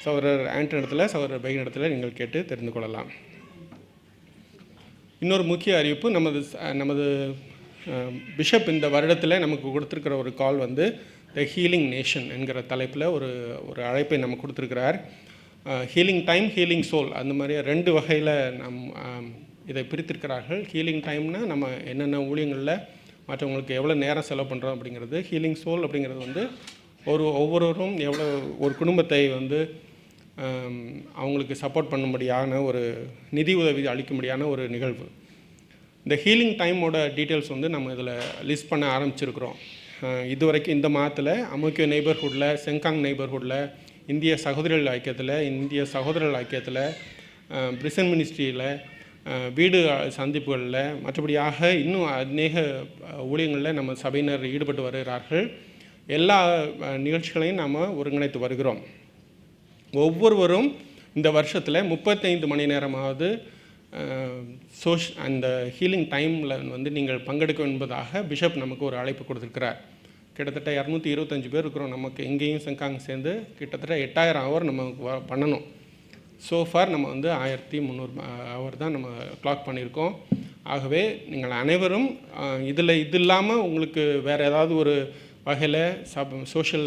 சகோதரர் ஆண்டன் இடத்துல சகோதரர் பையன் இடத்துல நீங்கள் கேட்டு தெரிந்து கொள்ளலாம். இன்னொரு முக்கிய அறிவிப்பு, நமது பிஷப் இந்த வருடத்தில் நமக்கு கொடுத்துருக்கிற ஒரு கால் வந்து த ஹீலிங் நேஷன் என்கிற தலைப்பில் ஒரு அழைப்பை நம்ம கொடுத்துருக்கிறார். ஹீலிங் டைம், ஹீலிங் சோல், அந்த மாதிரி 2 வகையில் இதை பிரித்திருக்கிறார்கள். ஹீலிங் டைம்னா நம்ம என்னென்ன ஊழியங்களில் மற்றவங்களுக்கு எவ்வளோ நேரம் செலவு பண்ணுறோம் அப்படிங்கிறது. ஹீலிங் சோல் அப்படிங்கிறது வந்து ஒவ்வொருவரும் எவ்வளோ ஒரு குடும்பத்தை வந்து அவங்களுக்கு சப்போர்ட் பண்ணும்படியான ஒரு நிதி உதவி அளிக்கும்படியான ஒரு நிகழ்வு. இந்த ஹீலிங் டைமோட டீட்டெயில்ஸ் வந்து நம்ம இதில் லிஸ்ட் பண்ண ஆரம்பிச்சிருக்கிறோம். இதுவரைக்கும் இந்த மாதத்தில் அமோக்கியோ நெய்பர்ஹுட்டில், செங்காங் நெய்பர்ஹுட்டில், இந்திய சகோதரர்கள் ஐக்கியத்தில், பிரிசன் மினிஸ்ட்ரியில், வீடு சந்திப்புகளில், மற்றபடியாக இன்னும் அநேக ஊழியங்களில் நம்ம சபையினர் ஈடுபட்டு வருகிறார்கள். எல்லா நிகழ்ச்சிகளையும் நாம் ஒருங்கிணைத்து வருகிறோம். ஒவ்வொருவரும் இந்த வருஷத்தில் 35 மணி நேரமாவது அந்த ஹீலிங் டைமில் வந்து நீங்கள் பங்கெடுக்க என்பதாக பிஷப் நமக்கு ஒரு அழைப்பு கொடுத்துருக்கிறார். கிட்டத்தட்ட 225 பேர் இருக்கிறோம். நமக்கு எங்கேயும் செங்காங்க சேர்ந்து கிட்டத்தட்ட 8000 ஹவர் நம்ம பண்ணணும். சோஃபார் நம்ம வந்து 1300 ஹவர் தான் நம்ம கிளாக் பண்ணியிருக்கோம். ஆகவே நீங்கள் அனைவரும் இது இல்லாமல் உங்களுக்கு வேறு ஏதாவது ஒரு வகையில் சோஷியல்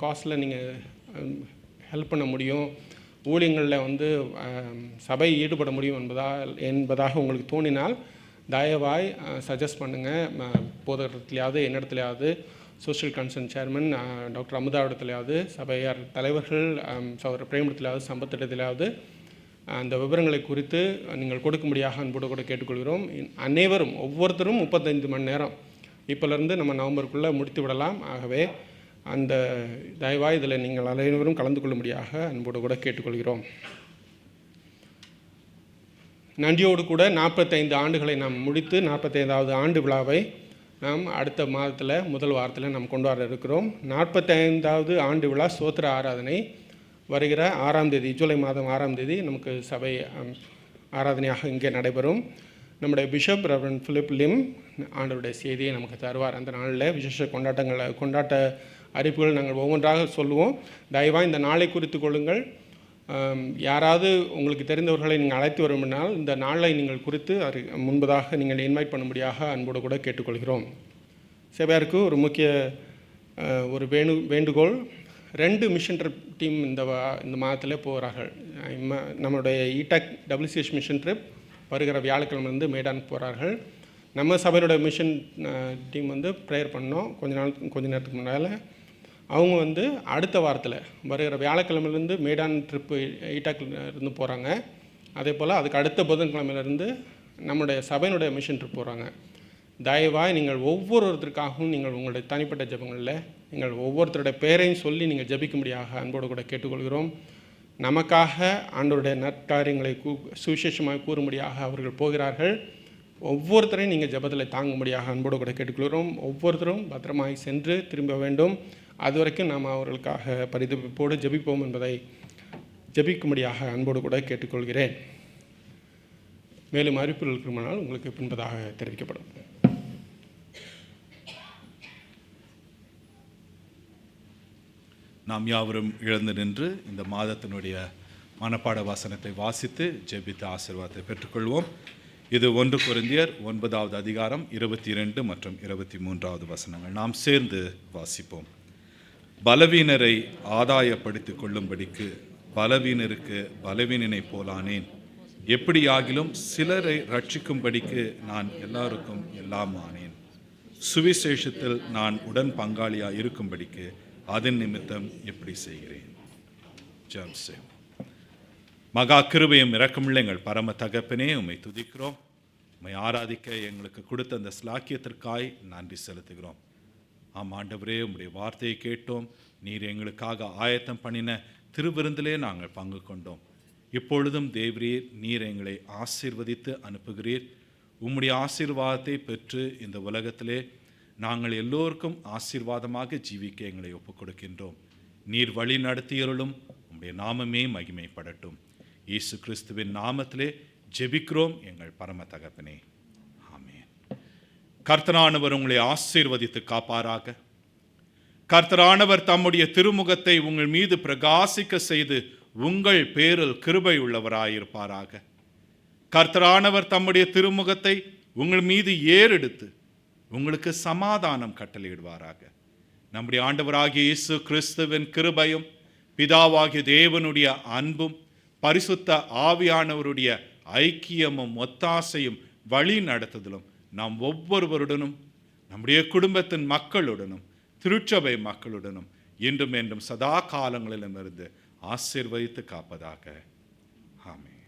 காஸ்டில் நீங்கள் ஹெல்ப் பண்ண முடியும், ஊழியங்களில் வந்து சபை ஈடுபட முடியும் என்பதாக உங்களுக்கு தோணினால் தயவாய் சஜஸ்ட் பண்ணுங்கள். போதகத்திலேயாவது என்னிடத்துலையாவது, சோஷியல் கன்சர்ன் சேர்மன் டாக்டர் அமுதாவிடத்துலையாவது, சபையார் தலைவர்கள் சகோதரர் பிரேமத்திலாவது, சம்பத்திடத்திலாவது அந்த விவரங்களை குறித்து நீங்கள் கொடுக்கும்படியாக அன்போடு கூட கேட்டுக்கொள்கிறோம். அனைவரும் ஒவ்வொருத்தரும் 35 மணி நேரம் இப்போலேருந்து நம்ம நவம்பருக்குள்ளே முடித்து விடலாம். ஆகவே அந்த தயவாய் இதில் நீங்கள் அனைவரும் கலந்து கொள்ளும்படியாக அன்போடு கூட கேட்டுக்கொள்கிறோம். நன்றியோடு கூட 45 ஆண்டுகளை நாம் முடித்து 45வது ஆண்டு விழாவை நாம் அடுத்த மாதத்தில் முதல் வாரத்தில் நாம் கொண்டாட இருக்கிறோம். 45வது ஆண்டு விழா ஸ்தோத்திர ஆராதனை வருகிற 6ஆம் தேதி, ஜூலை மாதம் 6ஆம் தேதி நமக்கு சபை ஆராதனையாக இங்கே நடைபெறும். நம்முடைய பிஷப் ரெவரண்ட் பிலிப் லிம் ஆண்டவருடைய செய்தியை நமக்கு தருவார். அந்த நாளில் விசேஷ கொண்டாட்ட அறிவிப்புகள் நாங்கள் ஒவ்வொன்றாக சொல்லுவோம். தயவாக இந்த நாளை குறித்து கொள்ளுங்கள். யாராவது உங்களுக்கு தெரிந்தவர்களை நீங்கள் அழைத்து வரும்னால் இந்த நாளை நீங்கள் குறித்து முன்பதாக நீங்கள் இன்வைட் பண்ணும்படியாக அன்போடு கூட கேட்டுக்கொள்கிறோம். சபையாருக்கு ஒரு முக்கிய ஒரு வேண்டுகோள், 2 மிஷன் ட்ரிப் டீம் இந்த மாதத்தில் போகிறார்கள். நம்மளுடைய இடாக் WCH மிஷன் ட்ரிப் வருகிற வியாழக்கிழமை மேடானுக்கு போகிறார்கள். நம்ம சபையோட மிஷன் டீம் வந்து ப்ரேயர் பண்ணோம் கொஞ்ச நேரத்துக்கு முன்னால். அவங்க வந்து அடுத்த வாரத்தில் வருகிற வியாழக்கிழமையிலேருந்து மேடான் ட்ரிப்பு இருந்து போகிறாங்க. அதே போல் அதுக்கு அடுத்த புதன்கிழமையிலேருந்து நம்முடைய சபையினுடைய மிஷன் ட்ரிப் போகிறாங்க. தயவாய் நீங்கள் ஒவ்வொருத்தருக்காகவும் நீங்கள் உங்களுடைய தனிப்பட்ட ஜெபங்களில் நீங்கள் ஒவ்வொருத்தருடைய பேரையும் சொல்லி நீங்கள் ஜெபிக்கும்படியாக அன்போடு கூட கேட்டுக்கொள்கிறோம். நமக்காக ஆண்டவருடைய நற்காரியங்களை சுவிசேஷமாக கூறும்படியாக அவர்கள் போகிறார்கள். ஒவ்வொருத்தரையும் நீங்கள் ஜெபத்தில் தாங்கும்படியாக அன்போடு கூட கேட்டுக்கொள்கிறோம். ஒவ்வொருத்தரும் பத்திரமாய் சென்று திரும்ப வேண்டும். அது வரைக்கும் நாம் அவர்களுக்காக பரிதவிப்போடு ஜெபிப்போம் என்பதை ஜெபிக்கும்படியாக அன்போடு கூட கேட்டுக்கொள்கிறேன். மேலும் அறிவிப்புகள் இருக்குமானால் உங்களுக்கு பின்பதாக தெரிவிக்கப்படும். நாம் யாவரும் எழுந்து நின்று இந்த மாதத்தினுடைய மனப்பாட வாசனத்தை வாசித்து ஜெபித்து ஆசீர்வாதத்தை பெற்றுக்கொள்வோம். இது 1 கொரிந்தியர் 9வது அதிகாரம் 22 மற்றும் 23வது வசனங்கள். நாம் சேர்ந்து வாசிப்போம். பலவீனரை ஆதாயப்படுத்திக் கொள்ளும்படிக்கு பலவீனருக்கு பலவீனனை போலானேன். எப்படியாகிலும் சிலரை ரட்சிக்கும்படிக்கு நான் எல்லாருக்கும் எல்லாம் ஆனேன். சுவிசேஷத்தில் நான் உடன் பங்காளியாக இருக்கும்படிக்கு அதன் நிமித்தம் எப்படி செய்கிறேன். ஜெபம் செய்வோம். மகா கிருபையும் இரக்கமுள்ள எங்கள் பரம தகப்பனே, உம்மை துதிக்கிறோம். உம்மை ஆராதிக்க எங்களுக்கு கொடுத்த அந்த ஸ்லாக்கியத்திற்காய் நன்றி செலுத்துகிறோம். ஆம் ஆண்டவரே, உம்முடைய வார்த்தையை கேட்டோம். நீர் எங்களுக்காக ஆயத்தம் பண்ணின திருவிருந்திலே நாங்கள் பங்கு கொண்டோம். இப்பொழுதும் தேவரீர், நீர் எங்களை ஆசீர்வதித்து அனுப்புகிறீர். உம்முடைய ஆசீர்வாதத்தை பெற்று இந்த உலகத்திலே நாங்கள் எல்லோருக்கும் ஆசீர்வாதமாக ஜீவிக்க எங்களை ஒப்புக் கொடுக்கின்றோம். நீர் வழி நடத்தியருளும். உம்முடைய நாமமே மகிமைப்படட்டும். இயேசு கிறிஸ்துவின் நாமத்திலே ஜெபிக்கிறோம் எங்கள் பரம தகப்பனே, ஆமென். கர்த்தரானவர் உங்களை ஆசீர்வதித்து காப்பாராக. கர்த்தரானவர் தம்முடைய திருமுகத்தை உங்கள் மீது பிரகாசிக்க செய்து உங்கள் பேரில் கிருபை உள்ளவராயிருப்பாராக. கர்த்தரானவர் தம்முடைய திருமுகத்தை உங்கள் மீது ஏறெடுத்து உங்களுக்கு சமாதானம் கட்டளையிடுவாராக. நம்முடைய ஆண்டவராகிய இயேசு கிறிஸ்துவின் கிருபையும் பிதாவாகிய தேவனுடைய அன்பும் பரிசுத்த ஆவியானவருடைய ஐக்கியமும் ஒத்தாசையும் வழி நடத்துதலும் நாம் ஒவ்வொருவருடனும் நம்முடைய குடும்பத்தின் மக்களுடனும் திருச்சபை மக்களுடனும் இன்றும் என்றும் சதா காலங்களிலும் இருந்து ஆசீர்வதித்து காப்பதாக. ஆமென்.